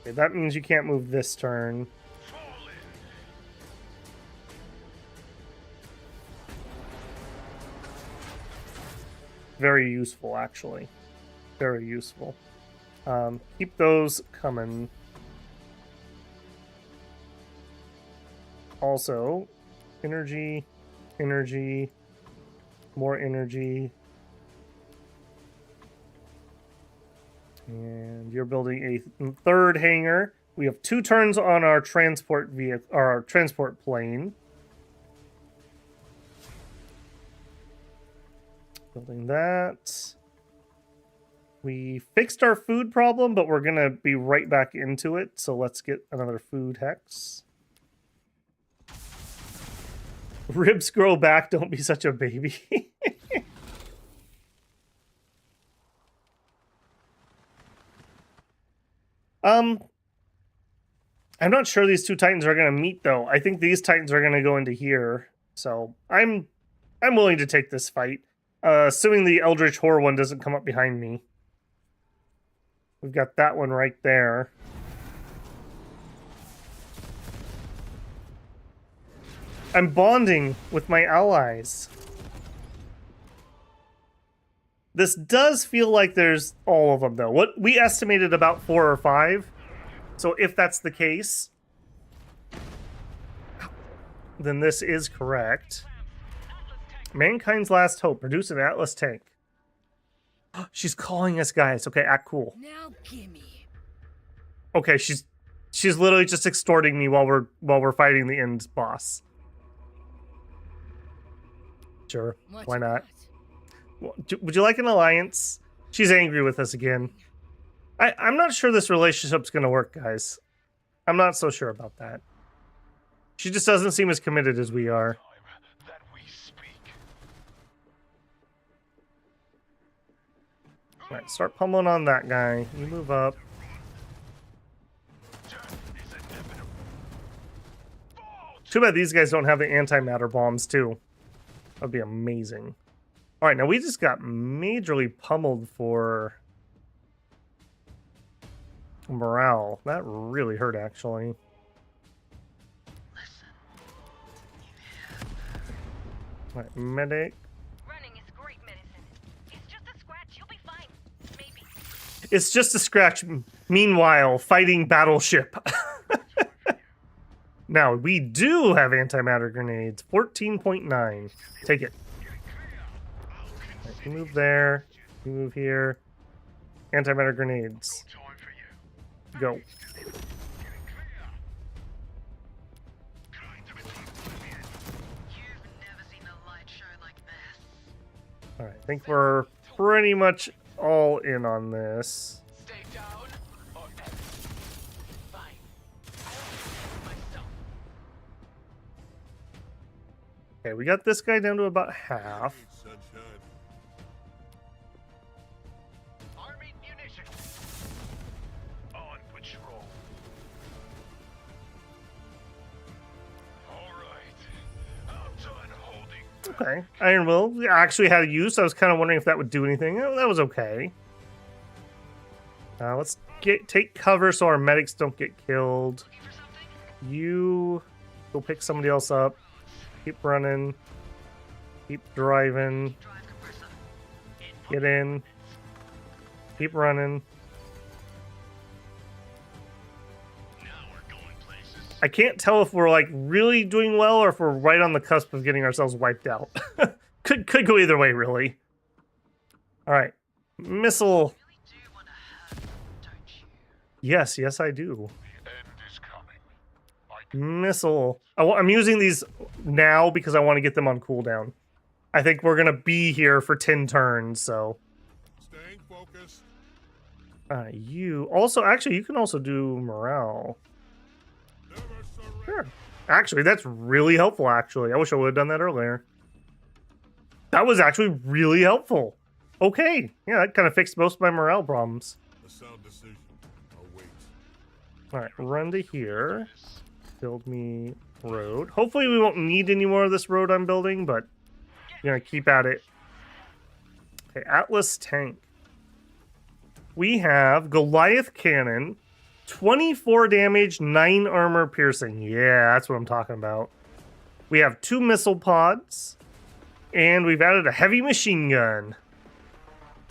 Okay, that means you can't move this turn. Fall in. Very useful, actually. Very useful. Keep those coming. Also, energy, energy, more energy. And you're building a 3rd hangar. We have 2 turns on our transport vehicle, or our transport plane. Building that. We fixed our food problem, but we're gonna be right back into it. So let's get another food hex. Ribs grow back. Don't be such a baby. I'm not sure these two Titans are going to meet, though. I think these Titans are going to go into here. So I'm willing to take this fight. Assuming the Eldritch Horror one doesn't come up behind me. We've got that one right there. I'm bonding with my allies. This does feel like there's all of them, though. What we estimated about 4 or 5. So if that's the case, then this is correct. Mankind's last hope. Produce an Atlas tank. She's calling us, guys. Okay, act cool. Now gimme. Okay, she's literally just extorting me while we're fighting the end boss. Sure, What why you not? got? Would you like an alliance? She's angry with us again. I'm not sure this relationship's gonna work, guys. I'm not so sure about that. She just doesn't seem as committed as we are. Time that we speak. All right, start pummeling on that guy. You move up. Death is inevitable. Fall Too bad these guys don't have the antimatter bombs, too. That'd be amazing. All right, now we just got majorly pummeled for morale. That really hurt, actually. All right, medic. Running is great medicine. It's just a scratch. You'll be fine. Maybe. It's just a scratch. Meanwhile, fighting battleship. Now, we do have antimatter grenades. 14.9. Take it. Right, you move there. You move here. Antimatter grenades. time for you. Go. Getting clear. Kind of a team champion. You've never seen a light show like this. All right, I think we're pretty much all in on this. Stay down or else. Fine. I'll defend myself. Okay, we got this guy down to about half. Army munitions. On patrol. All right. I'm done holding. Okay, Iron Will actually had a use. I was kind of wondering if that would do anything. Oh, that was okay. Let's take cover so our medics don't get killed. Looking for something? You go pick somebody else up. Keep running. Keep driving. Drive compressor. Get in. Keep running. Now we're going places. I can't tell if we're like really doing well or if we're right on the cusp of getting ourselves wiped out. could go either way, really. All right, missile. Really do want to hurt, don't you? Yes, I do. The end is coming. Missile. I'm using these now because I want to get them on cooldown. I think we're gonna be here for 10 turns, so. Staying focused. You also actually you can also do morale. Never surrender. Sure. Actually, that's really helpful. Actually, I wish I would have done that earlier. That was actually really helpful. Okay, yeah, that kind of fixed most of my morale problems. A sound decision. I'll wait. All right, run to here. Build me road. Hopefully, we won't need any more of this road I'm building, but I'm gonna keep at it. Okay, Atlas tank. We have Goliath cannon, 24 damage, 9 armor piercing. Yeah, that's what I'm talking about. We have 2 missile pods, and we've added a heavy machine gun.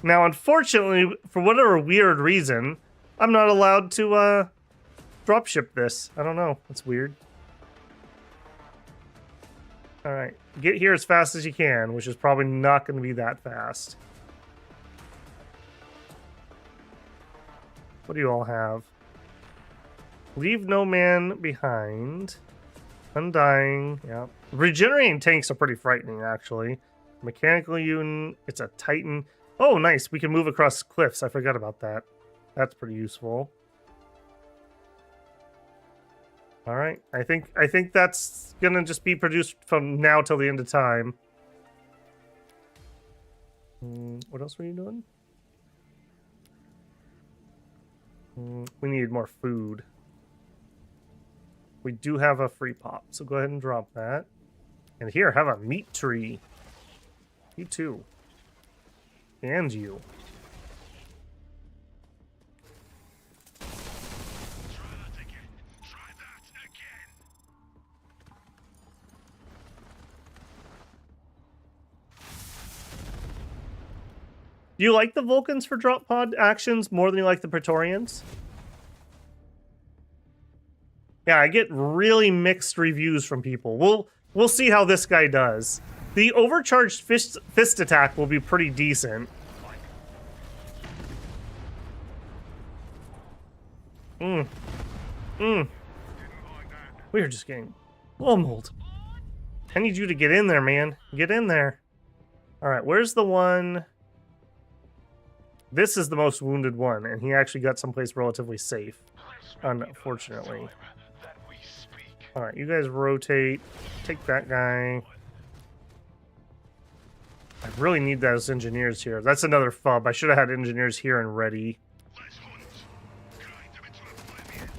Now, unfortunately, for whatever weird reason, I'm not allowed to dropship this. I don't know. It's weird. All right, get here as fast as you can, which is probably not going to be that fast. What do you all have? Leave no man behind. Undying, yeah. Regenerating tanks are pretty frightening, actually. Mechanical unit, it's a Titan. Oh, nice, we can move across cliffs. I forgot about that. That's pretty useful. All right, I think that's gonna just be produced from now till the end of time. What else were you doing? We need more food. We do have a free pop, so go ahead and drop that. And here, have a meat tree. You too. And you. Try that again. Try that again. Do you like the Vulcans for drop pod actions more than you like the Praetorians? Yeah, I get really mixed reviews from people. We'll see how this guy does. The overcharged fist attack will be pretty decent. We're just getting pummeled. I need you to get in there, man. Get in there. Alright, where's the one? This is the most wounded one, and he actually got someplace relatively safe. Unfortunately. Alright, you guys rotate. Take that guy. I really need those engineers here. That's another FUB. I should have had engineers here and ready. Let's hunt. Grind them into oblivion.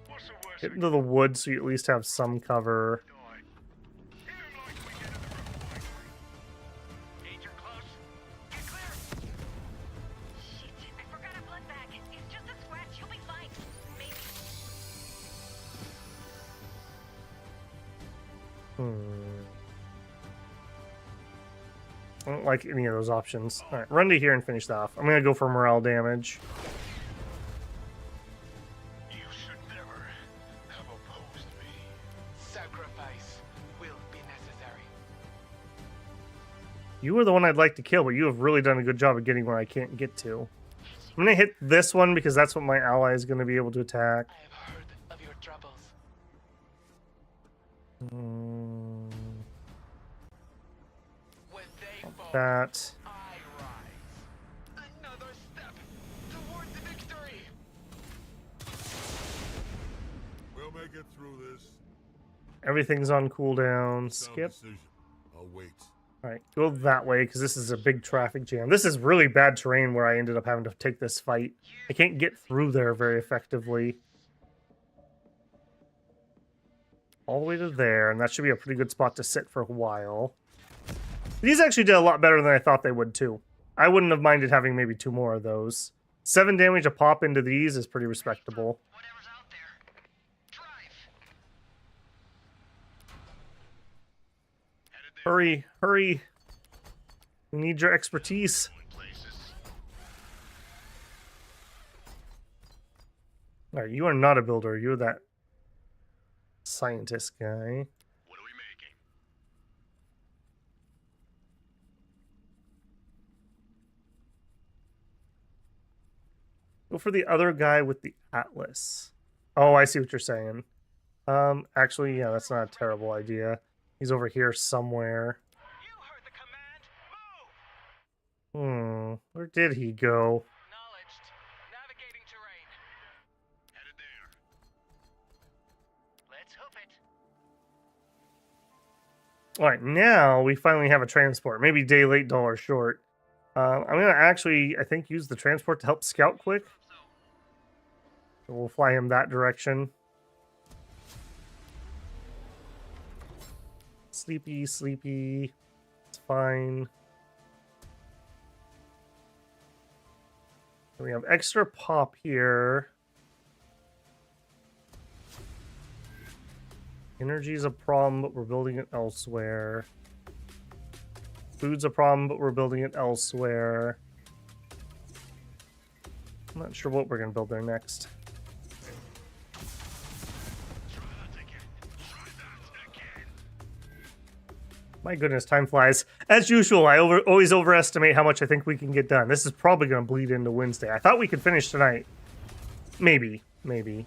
What's the worst? Get into the woods so you at least have some cover. Danger close. Get clear. Shit, I forgot a blood bag. It's just a scratch. You'll be fine. Maybe. I don't like any of those options. Alright, run to here and finish that off. I'm gonna go for morale damage. You should never have opposed me. Sacrifice will be necessary. You were the one I'd like to kill, but you have really done a good job of getting where I can't get to. I'm gonna hit this one because that's what my ally is gonna be able to attack. I have heard of your troubles. When they fall, That. I rise. Another step toward the victory. We'll make it through this. Everything's on cooldown. Sound Skip. decision. I'll wait. Alright, go that way because this is a big traffic jam. This is really bad terrain where I ended up having to take this fight. I can't get through there very effectively. All the way to there, and that should be a pretty good spot to sit for a while. These actually did a lot better than I thought they would, too. I wouldn't have minded having maybe 2 more of those. 7 damage a pop into these is pretty respectable. Whatever's out there. Drive. Hurry, hurry. We need your expertise. Alright, you are not a builder. You're that scientist guy. What are we making? Go for the other guy with the Atlas. Oh, I see what you're saying. Actually, yeah, that's not a terrible idea. He's over here somewhere. You heard the command. Move. Where did he go? Acknowledged. Navigating terrain. Headed there. Let's hope it. Alright, now we finally have a transport. Maybe day late, dollar short. I'm going to actually, I think, use the transport to help scout quick. So we'll fly him that direction. Sleepy, sleepy. It's fine. We have extra pop here. Energy's a problem, but we're building it elsewhere. Food's a problem, but we're building it elsewhere. I'm not sure what we're going to build there next. Try that again. Try that again. My goodness, time flies. As usual, I always overestimate how much I think we can get done. This is probably going to bleed into Wednesday. I thought we could finish tonight. Maybe. Maybe.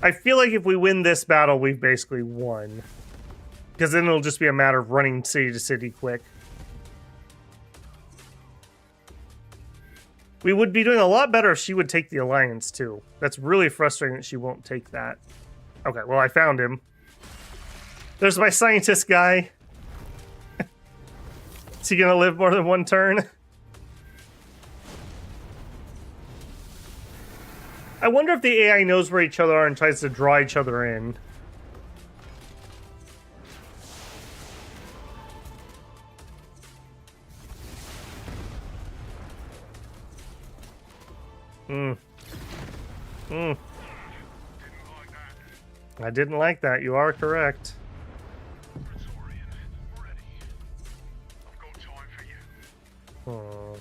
I feel like if we win this battle, we've basically won. Because then it'll just be a matter of running city to city quick. We would be doing a lot better if she would take the Alliance, too. That's really frustrating that she won't take that. Okay, well, I found him. There's my scientist guy. Is he gonna live more than one turn? I wonder if the AI knows where each other are and tries to draw each other in. I didn't like that. You are correct. Praetorian, ready. I've got time for you. Oh.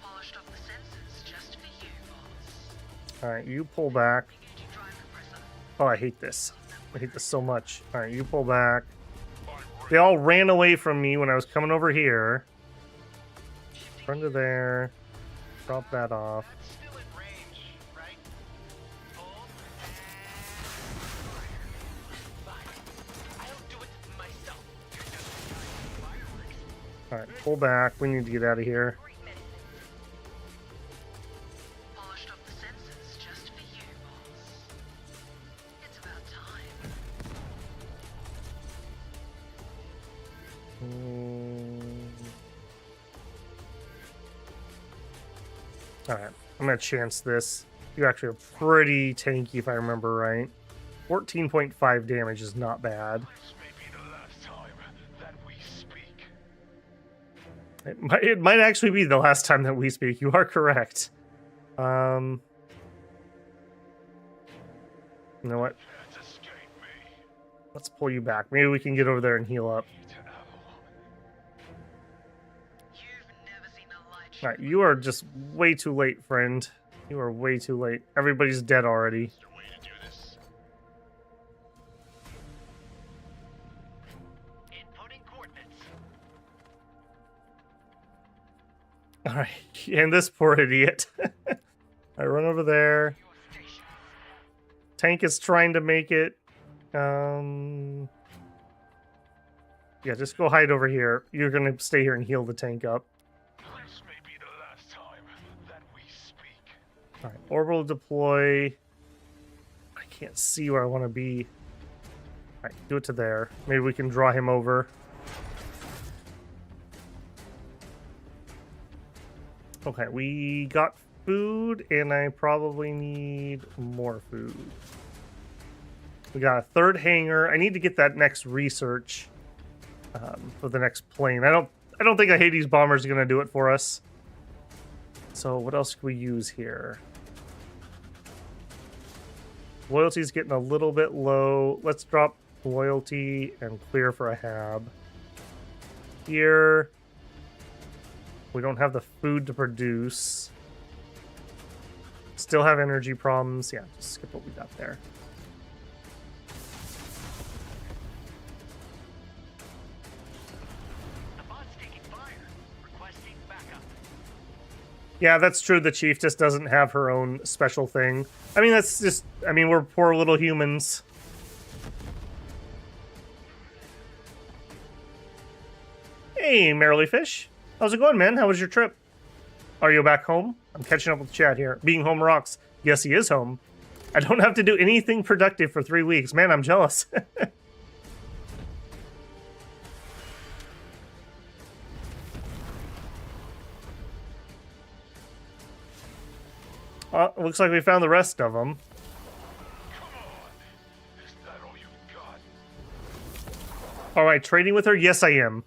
Polished off the sensors just for you, boss. Alright, you pull back. Engaging drive compressor. Oh, I hate this. I hate this so much. Alright, you pull back. They all ran away from me when I was coming over here. Run to there. Drop that off. That's still in range, right? Hold and fire. I don't do it myself. Alright, pull back. We need to get out of here. Great medicine. Polished off the sensors just for you, boss. It's about time. Alright, I'm gonna chance this. You actually are pretty tanky if I remember right. 14.5 damage is not bad. This may be the last time that we speak. It might actually be the last time that we speak. You are correct. You know what? Can't escape me. Let's pull you back. Maybe we can get over there and heal up. You've never seen a light. Alright, you are just way too late, friend. You are way too late. Everybody's dead already. Is there a way to do this? Inputting coordinates. Alright, and this poor idiot. I run over there. Your station. Tank is trying to make it. Yeah, just go hide over here. You're gonna stay here and heal the tank up. This may be the last time that we speak. Alright, orbital deploy. I can't see where I want to be. Alright, do it to there. Maybe we can draw him over. Okay, we got food, and I probably need more food. We got a third hangar. I need to get that next research for the next plane. I don't think a Hades bomber is gonna do it for us. So what else can we use here? Loyalty's getting a little bit low. Let's drop loyalty and clear for a hab. Here, we don't have the food to produce. Still have energy problems. Yeah, just skip what we got there. The bot's taking fire. Requesting backup. Yeah, that's true. The chief just doesn't have her own special thing. I mean, that's just... I mean, we're poor little humans. Hey, Merrily Fish. How's it going, man? How was your trip? Are you back home? I'm catching up with chat here. Being home rocks. Yes, he is home. I don't have to do anything productive for 3 weeks. Man, I'm jealous. Looks like we found the rest of them. Come on. Is that all you got? All right, trading with her? Yes, I am.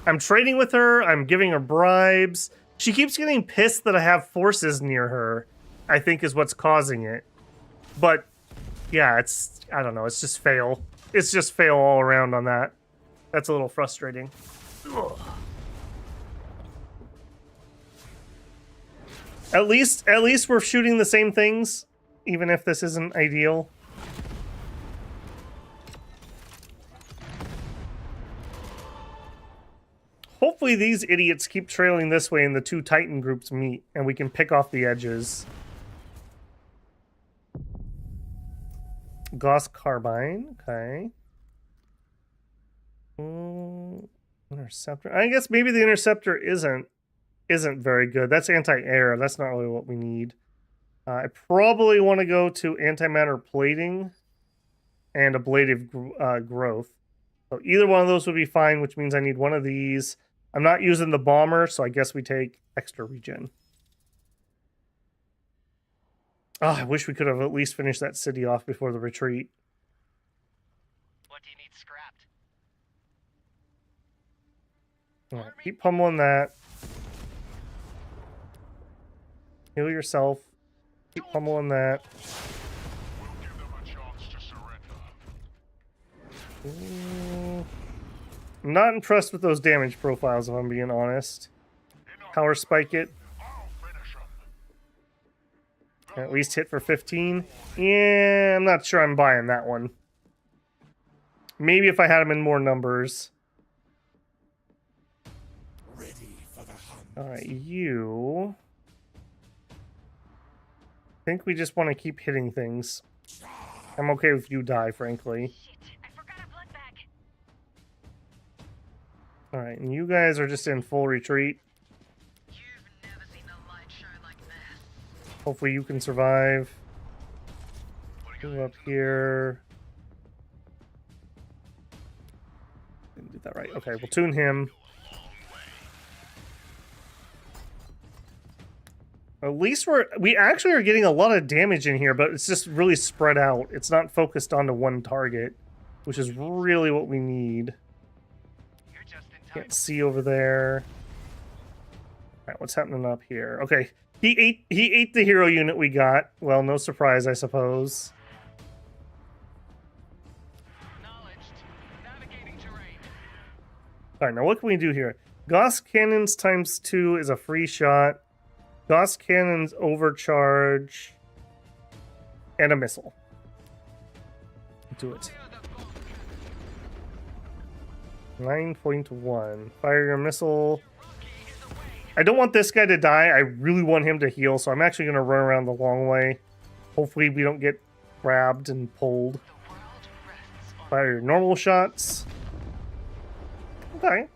I'm trading with her. I'm giving her bribes. She keeps getting pissed that I have forces near her, I think is what's causing it. But, yeah, it's... I don't know. It's just fail. It's just fail all around on that. That's a little frustrating. Ugh. At least we're shooting the same things, even if this isn't ideal. Hopefully these idiots keep trailing this way and the two Titan groups meet, and we can pick off the edges. Gauss Carbine, okay. Interceptor. I guess maybe the Interceptor isn't very good. That's anti-air. That's not really what we need. I probably want to go to antimatter plating. and ablative growth. So either one of those would be fine, which means I need one of these. I'm not using the bomber, so I guess we take extra regen. Oh, I wish we could have at least finished that city off before the retreat. What do you need scrapped? All right, keep pummeling that. Heal yourself. Keep pummeling that. We'll give them a chance to surrender. Ooh. I'm not impressed with those damage profiles, if I'm being honest. Power spike it. I'll finish them. At least hit for 15. Yeah, I'm not sure I'm buying that one. Maybe if I had them in more numbers. Ready for the hunt. Alright, you... I think we just want to keep hitting things. I'm okay if you die, frankly. Shit, I forgot a blood bag. Alright, and you guys are just in full retreat. You've never seen a light show like this. Hopefully you can survive. Move up here. Didn't do that right. Okay, we'll tune him. At least we actually are getting a lot of damage in here, but it's just really spread out. It's not focused onto one target, which is really what we need. You're just in time. Can't see over there. Alright, what's happening up here? Okay. He ate the hero unit we got. Well, no surprise, I suppose. Acknowledged. Navigating terrain. Alright, now what can we do here? Gauss cannons ×2 is a free shot. Gauss cannons overcharge. And a missile. Do it. 9.1. Fire your missile. I don't want this guy to die. I really want him to heal, so I'm actually going to run around the long way. Hopefully we don't get grabbed and pulled. Fire your normal shots. Okay.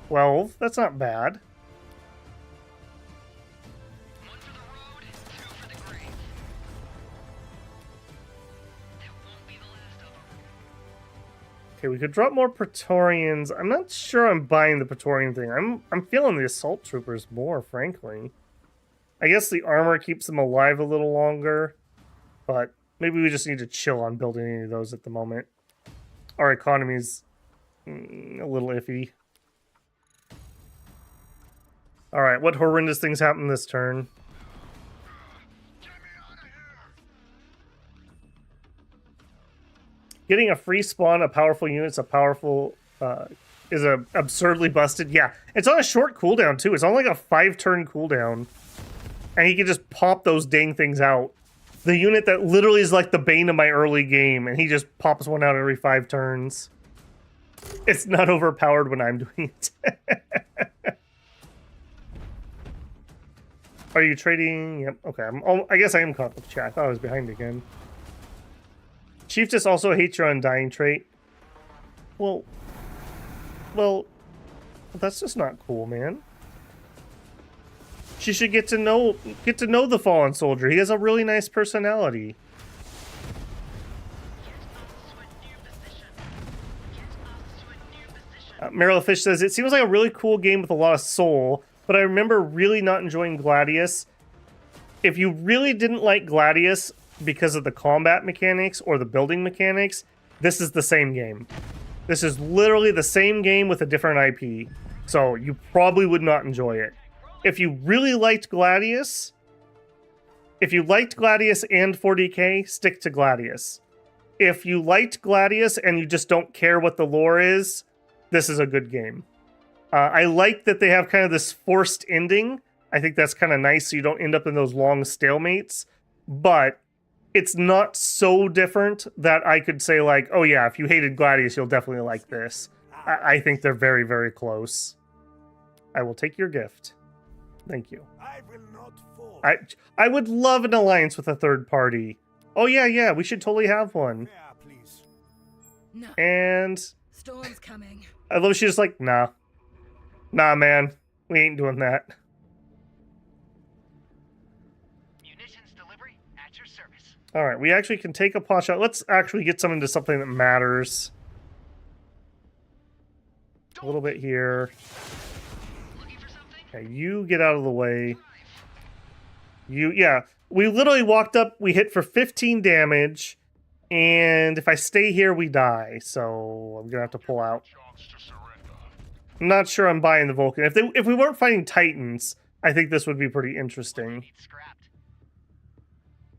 12. That's not bad. One for the road, two for the grave. That won't be the last of them. Okay, we could drop more Praetorians. I'm not sure I'm buying the Praetorian thing. I'm feeling the Assault Troopers more, frankly. I guess the armor keeps them alive a little longer, but maybe we just need to chill on building any of those at the moment. Our economy's a little iffy. Alright, what horrendous things happened this turn? Getting a free spawn, a powerful unit's a powerful, is a absurdly busted. Yeah, it's on a short cooldown too. It's on like a 5-turn cooldown. And he can just pop those dang things out. The unit that literally is like the bane of my early game, and he just pops one out every 5 turns. It's not overpowered when I'm doing it. Are you trading? Yep, okay. I guess I am caught up with chat. I thought I was behind again. Chiefess also hates your undying trait. Well, that's just not cool, man. She should get to know the fallen soldier. He has a really nice personality. Meryl Fish says, it seems like a really cool game with a lot of soul, but I remember really not enjoying Gladius. If you really didn't like Gladius because of the combat mechanics or the building mechanics, this is the same game. This is literally the same game with a different IP. So you probably would not enjoy it. If you really liked Gladius, and 40k, stick to Gladius. If you liked Gladius and you just don't care what the lore is, this is a good game. I like that they have kind of this forced ending. I think that's kind of nice so you don't end up in those long stalemates. But it's not so different that I could say like, oh yeah, if you hated Gladius, you'll definitely like this. I think they're very, very close. I will take your gift. Thank you. I will not fall. I would love an alliance with a third party. Oh yeah, we should totally have one. Yeah, please. No. And Storm's coming. I love she's just like, nah, man, we ain't doing that. Munitions delivery at your service. All right, we actually can take a pot shot. Let's actually get some into something that matters. A little bit here. Looking for something? Okay, you get out of the way. Yeah, we literally walked up, we hit for 15 damage, and if I stay here, we die. So I'm gonna have to pull out. Chance to surrender. I'm not sure I'm buying the Vulcan. If we weren't fighting Titans, I think this would be pretty interesting. Need scrapped.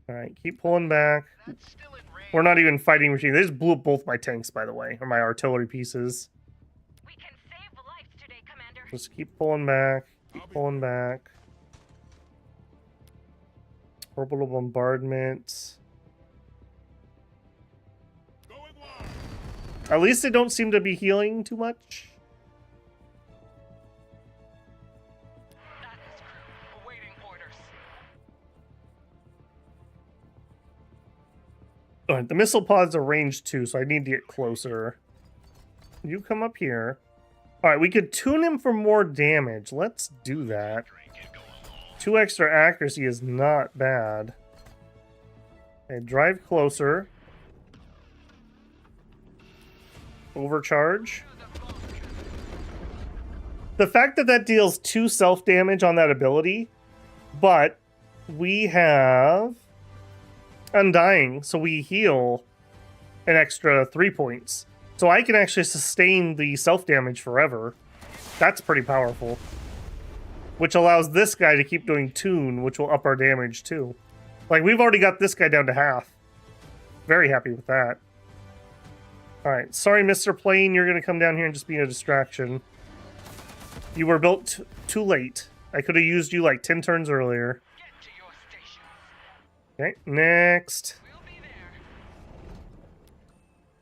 All right, keep pulling back. That's still in range. We're not even fighting machine. They just blew up both my tanks, by the way, or my artillery pieces. We can save lives today, Commander. Just keep pulling back. Keep pulling back. Orbital bombardment. Going wild. At least they don't seem to be healing too much. That is crew. Awaiting orders. Alright, the missile pods are range 2, so I need to get closer. You come up here. Alright, we could tune him for more damage. Let's do that. 2 extra accuracy is not bad. Okay, drive closer. Overcharge. The fact that that deals 2 self-damage on that ability, but we have Undying, so we heal an extra 3 points. So I can actually sustain the self-damage forever. That's pretty powerful. Which allows this guy to keep doing tune, which will up our damage too. Like, we've already got this guy down to half. Very happy with that. Alright, sorry Mr. Plane, you're going to come down here and just be a distraction. You were built too late. I could have used you like 10 turns earlier. Get to your stations. Okay, next. We'll be there.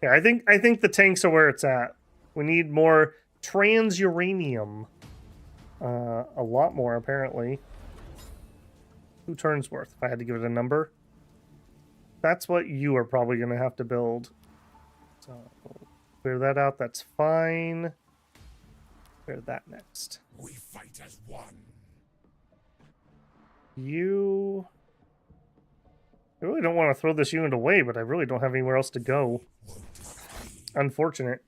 Yeah, I think the tanks are where it's at. We need more trans-uranium. A lot more, apparently. 2 turns worth, if I had to give it a number. That's what you are probably going to have to build. So, clear that out, that's fine. Clear that next. We fight as one. You... I really don't want to throw this unit away, but I really don't have anywhere else to go. Unfortunate.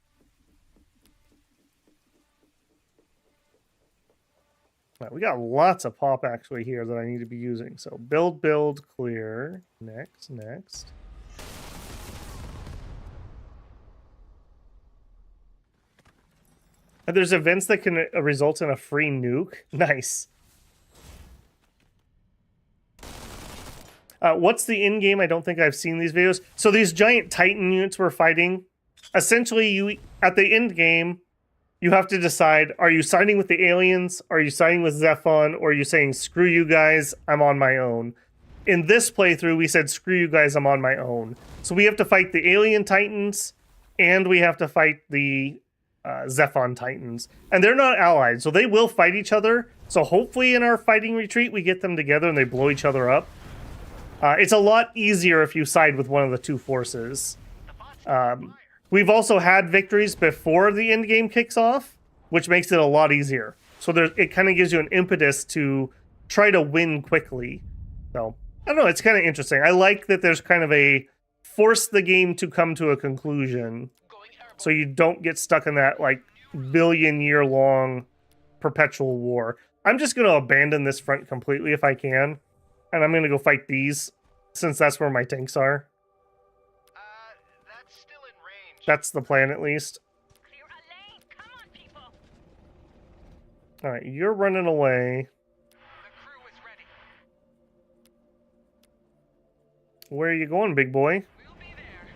Right, we got lots of pop actually here that I need to be using. So build, clear. Next. And there's events that can result in a free nuke. Nice. What's the end game? I don't think I've seen these videos. So these giant Titan units we're fighting, essentially you at the end game, you have to decide, are you siding with the aliens? Are you siding with Zephon? Or are you saying, screw you guys, I'm on my own? In this playthrough, we said, screw you guys, I'm on my own. So we have to fight the alien Titans, and we have to fight the Zephon Titans. And they're not allied, so they will fight each other. So hopefully in our fighting retreat, we get them together and they blow each other up. It's a lot easier if you side with one of the 2 forces. We've also had victories before the end game kicks off, which makes it a lot easier. So it kind of gives you an impetus to try to win quickly. So, I don't know, it's kind of interesting. I like that there's kind of a force the game to come to a conclusion, so you don't get stuck in that, like, billion-year-long perpetual war. I'm just going to abandon this front completely if I can, and I'm going to go fight these, since that's where my tanks are. That's still in range. That's the plan, at least. Clear a lane. Come on, people. Alright, you're running away. The crew is ready. Where are you going, big boy? We'll be there.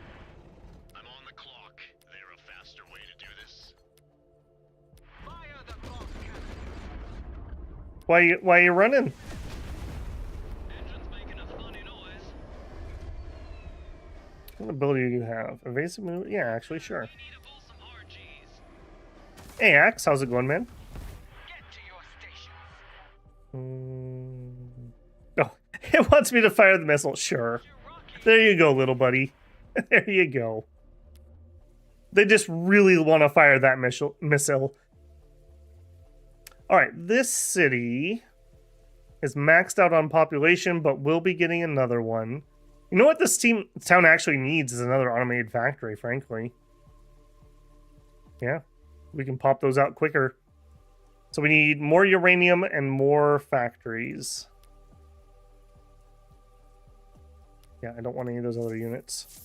I'm on the clock. There a faster way to do this? Fire the clock cannon. Why are you running? Engine's making a funny noise. What ability do you have? Evasive move? Yeah, actually, sure. We need to pull some RGs. Hey, Axe, how's it going, man? Get to your stations. Oh, it wants me to fire the missile. Sure. There you go, little buddy. There you go. They just really want to fire that missile. Alright, this city is maxed out on population, but we'll be getting another one. You know what this town actually needs is another automated factory, frankly. Yeah, we can pop those out quicker. So we need more uranium and more factories. Yeah, I don't want any of those other units.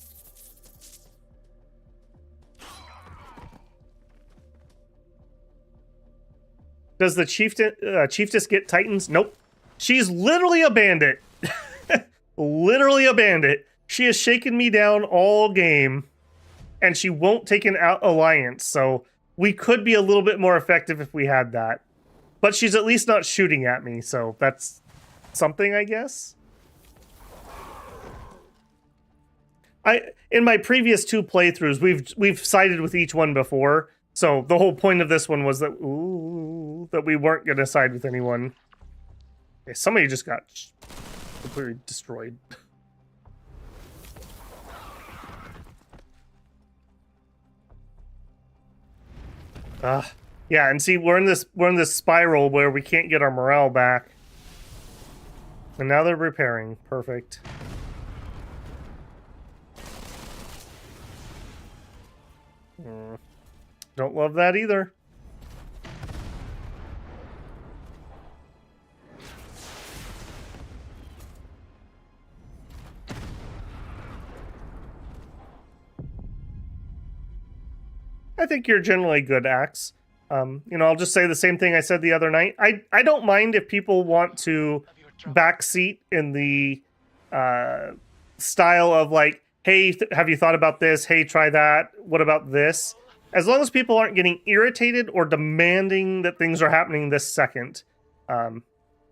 Does the chiefess get titans? Nope. She's literally a bandit. Literally a bandit. She has shaken me down all game, and she won't take an alliance, so we could be a little bit more effective if we had that. But she's at least not shooting at me, so that's something, I guess. In my previous 2 playthroughs, we've sided with each one before, so the whole point of this one was that that we weren't going to side with anyone. Okay, somebody just got completely destroyed. Yeah, and see, we're in this spiral where we can't get our morale back. And now they're repairing. Perfect. Don't love that either. I think you're generally good, Axe. You know, I'll just say the same thing I said the other night. I don't mind if people want to backseat in the style of like, hey, have you thought about this? Hey, try that. What about this? As long as people aren't getting irritated or demanding that things are happening this second. You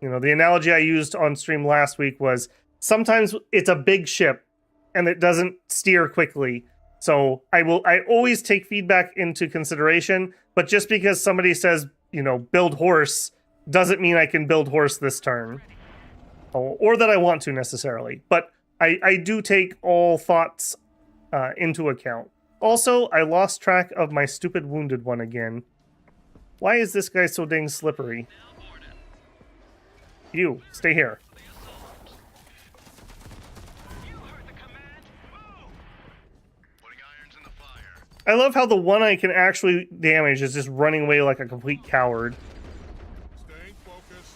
know, the analogy I used on stream last week was sometimes it's a big ship and it doesn't steer quickly. So I always take feedback into consideration, but just because somebody says, you know, build horse doesn't mean I can build horse this turn. Or that I want to necessarily. But I do take all thoughts into account. Also, I lost track of my stupid wounded one again. Why is this guy so dang slippery? You, stay here. I love how the one I can actually damage is just running away like a complete coward. Staying focused.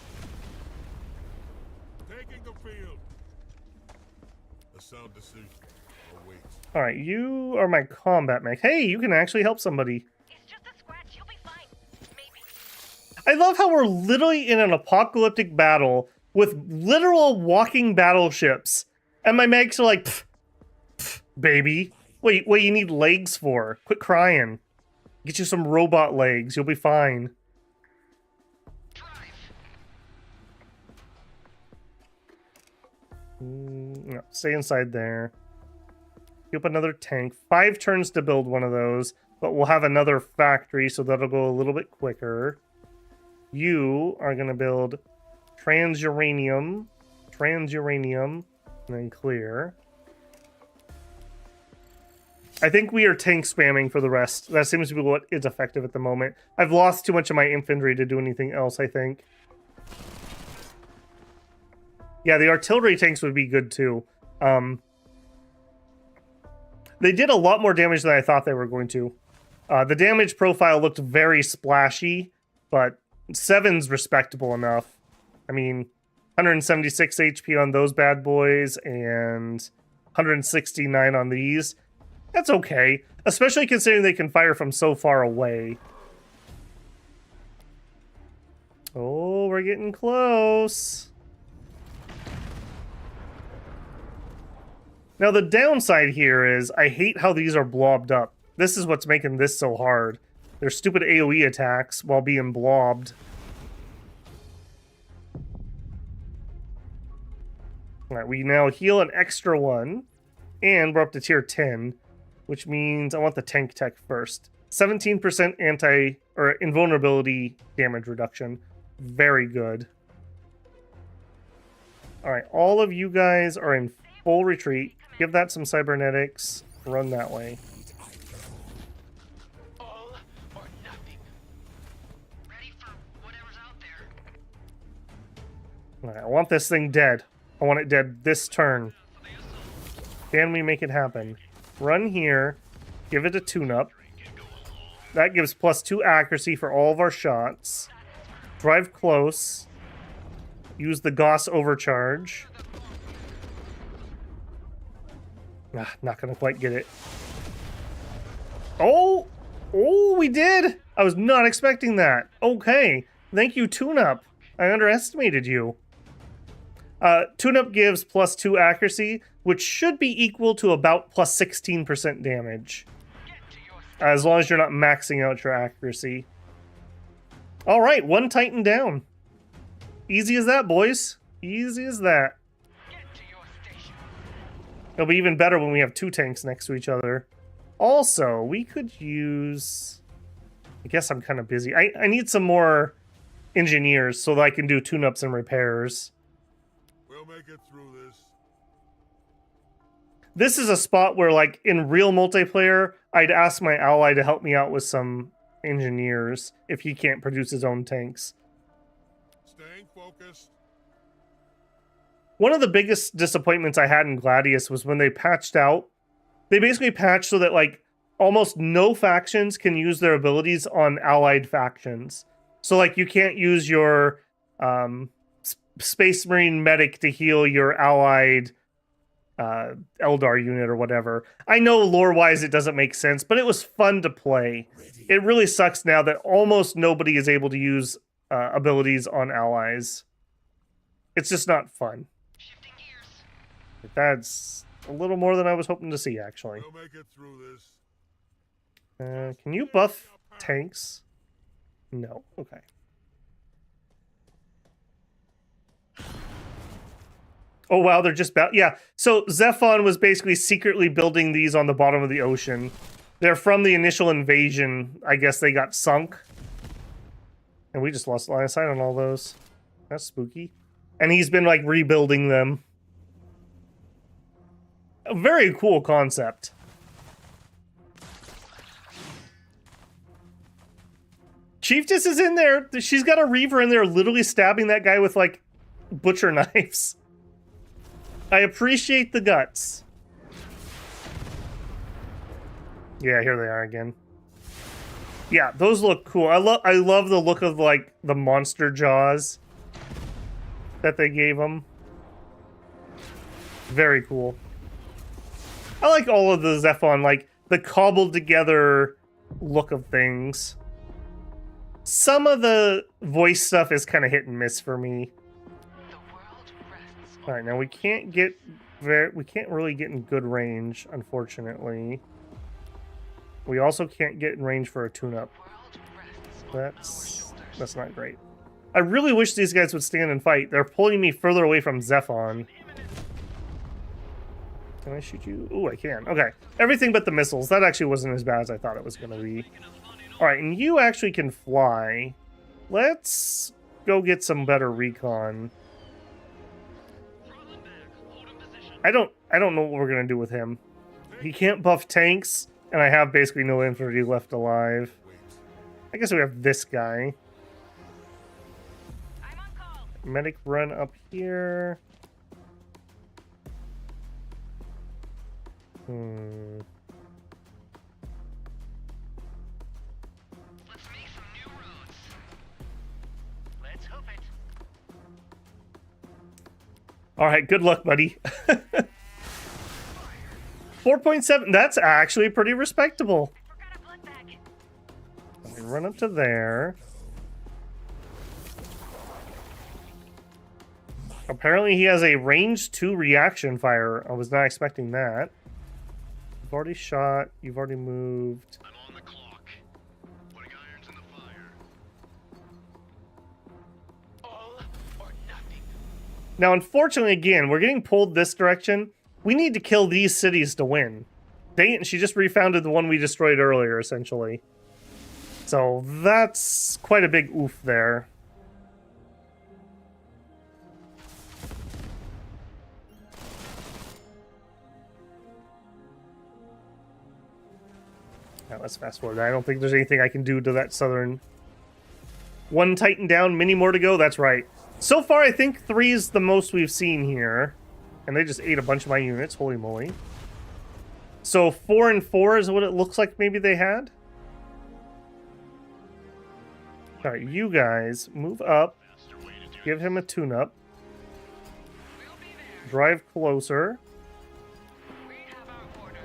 Taking the field. A sound decision awaits. Alright, you are my combat mech. Hey, you can actually help somebody. It's just a scratch. You'll be fine. Maybe. I love how we're literally in an apocalyptic battle with literal walking battleships. And my mechs are like, pff, pff, baby. Wait, what you need legs for? Quit crying. Get you some robot legs. You'll be fine. No, stay inside there. Keep another tank. 5 turns to build one of those, but we'll have another factory, so that'll go a little bit quicker. You are going to build trans-uranium, and then clear. I think we are tank spamming for the rest. That seems to be what is effective at the moment. I've lost too much of my infantry to do anything else, I think. Yeah, the artillery tanks would be good too. They did a lot more damage than I thought they were going to. The damage profile looked very splashy, but 7's respectable enough. I mean, 176 HP on those bad boys and 169 on these. That's okay, especially considering they can fire from so far away. Oh, we're getting close. Now, the downside here is I hate how these are blobbed up. This is what's making this so hard. They're stupid AoE attacks while being blobbed. Alright, we now heal an extra 1, and we're up to tier 10. Which means I want the tank tech first. 17% invulnerability damage reduction. Very good. Alright, all of you guys are in full retreat. Give that some cybernetics. Run that way. All or nothing. Ready for whatever's out there. Alright, I want this thing dead. I want it dead this turn. Can we make it happen? Run here. Give it a tune-up. That gives +2 accuracy for all of our shots. Drive close. Use the Gauss overcharge. Not gonna quite get it. Oh! Oh, we did! I was not expecting that. Okay. Thank you, tune-up. I underestimated you. Tune-up gives +2 accuracy, which should be equal to about +16% damage. As long as you're not maxing out your accuracy. Alright, 1 Titan down. Easy as that, boys. Easy as that. It'll be even better when we have 2 tanks next to each other. Also, we could use... I guess I'm kind of busy. I need some more engineers so that I can do tune-ups and repairs. We'll make it through this. This is a spot where, like, in real multiplayer, I'd ask my ally to help me out with some engineers if he can't produce his own tanks. Staying focused. One of the biggest disappointments I had in Gladius was when they patched out. They basically patched so that, like, almost no factions can use their abilities on allied factions. So, like, you can't use your Space Marine medic to heal your allied Eldar unit or whatever. I know lore-wise it doesn't make sense, but it was fun to play. It really sucks now that almost nobody is able to use abilities on allies. It's just not fun. That's a little more than I was hoping to see, actually. We'll make it through this. Can you buff tanks? No. Okay. Oh, wow, they're just... yeah, so Zephon was basically secretly building these on the bottom of the ocean. They're from the initial invasion. I guess they got sunk. And we just lost line of sight on all those. That's spooky. And he's been, like, rebuilding them. A very cool concept. Chiefess is in there. She's got a Reaver in there literally stabbing that guy with, like, butcher knives. I appreciate the guts. Yeah, here they are again. Yeah, those look cool. I love the look of, like, the monster jaws that they gave them. Very cool. I like all of the Zephon, like, the cobbled together look of things. Some of the voice stuff is kind of hit and miss for me. All right, now we can't really get in good range, unfortunately. We also can't get in range for a tune-up. That's not great. I really wish these guys would stand and fight. They're pulling me further away from Zephon. Can I shoot you? Ooh, I can. Okay. Everything but the missiles. That actually wasn't as bad as I thought it was going to be. Alright, and you actually can fly. Let's go get some better recon. I don't know what we're going to do with him. He can't buff tanks, and I have basically no infantry left alive. I guess we have this guy. Medic run up here. Let's make some new roads. Let's hope it. Alright, good luck, buddy. 4.7, that's actually pretty respectable. Let me run up to there. Apparently he has a range 2 reaction fire. I was not expecting that. You've already shot, you've already moved. I'm on the clock. Putting irons in the fire. All or nothing. Now, unfortunately, again, we're getting pulled this direction. We need to kill these cities to win. Dang it, she just refounded the one we destroyed earlier, essentially. So that's quite a big oof there. Now let's fast forward. I don't think there's anything I can do to that southern... 1 Titan down, many more to go, that's right. So far, I think 3 is the most we've seen here. And they just ate a bunch of my units, holy moly. So 4 and 4 is what it looks like maybe they had. All right, you guys move up. Give him a tune-up. Drive closer. We have our orders.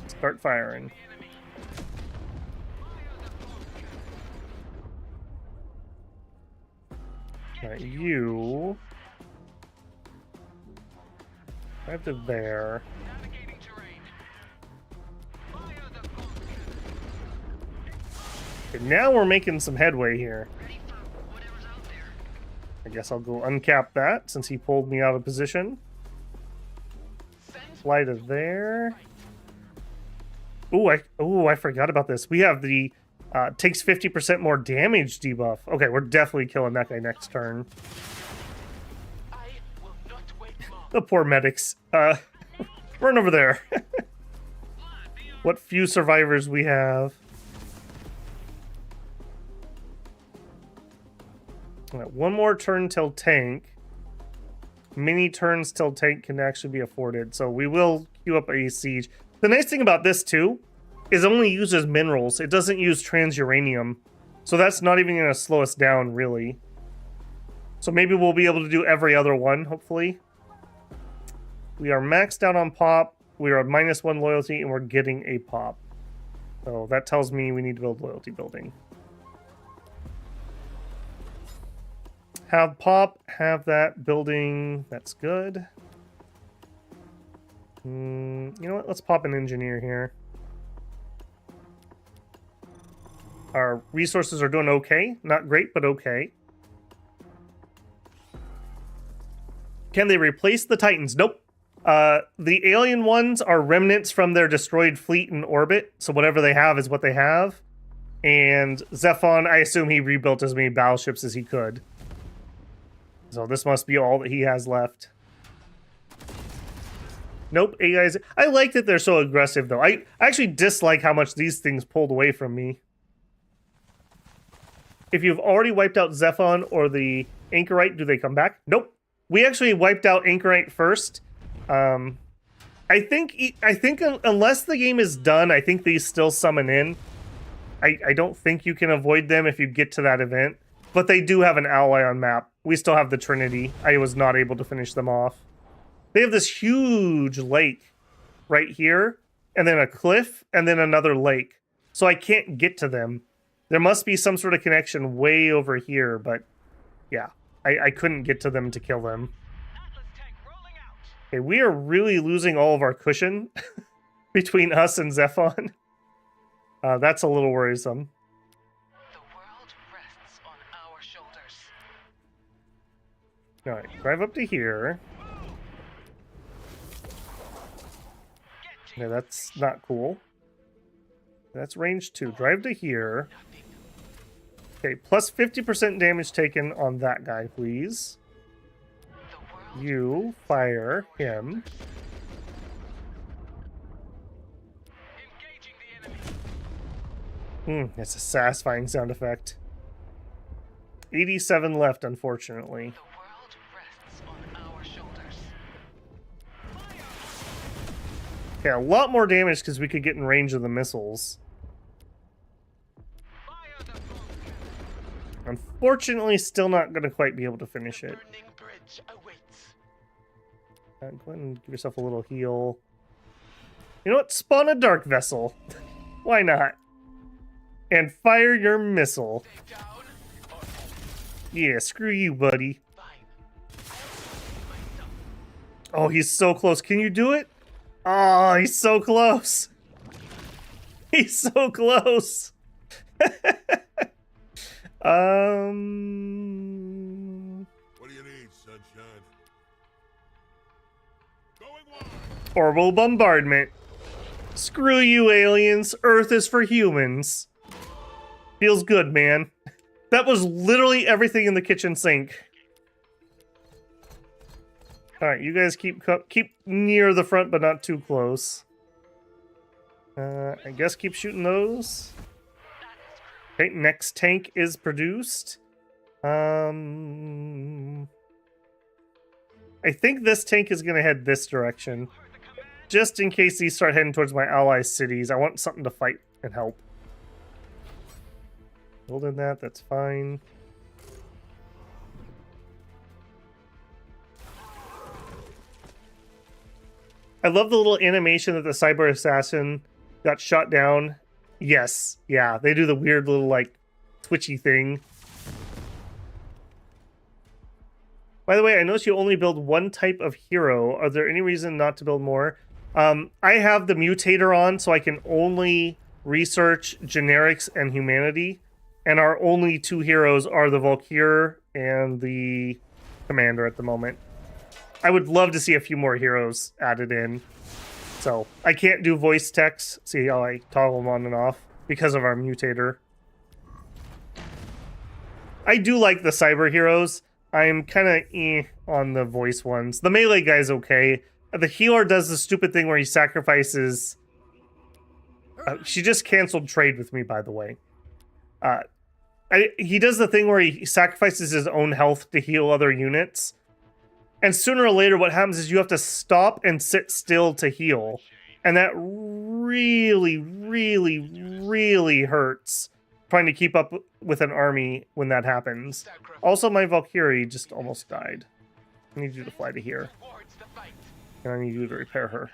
Start firing. Enemy. All right, you drive to there. Navigating terrain. Fire the pump. Okay, now we're making some headway here. Ready for whatever's out there. I guess I'll go uncap that since he pulled me out of position. Fly to there. I forgot about this. We have the takes 50% more damage debuff. Okay, we're definitely killing that guy next turn. I will not wait long. The poor medics. Run over there. What few survivors we have. All right, one more turn till tank. Many turns till tank can actually be afforded. So we will queue up a siege. The nice thing about this too is it only uses minerals. It doesn't use transuranium. So that's not even going to slow us down really. So maybe we'll be able to do every other one, hopefully. We are maxed out on pop. We are at -1 loyalty and we're getting a pop. So that tells me we need to build loyalty building. Have pop, have that building. That's good. You know what? Let's pop an engineer here. Our resources are doing okay. Not great, but okay. Can they replace the Titans? Nope. The alien ones are remnants from their destroyed fleet in orbit. So whatever they have is what they have. And Zephon, I assume he rebuilt as many battleships as he could. So this must be all that he has left. Nope, AIs. I like that they're so aggressive, though. I actually dislike how much these things pulled away from me. If you've already wiped out Zephon or the Anchorite, do they come back? Nope. We actually wiped out Anchorite first. I think unless the game is done, I think these still summon in. I don't think you can avoid them if you get to that event. But they do have an ally on map. We still have the Trinity. I was not able to finish them off. They have this huge lake right here, and then a cliff, and then another lake. So I can't get to them. There must be some sort of connection way over here, but yeah, I couldn't get to them to kill them. Atlas tank rolling out. Okay, we are really losing all of our cushion between us and Zephon. That's a little worrisome. The world rests on our shoulders. All right, drive up to here. Okay, that's not cool. That's range 2. Drive to here. Okay, plus 50% damage taken on that guy, please. You fire him. Engaging the enemy. It's a satisfying sound effect. 87 left, unfortunately. The world rests on our shoulders. Okay, a lot more damage because we could get in range of the missiles. Fire the pump. Unfortunately, still not going to quite be able to finish it. Burning bridge awaits. Go ahead and give yourself a little heal. You know what? Spawn a dark vessel. Why not? And fire your missile. Stay down or Yeah, screw you, buddy. fine. I'll save myself. Oh, he's so close. Can you do it? Oh, he's so close. He's so close. What do you need, sunshine? Going wild. Orbital bombardment. Screw you, aliens. Earth is for humans. Feels good, man. That was literally everything in the kitchen sink. All right, you guys keep near the front, but not too close. I guess keep shooting those. Okay, next tank is produced. I think this tank is gonna head this direction. Heard the command. just in case these start heading towards my ally cities. I want something to fight and help. Building that, that's fine. I love the little animation that the cyber assassin got shot down. Yes, yeah, they do the weird little, like, twitchy thing. By the way, I noticed you only build one type of hero. Are there any reason not to build more? I have the mutator on, so I can only research generics and humanity. And our only two heroes are the Valkyr and the Commander at the moment. I would love to see a few more heroes added in. So, I can't do voice text. See how I toggle them on and off because of our mutator. I do like the cyber heroes. I'm kind of on the voice ones. The melee guy's okay. The healer does the stupid thing where he sacrifices... she just canceled trade with me, by the way. He does the thing where he sacrifices his own health to heal other units. And sooner or later, what happens is you have to stop and sit still to heal. And that really, really, really hurts trying to keep up with an army when that happens. Also, my Valkyrie just almost died. I need you to fly to here. And I need you to repair her.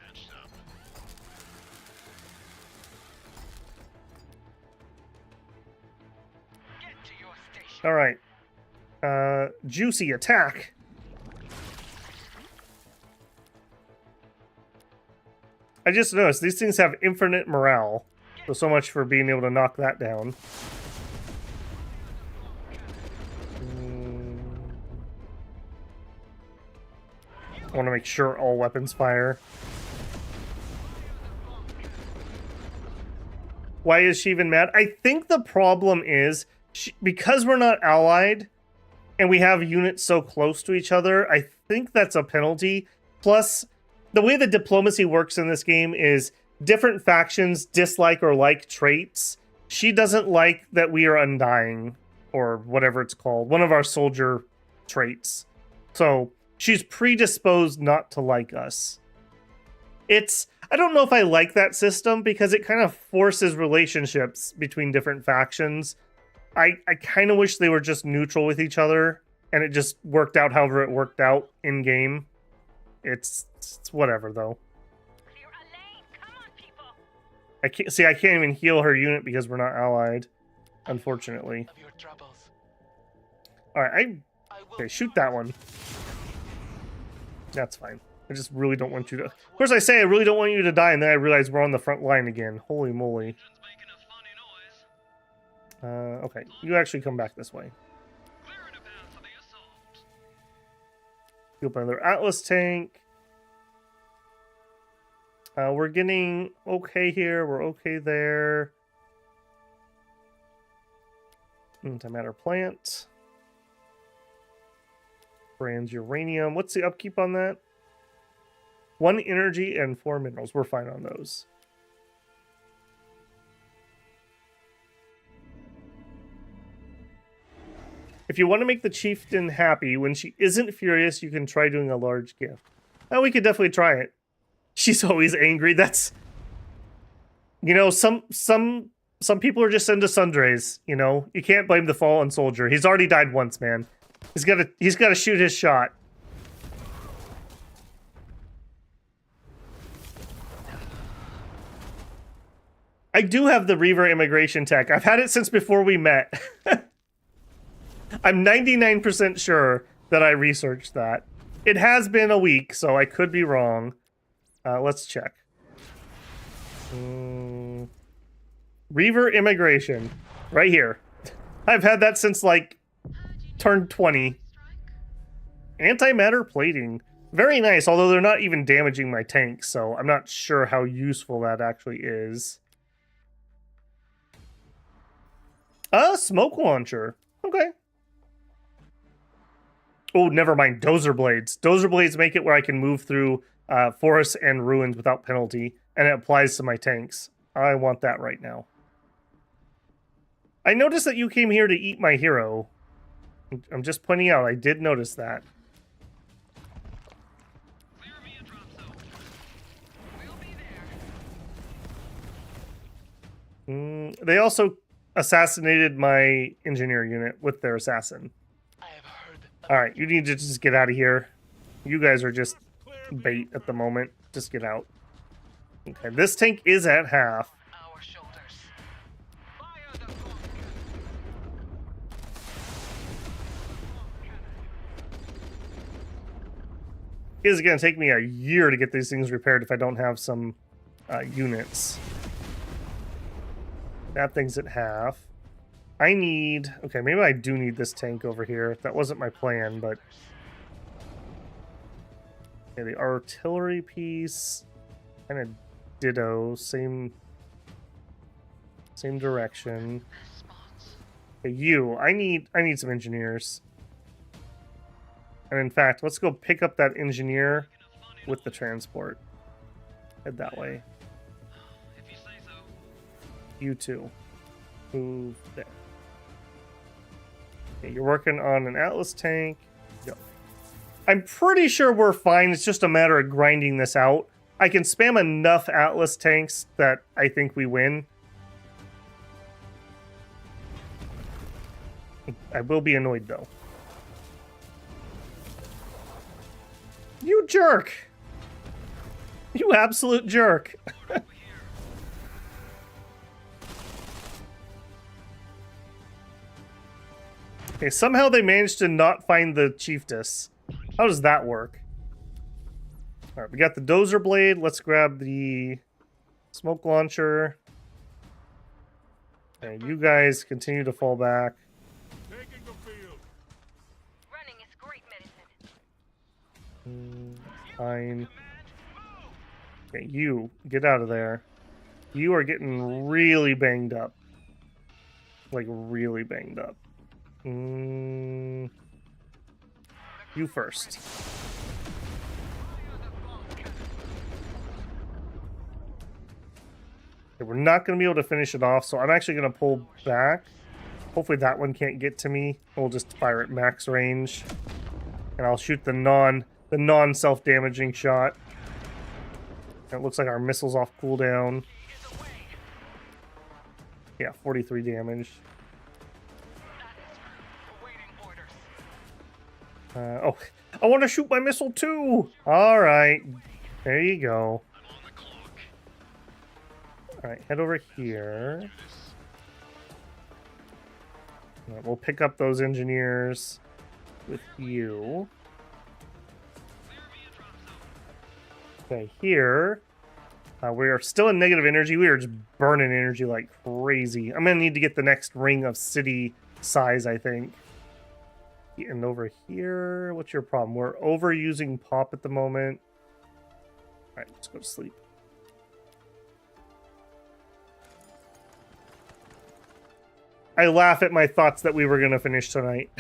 Alright. Juicy attack. I just noticed these things have infinite morale. So much for being able to knock that down. I want to make sure all weapons fire. Why is she even mad? I think the problem is, because we're not allied, and we have units so close to each other, I think that's a penalty. Plus, the way the diplomacy works in this game is different factions dislike or like traits. She doesn't like that we are undying, or whatever it's called, one of our soldier traits. So she's predisposed not to like us. I don't know if I like that system because it kind of forces relationships between different factions. I kind of wish they were just neutral with each other and it just worked out however it worked out in game. It's whatever though. Clear a lane. Come on, people. I can't even heal her unit because we're not allied, unfortunately. Of your troubles. All right, okay, shoot that one. That's fine. I just really don't want you to... Of course I say I really don't want you to die, and then I realize we're on the front line again. Holy moly. Okay, you actually come back this way. You open another Atlas tank. We're getting okay here. We're okay there. Antimatter plant. Brands uranium. What's the upkeep on that? 1 energy and 4 minerals. We're fine on those. If you want to make the chieftain happy, when she isn't furious, you can try doing a large gift. Oh, we could definitely try it. She's always angry. That's... You know, some people are just into sundries, you know? You can't blame the fallen soldier. He's already died once, man. He's got to shoot his shot. I do have the Reaver immigration tech. I've had it since before we met. I'm 99% sure that I researched that. It has been a week, so I could be wrong. Let's check. Reaver immigration. Right here. I've had that since, like, turn 20. Antimatter plating. Very nice, although they're not even damaging my tanks, so I'm not sure how useful that actually is. Smoke launcher. Okay. Oh, never mind. Dozer blades. Dozer blades make it where I can move through forests and ruins without penalty, and it applies to my tanks. I want that right now. I noticed that you came here to eat my hero. I'm just pointing out, I did notice that. They also assassinated my engineer unit with their assassin. I have heard All right, you need to just get out of here. You guys are just bait at the moment. Just get out. Okay, this tank is at half. our shoulders. Fire the bomb It is going to take me a year to get these things repaired if I don't have some units. That thing's at half. I need... Okay, maybe I do need this tank over here. That wasn't my plan, but... Okay, the artillery piece... Kind of ditto. Same direction. Okay, you. I need some engineers. And in fact, let's go pick up that engineer with the transport. Head that way. if you say so. You two. Move there. Okay, you're working on an Atlas tank. Go. I'm pretty sure we're fine. It's just a matter of grinding this out. I can spam enough Atlas tanks that I think we win. I will be annoyed, though. You jerk! You absolute jerk! Okay, somehow they managed to not find the chiefess. How does that work? Alright, we got the dozer blade. Let's grab the smoke launcher. Okay, you guys continue to fall back. Taking the field. Running is great medicine. Fine. Okay, you, get out of there. You are getting really banged up. Like, really banged up. You first. Okay, we're not going to be able to finish it off, so I'm actually going to pull back. Hopefully that one can't get to me. We'll just fire at max range. And I'll shoot the non-self-damaging shot. It looks like our missile's off cooldown. Yeah, 43 damage. Oh, I want to shoot my missile too! Alright, there you go. Alright, head over here. Alright, we'll pick up those engineers with you. Okay, here. We are still in negative energy. We are just burning energy like crazy. I'm going to need to get the next ring of city size, I think. And over here, what's your problem? We're overusing pop at the moment. Alright, let's go to sleep. I laugh at my thoughts that we were going to finish tonight.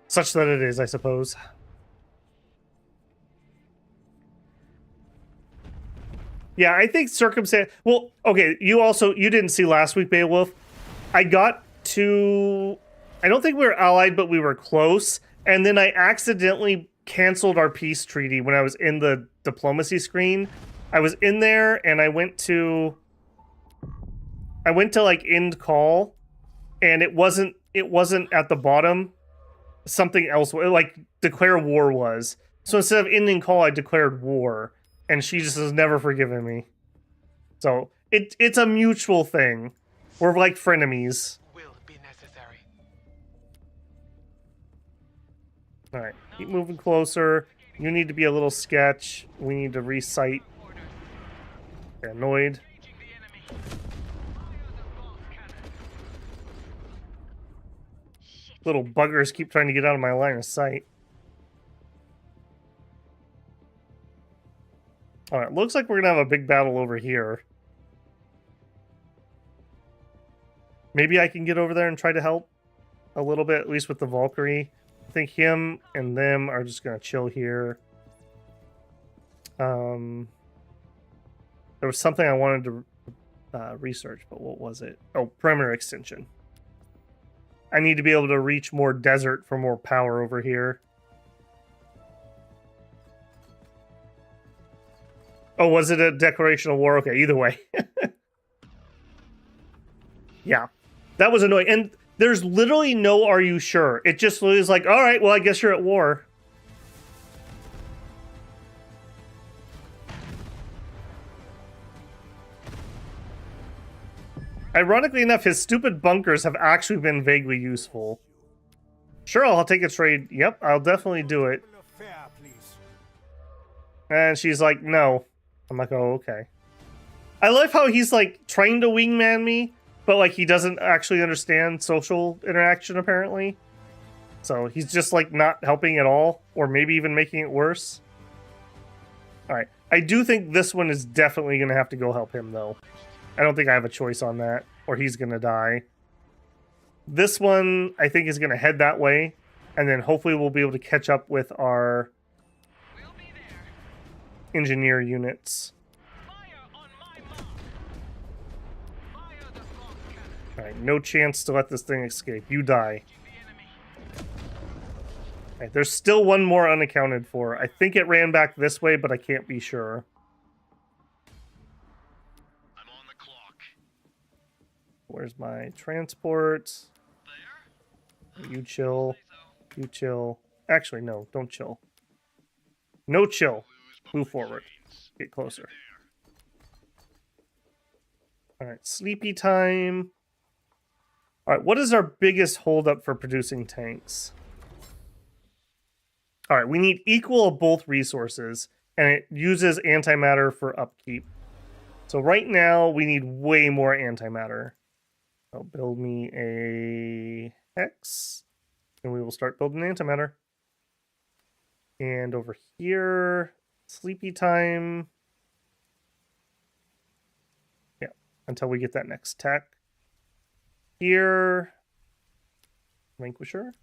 Such that it is, I suppose. Yeah, I think circumstance... Well, okay, you didn't see last week, Beowulf. I got to... I don't think we were allied, but we were close. And then I accidentally canceled our peace treaty when I was in the diplomacy screen. I was in there and I went to like end call, and it wasn't at the bottom. Something else, like declare war was. So instead of ending call, I declared war, and she just has never forgiven me. So it's a mutual thing. We're like frenemies. Alright, keep moving closer. You need to be a little sketch. We need to recite. Annoyed. Little buggers keep trying to get out of my line of sight. Alright, looks like we're gonna have a big battle over here. Maybe I can get over there and try to help a little bit, at least with the Valkyrie. I think him and them are just going to chill here. There was something I wanted to research, but what was it? Oh, perimeter extension. I need to be able to reach more desert for more power over here. Oh, was it a declaration of war? Okay, either way. Yeah, that was annoying. And there's literally no "are you sure?" It just was like, all right, well, I guess you're at war. Ironically enough, his stupid bunkers have actually been vaguely useful. Sure, I'll take a trade. Yep, I'll definitely do it. Fair, please. And she's like, no. I'm like, oh, okay. I love how he's like trying to wingman me, but like he doesn't actually understand social interaction apparently. So he's just like not helping at all, or maybe even making it worse. All right, I do think this one is definitely going to have to go help him though. I don't think I have a choice on that, or he's going to die. This one, I think, is going to head that way, and then hopefully we'll be able to catch up with our engineer units. Alright, no chance to let this thing escape. You die. Alright, there's still one more unaccounted for. I think it ran back this way, but I can't be sure. Where's my transport? You chill. You chill. Actually, no, don't chill. No chill. Move forward. Get closer. Alright, sleepy time. Alright, what is our biggest holdup for producing tanks? Alright, we need equal of both resources, and it uses antimatter for upkeep. So right now, we need way more antimatter. So build me a hex, and we will start building antimatter. And over here, sleepy time. Yeah, until we get that next tech. Here, Vanquisher.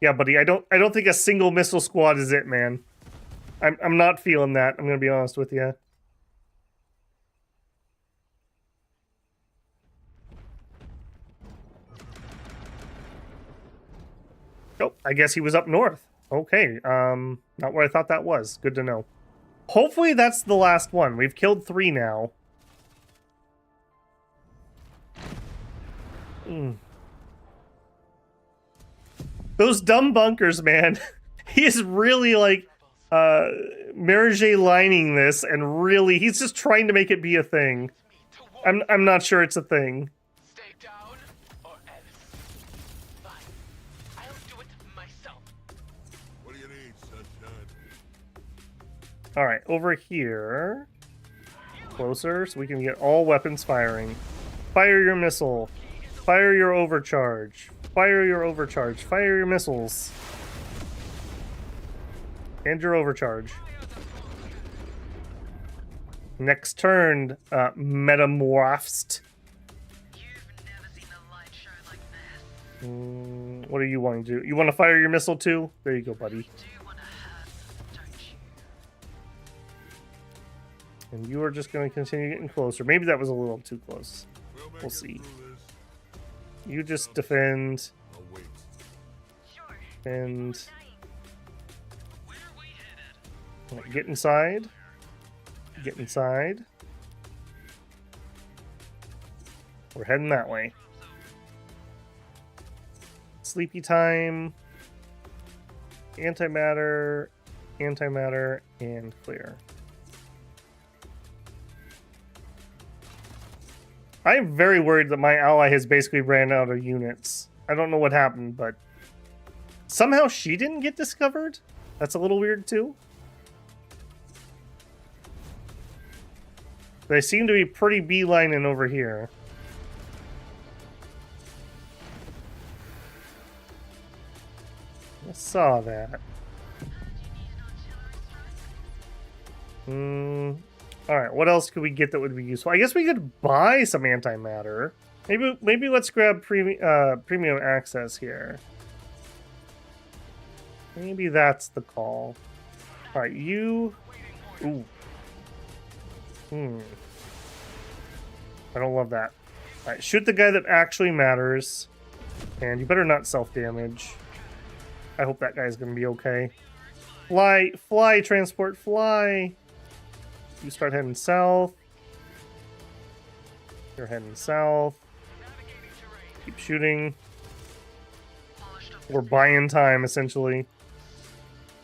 Yeah, buddy, I don't think a single missile squad is it, man. I'm not feeling that. I'm gonna be honest with you. Oh, I guess he was up north. Okay, not where I thought that was. Good to know. Hopefully that's the last one. We've killed 3 now. Those dumb bunkers, man. He is really like Marige lining this, and really he's just trying to make it be a thing. I'm not sure it's a thing. Stay down or else. Fine. I'll do it myself. What do you need, sunshine? All right, over here, closer, so we can get all weapons firing. Fire your missile. Fire your overcharge. Fire your overcharge. Fire your missiles. And your overcharge. Next turn, metamorphosed. You've never seen a light show like this. What do you want to do? You want to fire your missile too? There you go, buddy. You do want to hurt them, don't you? And you are just going to continue getting closer. Maybe that was a little too close. We'll see. You just defend. I'll wait. Sure. And Saying. get inside. Get inside. We're heading that way. Sleepy time. Antimatter. Antimatter. And clear. I'm very worried that my ally has basically ran out of units. I don't know what happened, but somehow she didn't get discovered? That's a little weird too. They seem to be pretty beelining over here. I saw that. Alright, what else could we get that would be useful? I guess we could buy some antimatter. Maybe let's grab premium access here. Maybe that's the call. Alright, you... Ooh. I don't love that. Alright, shoot the guy that actually matters. And you better not self-damage. I hope that guy's gonna be okay. Fly, transport, fly! You start heading south. You're heading south. Keep shooting. We're buying time, essentially.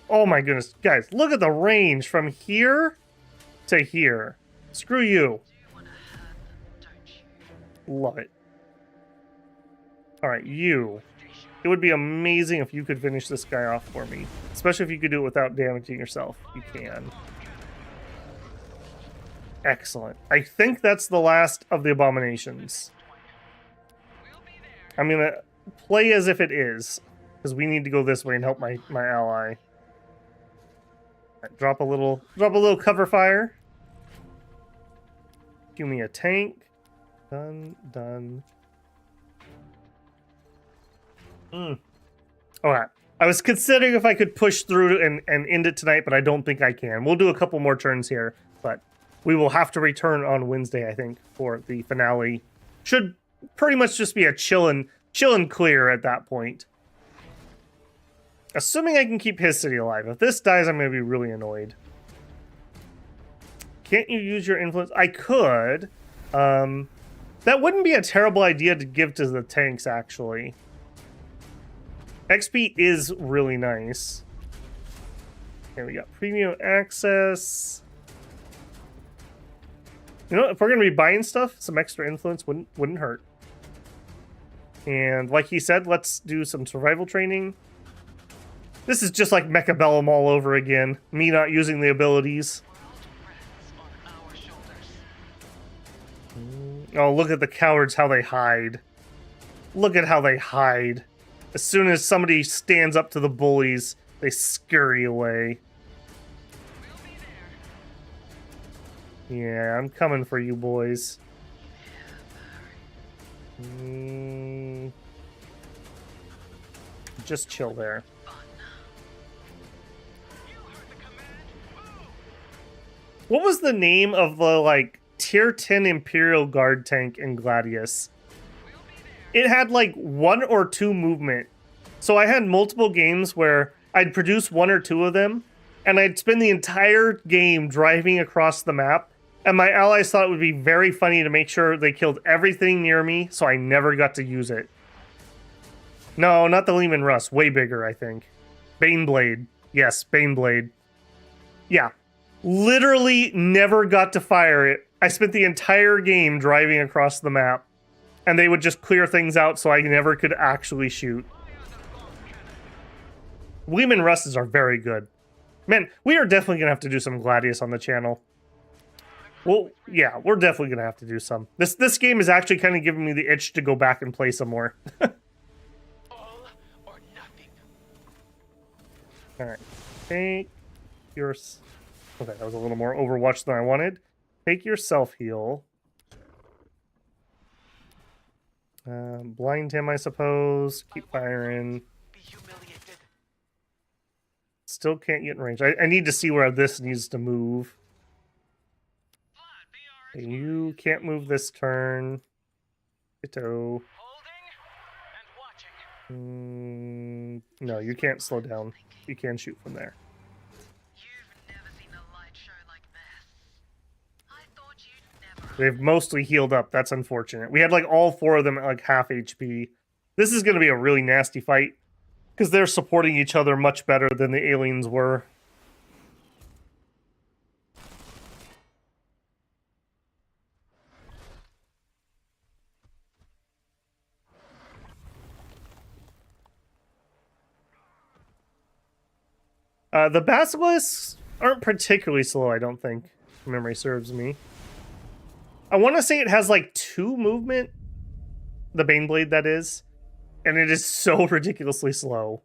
Oh my goodness. Guys, look at the range from here to here. Screw you. Love it. Alright, you. It would be amazing if you could finish this guy off for me. Especially if you could do it without damaging yourself. You can. Excellent. I think that's the last of the abominations. I'm gonna play as if it is. Because we need to go this way and help my ally. Right, drop a little cover fire. Give me a tank. Done. Alright. I was considering if I could push through and end it tonight, but I don't think I can. We'll do a couple more turns here, but we will have to return on Wednesday, I think, for the finale. Should pretty much just be a chill and clear at that point. Assuming I can keep his city alive. If this dies, I'm going to be really annoyed. Can't you use your influence? I could. That wouldn't be a terrible idea to give to the tanks, actually. XP is really nice. Okay, we got premium access. You know, if we're going to be buying stuff, some extra influence wouldn't hurt. And like he said, let's do some survival training. This is just like Mechabellum all over again. Me not using the abilities. Oh, look at the cowards, how they hide. Look at how they hide. As soon as somebody stands up to the bullies, they scurry away. Yeah, I'm coming for you boys. Just chill there. What was the name of the, like, tier 10 Imperial Guard tank in Gladius? It had, like, 1 or 2 movement. So I had multiple games where I'd produce 1 or 2 of them, and I'd spend the entire game driving across the map, and my allies thought it would be very funny to make sure they killed everything near me, so I never got to use it. No, not the Lehman Russ. Way bigger, I think. Baneblade. Yes, Baneblade. Yeah. Literally never got to fire it. I spent the entire game driving across the map, and they would just clear things out so I never could actually shoot. Lehman Russes are very good. Man, we are definitely going to have to do some Gladius on the channel. Well, yeah, we're definitely going to have to do some. This game is actually kind of giving me the itch to go back and play some more. All or nothing. Alright. Take your... Okay, that was a little more Overwatch than I wanted. Take your self-heal. Blind him, I suppose. Keep firing. Be humiliated. Still can't get in range. I need to see where this needs to move. Okay, you can't move this turn. Ditto. Holding and watching. No, you can't slow down. You can shoot from there. You've never seen a light show like this. I thought you'd never. They've mostly healed up. That's unfortunate. We had like all 4 of them at like half HP. This is going to be a really nasty fight because they're supporting each other much better than the aliens were. The basilisks aren't particularly slow, I don't think, if memory serves me. I want to say it has like 2 movement, the Baneblade that is, and it is so ridiculously slow.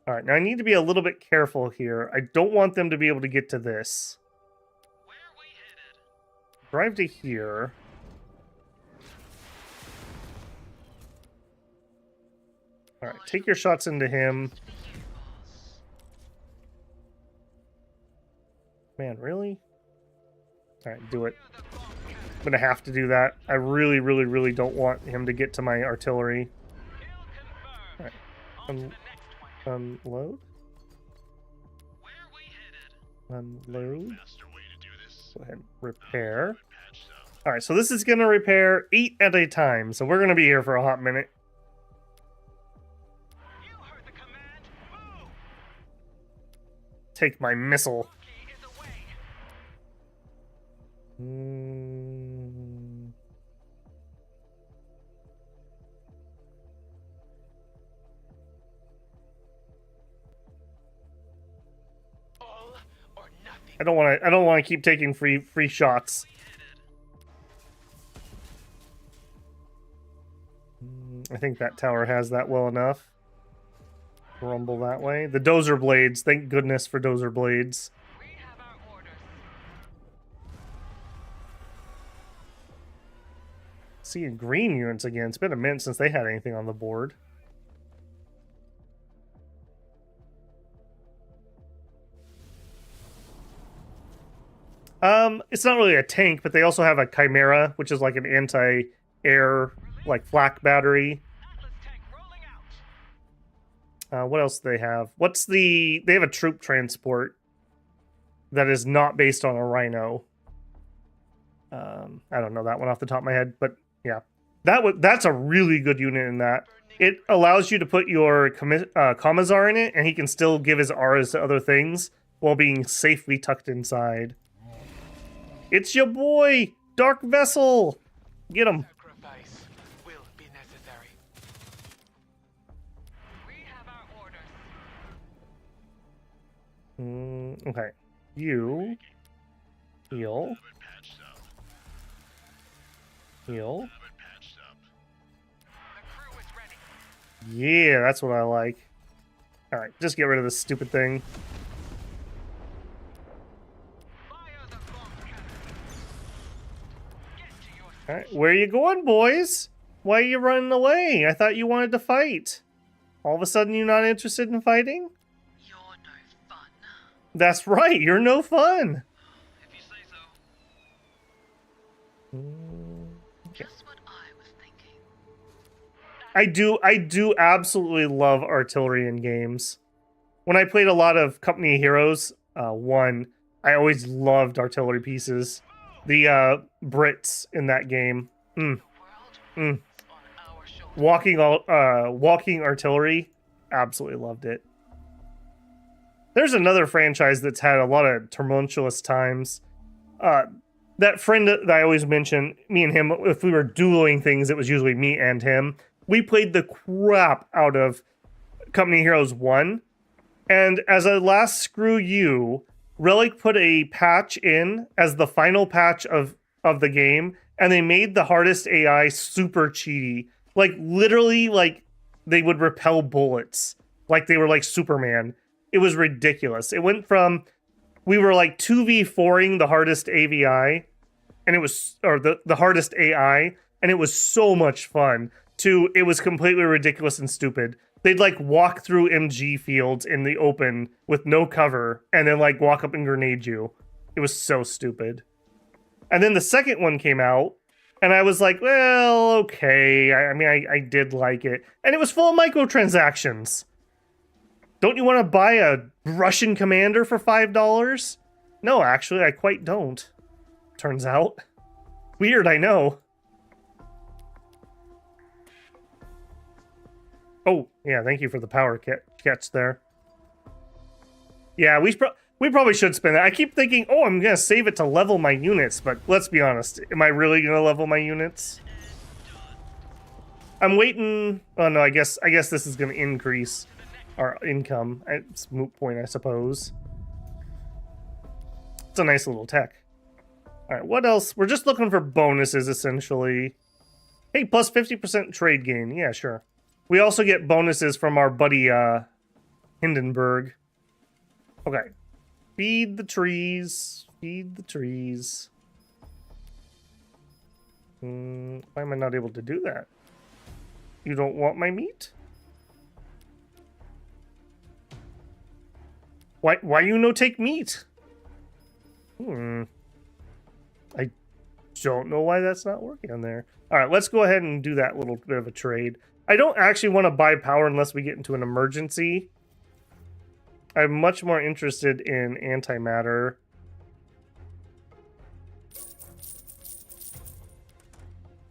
Alright, now I need to be a little bit careful here. I don't want them to be able to get to this. Where are we headed? Drive to here. Alright, take your shots into him. Man, really? Alright, do it. I'm gonna have to do that. I really, really, really don't want him to get to my artillery. Kill confirmed. Alright. On to the next one. Unload? Where are we headed? Unload. Faster way to do this. Go ahead and repair. Patch up. All right, so this is going to repair 8 at a time. So we're going to be here for a hot minute. You heard the command. Move! Take my missile. Key is away. Mm. All or nothing. I don't want to keep taking free shots. I think that tower has that well enough. Rumble that way. The dozer blades. Thank goodness for dozer blades. We have our orders. Seeing green units again. It's been a minute since they had anything on the board. It's not really a tank, but they also have a Chimera, which is like an anti-air, like flak battery. Atlas tank rolling out. What else do they have? They have a troop transport that is not based on a Rhino. I don't know that one off the top of my head, but yeah. That's a really good unit in that. It allows you to put your Commissar in it, and he can still give his auras to other things while being safely tucked inside. It's your boy, Dark Vessel! Get him. Sacrifice will be necessary. We have our orders. Okay. You. Heal. Have it patched up. Heal. Have it patched up. The crew is ready. Yeah, that's what I like. Alright, just get rid of this stupid thing. Fire the bomb cannon. Get to your Alright, where are you going, boys? Why are you running away? I thought you wanted to fight. All of a sudden you're not interested in fighting? You're no fun. That's right, you're no fun. If you say so. Okay. Just what I was thinking. I do absolutely love artillery in games. When I played a lot of Company of Heroes 1, I always loved artillery pieces. The Brits in that game. World Mm. on our shoulders. Walking artillery, absolutely loved it. There's another franchise that's had a lot of tumultuous times. That friend that I always mention, me and him, if we were dueling things, it was usually me and him. We played the crap out of Company Heroes 1. And as a last screw you, Relic put a patch in as the final patch of the game, and they made the hardest AI super cheaty. Like, literally, like, they would repel bullets. Like, they were like Superman. It was ridiculous. It went from, we were like 2v4ing the hardest AVI, and it was, or the hardest AI, and it was so much fun, to, it was completely ridiculous and stupid. They'd like walk through MG fields in the open with no cover, and then like walk up and grenade you. It was so stupid. And then the second one came out, and I was like, well, okay. I mean, I did like it. And it was full of microtransactions. Don't you want to buy a Russian commander for $5? No, actually, I quite don't. Turns out. Weird, I know. Oh, yeah, thank you for the power catch there. Yeah, we probably should spend that. I keep thinking, oh, I'm going to save it to level my units, but let's be honest. Am I really going to level my units? I'm waiting. Oh, no, I guess this is going to increase our income. It's a moot point, I suppose. It's a nice little tech. All right, what else? We're just looking for bonuses, essentially. Hey, plus 50% trade gain. Yeah, sure. We also get bonuses from our buddy, Hindenburg. Okay. Feed the trees. Feed the trees. Why am I not able to do that? You don't want my meat? Why you no take meat? I don't know why that's not working on there. All right, let's go ahead and do that little bit of a trade. I don't actually want to buy power unless we get into an emergency. I'm much more interested in antimatter.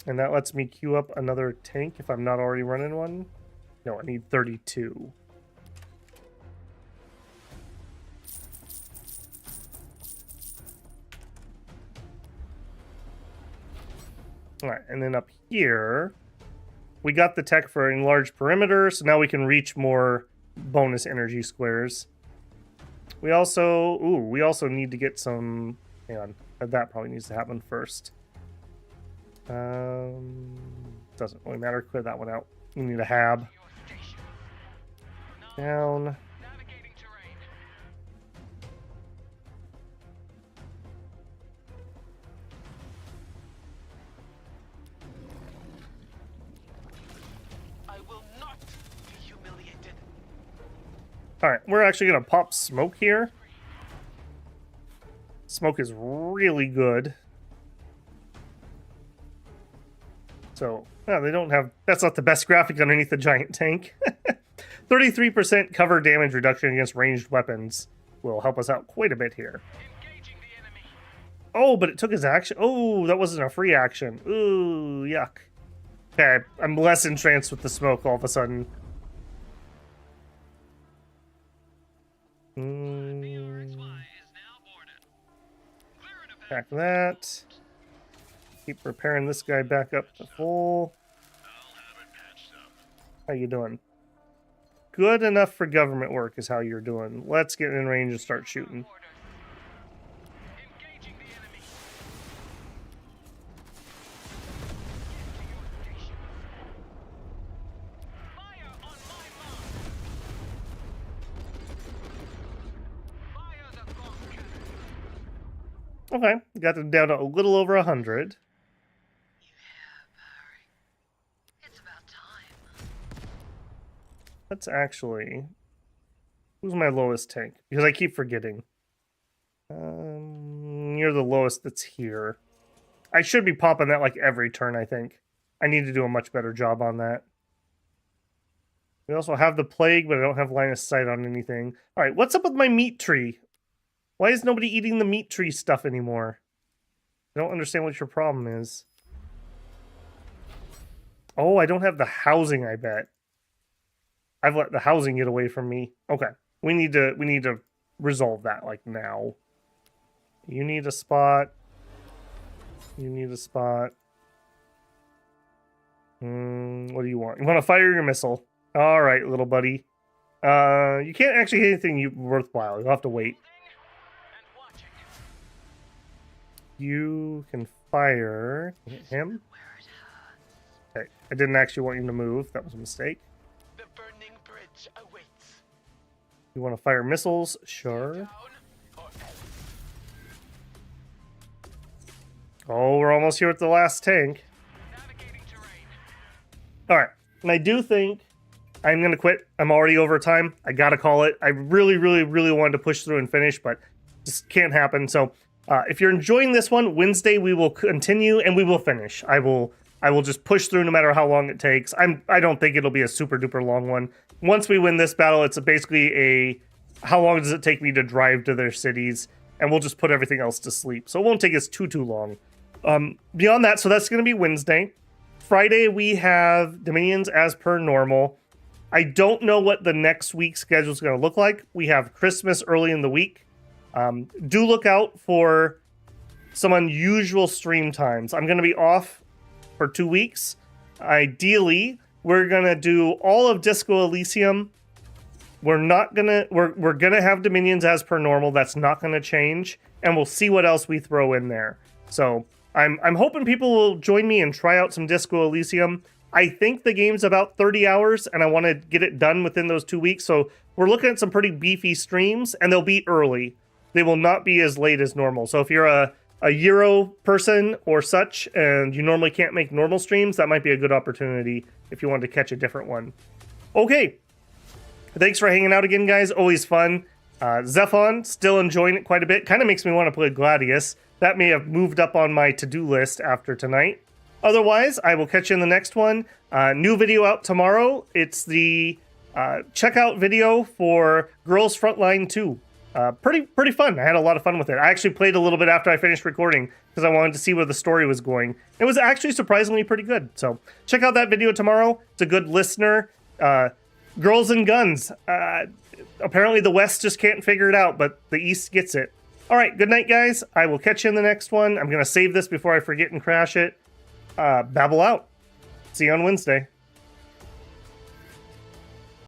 And that lets me queue up another tank if I'm not already running one. No, I need 32. Alright, and then up here, we got the tech for enlarged perimeter, so now we can reach more bonus energy squares. We also need to get some, hang on, that probably needs to happen first. Doesn't really matter, clear that one out. You need a hab. Down. Navigating terrain. I will not be humiliated. Alright, we're actually going to pop smoke here. Smoke is really good. So, no, they don't have... That's not the best graphic underneath the giant tank. 33% cover damage reduction against ranged weapons will help us out quite a bit here. Engaging the enemy. Oh, but it took his action. Oh, that wasn't a free action. Ooh, yuck. Okay, I'm less entranced with the smoke all of a sudden. Back that. Keep repairing this guy back up to full. How you doing? Good enough for government work is how you're doing. Let's get in range and start shooting. Engaging the enemy. Fire on my mark. Fire the bomb cannon. Okay, got them down to a little over 100. It's about time. Let's actually... Who's my lowest tank? Because I keep forgetting. You're the lowest that's here. I should be popping that like every turn, I think. I need to do a much better job on that. We also have the plague, but I don't have line of sight on anything. Alright, what's up with my meat tree? Why is nobody eating the meat tree stuff anymore? I don't understand what your problem is. Oh, I don't have the housing, I bet. I've let the housing get away from me. Okay. We need to resolve that like now. You need a spot. You need a spot. What do you want? You want to fire your missile. All right, little buddy. You can't actually hit anything worthwhile. You'll have to wait. You can fire him. Okay, I didn't actually want you to move. That was a mistake. The burning bridge awaits. You want to fire missiles? Sure. Down or else. Oh, we're almost here with the last tank. Navigating terrain. All right, and I do think I'm going to quit. I'm already over time. I got to call it. I really, really, really wanted to push through and finish, but just can't happen. So if you're enjoying this one, Wednesday we will continue and we will finish. I will just push through no matter how long it takes. I don't think it'll be a super duper long one. Once we win this battle, it's basically a how long does it take me to drive to their cities, and we'll just put everything else to sleep. So it won't take us too long. Beyond that, so that's going to be Wednesday. Friday we have Dominions as per normal. I don't know what the next week's schedule is going to look like. We have Christmas early in the week. Do look out for some unusual stream times. I'm going to be off for 2 weeks. Ideally, we're going to do all of Disco Elysium. We're gonna have Dominions as per normal. That's not going to change, and we'll see what else we throw in there. So I'm hoping people will join me and try out some Disco Elysium. I think the game's about 30 hours, and I want to get it done within those 2 weeks. So we're looking at some pretty beefy streams, and they'll be early. They will not be as late as normal. So if you're a Euro person or such, and you normally can't make normal streams, that might be a good opportunity if you want to catch a different one. Okay. Thanks for hanging out again, guys. Always fun. Zephon, still enjoying it quite a bit. Kind of makes me want to play Gladius. That may have moved up on my to-do list after tonight. Otherwise, I will catch you in the next one. New video out tomorrow. It's the check out video for Girls Frontline 2. Pretty fun. I had a lot of fun with it. I actually played a little bit after I finished recording because I wanted to see where the story was going. It was actually surprisingly pretty good. So check out that video tomorrow. It's a good listener. Girls and guns. Apparently the West just can't figure it out, but the East gets it. All right, good night, guys. I will catch you in the next one. I'm going to save this before I forget and crash it. Babble out. See you on Wednesday.